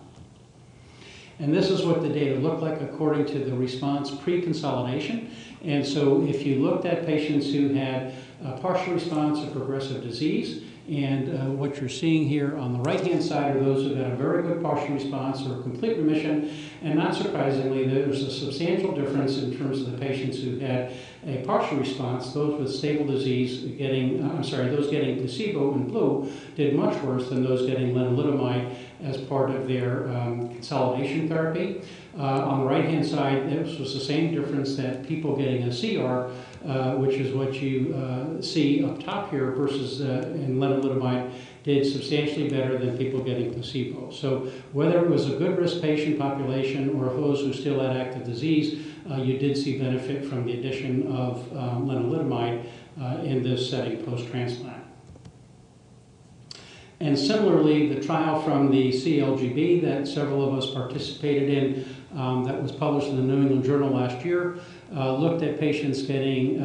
And this is what the data looked like according to the response pre-consolidation. And so if you looked at patients who had a partial response or progressive disease, and what you're seeing here on the right-hand side are those who had a very good partial response or complete remission. And not surprisingly, there's a substantial difference in terms of the patients who had a partial response. Those with stable disease getting, those getting placebo in blue did much worse than those getting lenalidomide as part of their consolidation therapy. On the right-hand side, this was the same difference that people getting a CR, which is what you see up top here, versus in lenalidomide did substantially better than people getting placebo. So whether it was a good risk patient population or those who still had active disease, you did see benefit from the addition of lenalidomide in this setting post-transplant. And similarly, the trial from the CLGB that several of us participated in that was published in the New England Journal last year looked at patients getting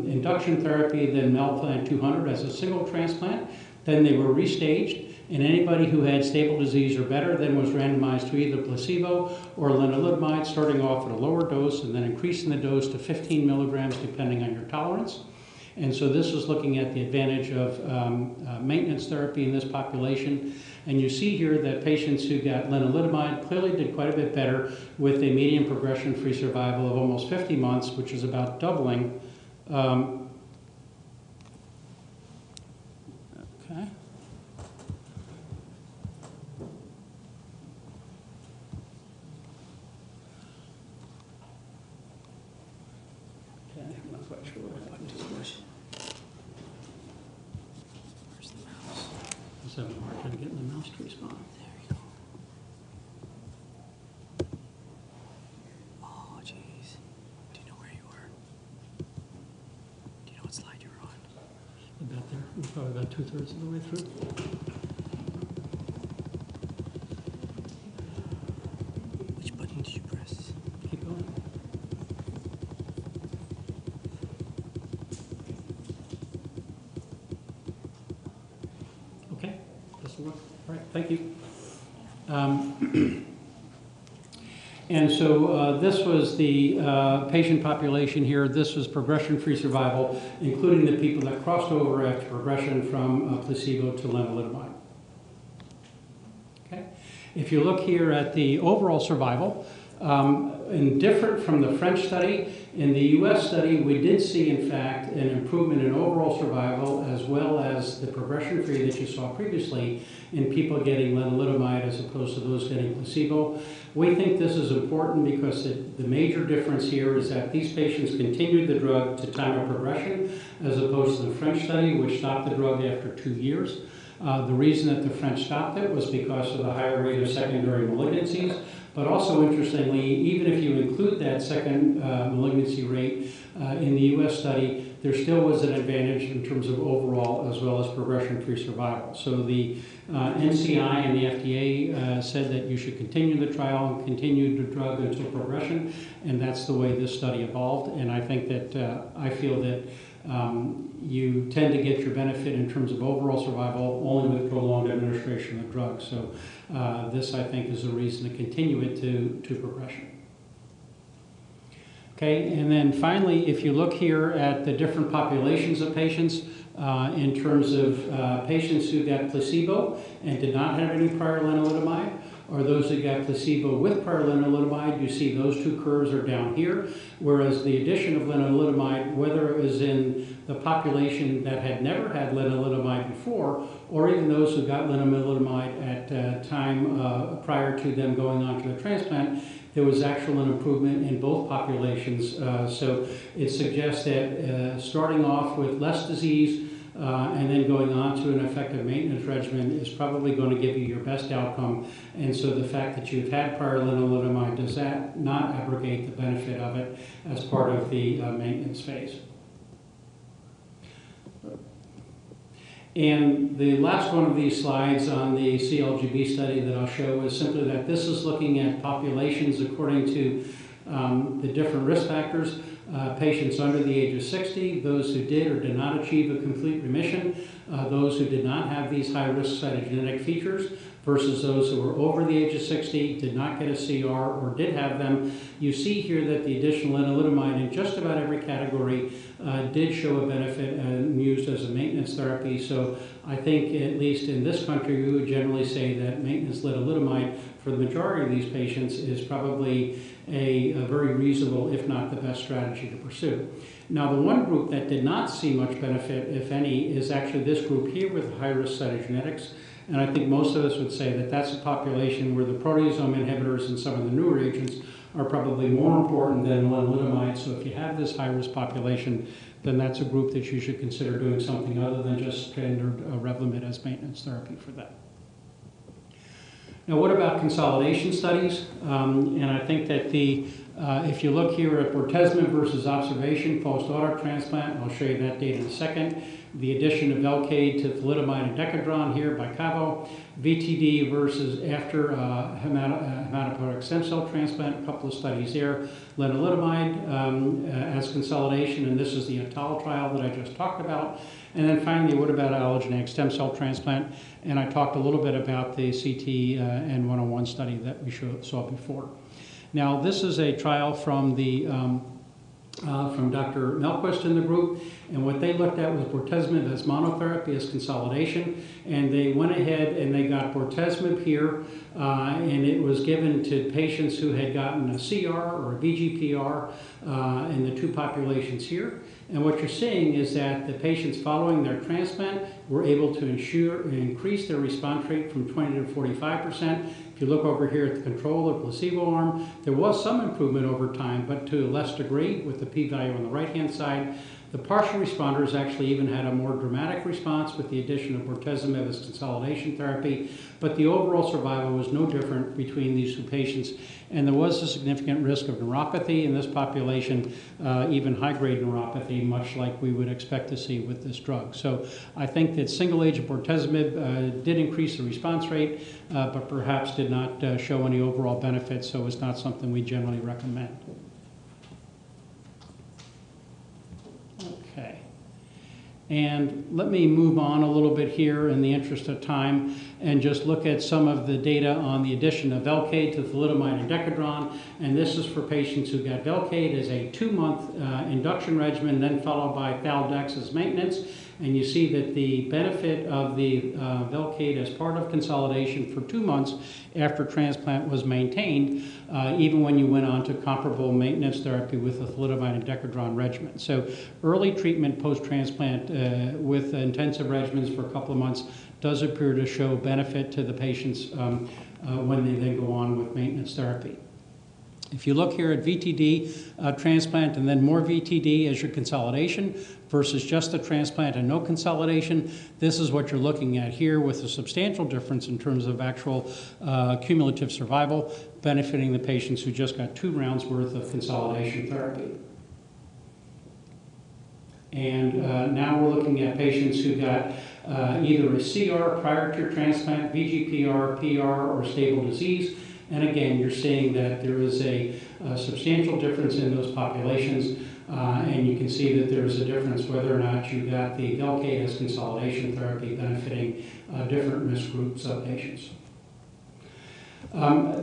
induction therapy, then melphalan 200 as a single transplant. Then they were restaged, and anybody who had stable disease or better then was randomized to either placebo or lenalidomide, starting off at a lower dose and then increasing the dose to 15 milligrams depending on your tolerance. And so this is looking at the advantage of maintenance therapy in this population. And you see here that patients who got lenalidomide clearly did quite a bit better with a median progression-free survival of almost 50 months, which is about doubling. Okay. just having a hard time getting the mouse to respond. There you go. Oh, jeez. Do you know where you were? Do you know what slide you were on? About there. We're probably about 2/3 of the way through. Which button did you press? Keep going. Okay, this will work. All right, thank you. And so this was the patient population here. This was progression-free survival, including the people that crossed over after progression from placebo to lenalidomide. Okay. If you look here at the overall survival, and different from the French study, in the US study, we did see, in fact, an improvement in overall survival as well as the progression-free that you saw previously in people getting lenalidomide as opposed to those getting placebo. We think this is important because the major difference here is that these patients continued the drug to time of progression as opposed to the French study, which stopped the drug after 2 years. The reason that the French stopped it was because of the higher rate of secondary malignancies. But also interestingly, even if you include that second malignancy rate in the US study, there still was an advantage in terms of overall as well as progression-free survival. So the NCI and the FDA said that you should continue the trial and continue the drug until progression, and that's the way this study evolved. And I think that I feel that you tend to get your benefit in terms of overall survival only with prolonged administration of the drug. So this, I think, is a reason to continue it to progression. Okay, and then finally, if you look here at the different populations of patients, in terms of patients who got placebo and did not have any prior lenalidomide, or those who got placebo with prior lenalidomide, you see those two curves are down here, whereas the addition of lenalidomide, whether it was in the population that had never had lenalidomide before, or even those who got lenalidomide at time prior to them going on to the transplant, there was actual improvement in both populations. So it suggests that starting off with less disease and then going on to an effective maintenance regimen is probably going to give you your best outcome. And so the fact that you've had prior lenalidomide, does that not abrogate the benefit of it as part of the maintenance phase? And the last one of these slides on the CLGB study that I'll show is simply that this is looking at populations according to the different risk factors. Patients under the age of 60, those who did or did not achieve a complete remission, those who did not have these high-risk cytogenetic features, versus those who were over the age of 60, did not get a CR, or did have them. You see here that the additional lenalidomide in just about every category did show a benefit and used as a maintenance therapy. So I think, at least in this country, we would generally say that maintenance lenalidomide for the majority of these patients is probably a very reasonable, if not the best strategy to pursue. Now, the one group that did not see much benefit, if any, is actually this group here with high-risk cytogenetics. And I think most of us would say that that's a population where the proteasome inhibitors and some of the newer agents are probably more important than lenalidomide. So if you have this high-risk population, then that's a group that you should consider doing something other than just standard Revlimid as maintenance therapy for that. Now, what about consolidation studies? And I think that if you look here at bortezomib versus observation post-auto transplant, I'll show you that data in a second. The addition of Velcade to thalidomide and decadron here by Cabo, VTD versus after hematopoietic stem cell transplant, a couple of studies there. Lenalidomide as consolidation, and this is the Atal trial that I just talked about. And then finally, what about allogeneic stem cell transplant? And I talked a little bit about the CT and 101 study that we saw before. Now, this is a trial from the from Dr. Melquist in the group, and what they looked at was bortezomib as monotherapy as consolidation, and they went ahead and they got bortezomib here, and it was given to patients who had gotten a CR or a VGPR in the two populations here. And what you're seeing is that the patients following their transplant were able to increase their response rate from 20 to 45%. If you look over here at the control or placebo arm, there was some improvement over time, but to a less degree with the p-value on the right-hand side. The partial responders actually even had a more dramatic response with the addition of bortezomib as consolidation therapy, but the overall survival was no different between these two patients, and there was a significant risk of neuropathy in this population, even high-grade neuropathy, much like we would expect to see with this drug. So I think that single-agent bortezomib did increase the response rate, but perhaps did not show any overall benefit, so it's not something we generally recommend. Okay. And let me move on a little bit here in the interest of time and just look at some of the data on the addition of Velcade to thalidomide and decadron. And this is for patients who got Velcade as a 2-month induction regimen, then followed by Thal-Dex as maintenance. And you see that the benefit of the Velcade as part of consolidation for 2 months after transplant was maintained, even when you went on to comparable maintenance therapy with the thalidomide and decadron regimen. So early treatment post-transplant with intensive regimens for a couple of months does appear to show benefit to the patients when they then go on with maintenance therapy. If you look here at VTD transplant and then more VTD as your consolidation versus just the transplant and no consolidation, this is what you're looking at here with a substantial difference in terms of actual cumulative survival, benefiting the patients who just got 2 rounds worth of consolidation therapy. And now we're looking at patients who got either a CR prior to transplant, VGPR, PR, or stable disease. And again, you're seeing that there is a substantial difference in those populations, and you can see that there's a difference whether or not you got the Velcade as consolidation therapy benefiting different risk groups of patients.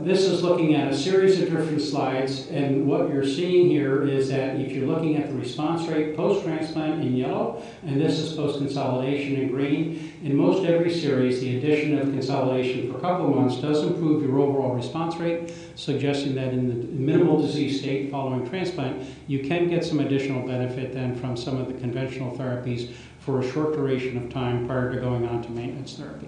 This is looking at a series of different slides, and what you're seeing here is that if you're looking at the response rate post-transplant in yellow, and this is post-consolidation in green, in most every series, the addition of consolidation for a couple of months does improve your overall response rate, suggesting that in the minimal disease state following transplant, you can get some additional benefit then from some of the conventional therapies for a short duration of time prior to going on to maintenance therapy.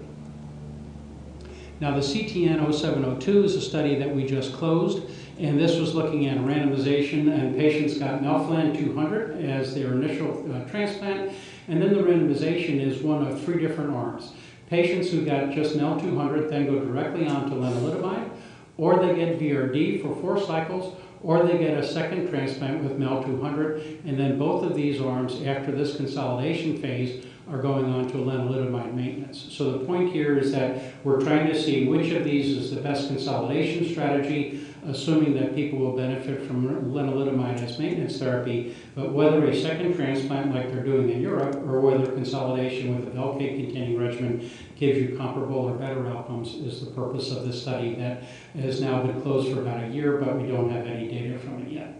Now the CTN 0702 is a study that we just closed, and this was looking at randomization, and patients got melphalan 200 as their initial transplant, and then the randomization is one of 3 different arms. Patients who got just MEL 200 then go directly on to lenalidomide, or they get VRD for 4 cycles, or they get a second transplant with MEL 200, and then both of these arms after this consolidation phase are going on to lenalidomide maintenance. So the point here is that we're trying to see which of these is the best consolidation strategy, assuming that people will benefit from lenalidomide as maintenance therapy, but whether a second transplant like they're doing in Europe or whether consolidation with a Velcade-containing regimen gives you comparable or better outcomes is the purpose of this study that has now been closed for about a year, but we don't have any data from it yet.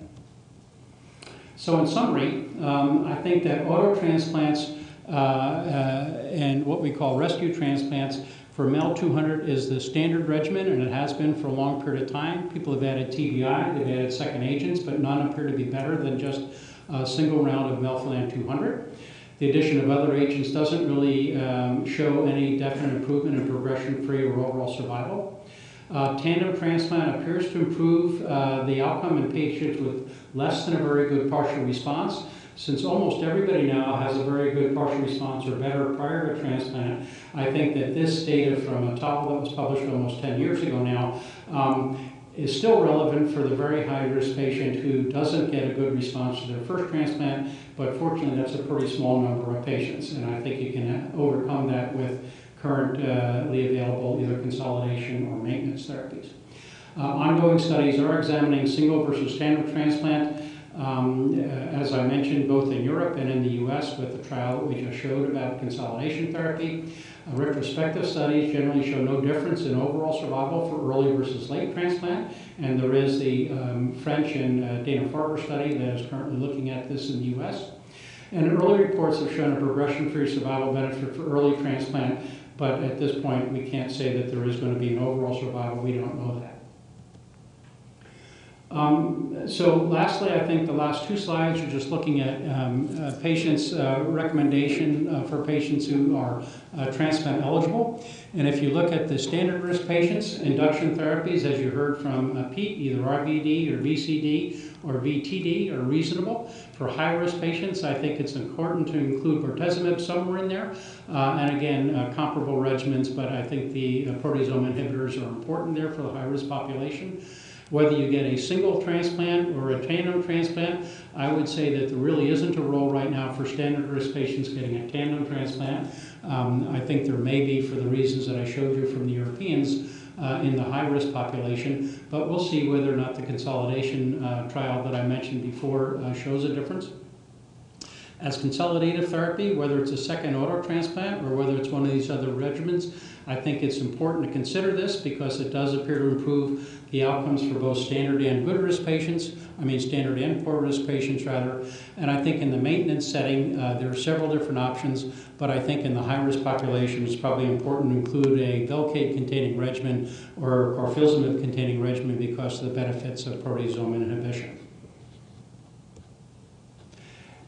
So in summary, I think that auto transplants and what we call rescue transplants for MEL 200 is the standard regimen, and it has been for a long period of time. People have added TBI, they've added second agents, but none appear to be better than just a single round of melphalan 200. The addition of other agents doesn't really show any definite improvement in progression-free or overall survival. Tandem transplant appears to improve the outcome in patients with less than a very good partial response. Since almost everybody now has a very good partial response or better prior to transplant, I think that this data from a trial that was published almost 10 years ago now is still relevant for the very high-risk patient who doesn't get a good response to their first transplant, but fortunately that's a pretty small number of patients, and I think you can overcome that with currently available either consolidation or maintenance therapies. Ongoing studies are examining single versus tandem transplant. As I mentioned, both in Europe and in the US with the trial that we just showed about consolidation therapy. Retrospective studies generally show no difference in overall survival for early versus late transplant, and there is the French and Dana-Farber study that is currently looking at this in the US. And early reports have shown a progression-free survival benefit for early transplant, but at this point we can't say that there is going to be an overall survival. We don't know that. So lastly, I think the last 2 slides are just looking at patients' recommendation for patients who are transplant eligible. And if you look at the standard risk patients, induction therapies, as you heard from Pete, either RVD or VCD or VTD are reasonable. For high-risk patients, I think it's important to include bortezomib somewhere in there. And again, comparable regimens, but I think the proteasome inhibitors are important there for the high-risk population. Whether you get a single transplant or a tandem transplant, I would say that there really isn't a role right now for standard risk patients getting a tandem transplant. I think there may be for the reasons that I showed you from the Europeans in the high-risk population, but we'll see whether or not the consolidation trial that I mentioned before shows a difference. As consolidative therapy, whether it's a second auto transplant or whether it's one of these other regimens, I think it's important to consider this because it does appear to improve the outcomes for both standard and good risk patients, standard and poor risk patients rather. And I think in the maintenance setting, there are several different options, but I think in the high risk population, it's probably important to include a Velcade containing regimen or carfilzomib containing regimen because of the benefits of proteasome inhibition.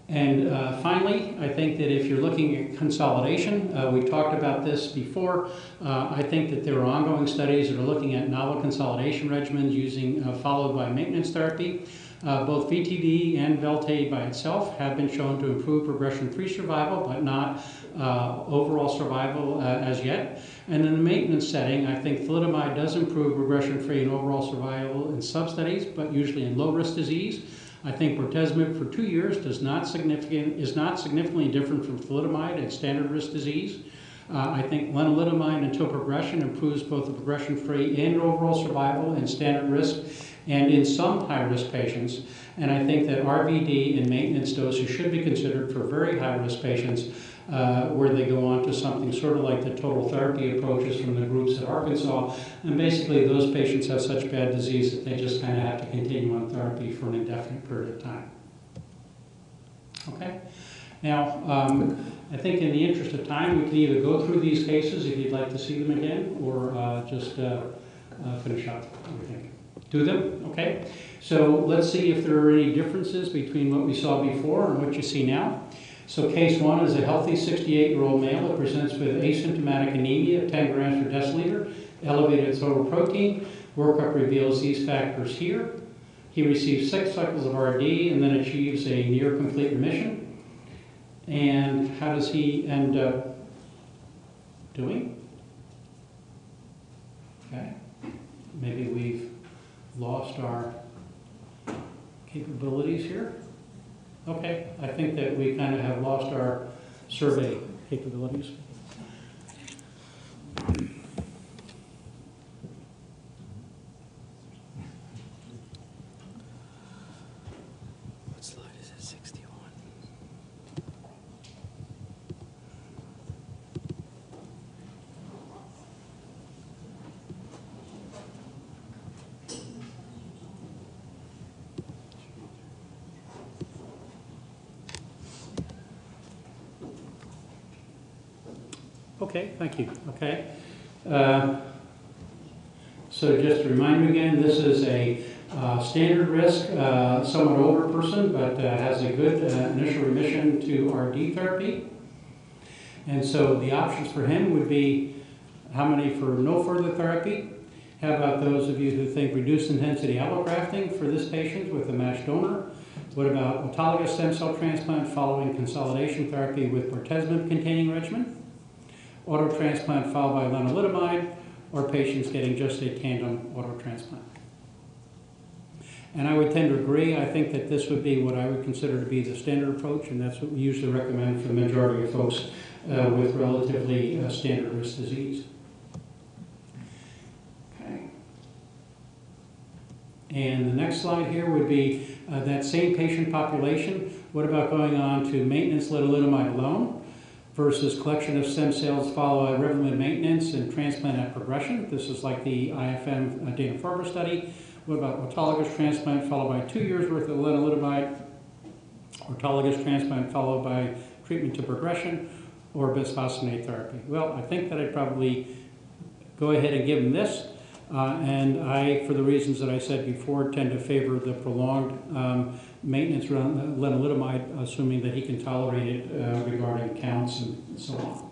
And finally, I think that if you're looking at consolidation, we've talked about this before. I think that there are ongoing studies that are looking at novel consolidation regimens using followed by maintenance therapy. Both VTD and Velcade by itself have been shown to improve progression-free survival, but not overall survival as yet. And in the maintenance setting, I think thalidomide does improve progression-free and overall survival in sub-studies, but usually in low-risk disease. I think bortezomib for 2 years is not significantly different from thalidomide in standard risk disease. I think lenalidomide until progression improves both the progression-free and overall survival in standard risk and in some high-risk patients. And I think that RVD in maintenance doses should be considered for very high-risk patients where they go on to something sort of like the total therapy approaches from the groups at Arkansas. And basically those patients have such bad disease that they just kind of have to continue on therapy for an indefinite period of time. Okay? Now, I think in the interest of time, we can either go through these cases if you'd like to see them again, or just finish up. What do you think? Do them? Okay. So let's see if there are any differences between what we saw before and what you see now. So case 1 is a healthy 68-year-old male that presents with asymptomatic anemia, 10 grams per deciliter, elevated total protein. Workup reveals these factors here. He receives 6 cycles of RD and then achieves a near complete remission. And how does he end up doing? Okay. Maybe we've lost our capabilities here. Okay, I think that we kind of have lost our survey capabilities. What slide is it? 61. Okay, thank you. Okay. So just to remind you again, this is a standard risk, somewhat older person, but has a good initial remission to RD therapy. And so the options for him would be how many for no further therapy? How about those of you who think reduced intensity allografting for this patient with a matched donor? What about autologous stem cell transplant following consolidation therapy with bortezomib containing regimen? Auto transplant followed by lenalidomide, or patients getting just a tandem auto transplant. And I would tend to agree. I think that this would be what I would consider to be the standard approach, and that's what we usually recommend for the majority of folks with relatively standard risk disease. Okay. And the next slide here would be that same patient population. What about going on to maintenance lenalidomide alone versus collection of stem cells followed by Revlimid maintenance and transplant at progression? This is like the IFM Dana-Farber study. What about autologous transplant followed by 2 years worth of lenalidomide, autologous transplant followed by treatment to progression, or bisphosphonate therapy? Well, I think that I'd probably go ahead and give him this. And I, for the reasons that I said before, tend to favor the prolonged maintenance around lenalidomide, assuming that he can tolerate it regarding counts and so on.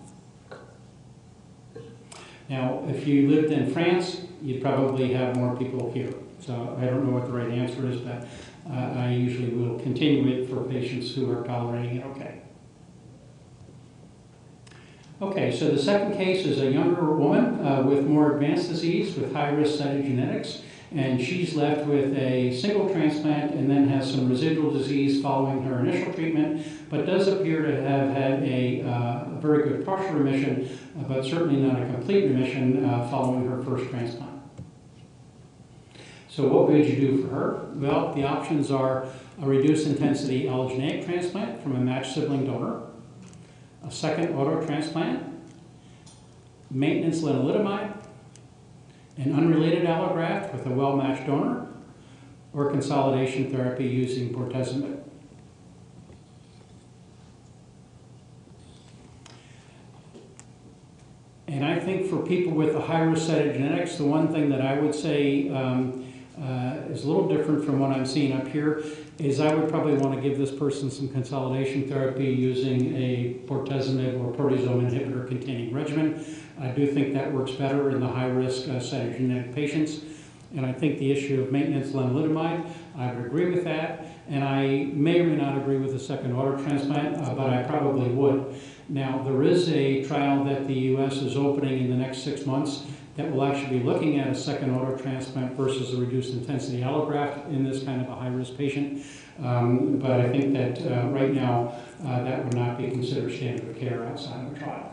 Now, if you lived in France, you'd probably have more people here. So I don't know what the right answer is, but I usually will continue it for patients who are tolerating it okay. Okay, so the second case is a younger woman with more advanced disease with high-risk cytogenetics, and she's left with a single transplant and then has some residual disease following her initial treatment, but does appear to have had a very good partial remission, but certainly not a complete remission following her first transplant. So what would you do for her? Well, the options are a reduced intensity allogeneic transplant from a matched sibling donor, a second auto transplant, maintenance lenalidomide, an unrelated allograft with a well-matched donor, or consolidation therapy using bortezomib. And I think for people with a high-risk cytogenetics, the one thing that I would say is a little different from what I'm seeing up here is I would probably want to give this person some consolidation therapy using a bortezomib or proteasome inhibitor containing regimen. I do think that works better in the high-risk cytogenetic patients. And I think the issue of maintenance lenalidomide, I would agree with that. And I may or may not agree with the second order transplant, but I probably would. Now, there is a trial that the U.S. is opening in the next 6 months that will actually be looking at a second order transplant versus a reduced intensity allograft in this kind of a high-risk patient. But I think that right now that would not be considered standard of care outside of a trial.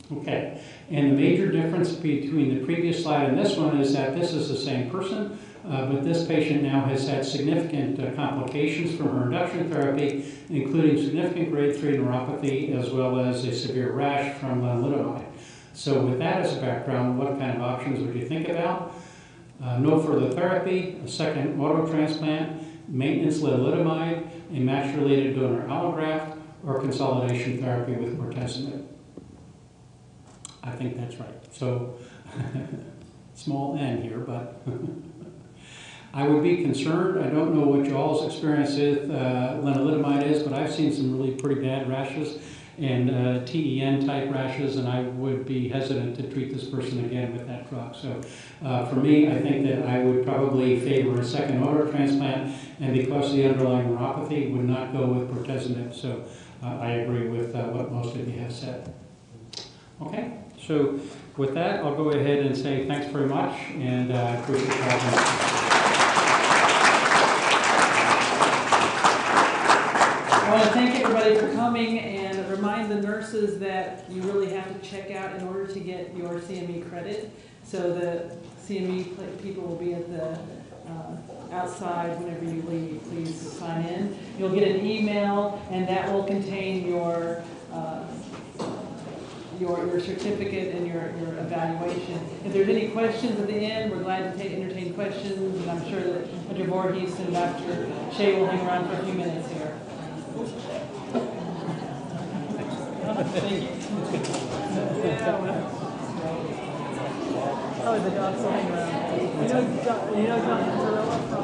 Okay, and the major difference between the previous slide and this one is that this is the same person, but this patient now has had significant complications from her induction therapy, including significant grade 3 neuropathy as well as a severe rash from lenalidomide. So with that as a background, what kind of options would you think about? No further therapy, a second auto transplant, maintenance lenalidomide, a match-related donor allograft, or consolidation therapy with bortezomib. I think that's right. So, small n here, but I would be concerned. I don't know what y'all's experience with lenalidomide is, but I've seen some really pretty bad rashes and TEN type rashes, and I would be hesitant to treat this person again with that drug. So for me, I think that I would probably favor a second order transplant, and because of the underlying neuropathy, would not go with bortezomib. So I agree with what most of you have said. Okay, so with that, I'll go ahead and say thanks very much, and I appreciate your attention. I want to thank everybody for coming and remind the nurses that you really have to check out in order to get your CME credit. So the CME people will be at the outside whenever you leave. Please sign in. You'll get an email, and that will contain your certificate and your evaluation. If there's any questions at the end, we're glad to entertain questions, and I'm sure that Dr. Voorhees and Dr. Shea will hang around for a few minutes here. Thank you. Oh, the dog's will hang around. You know Dr. Torella from...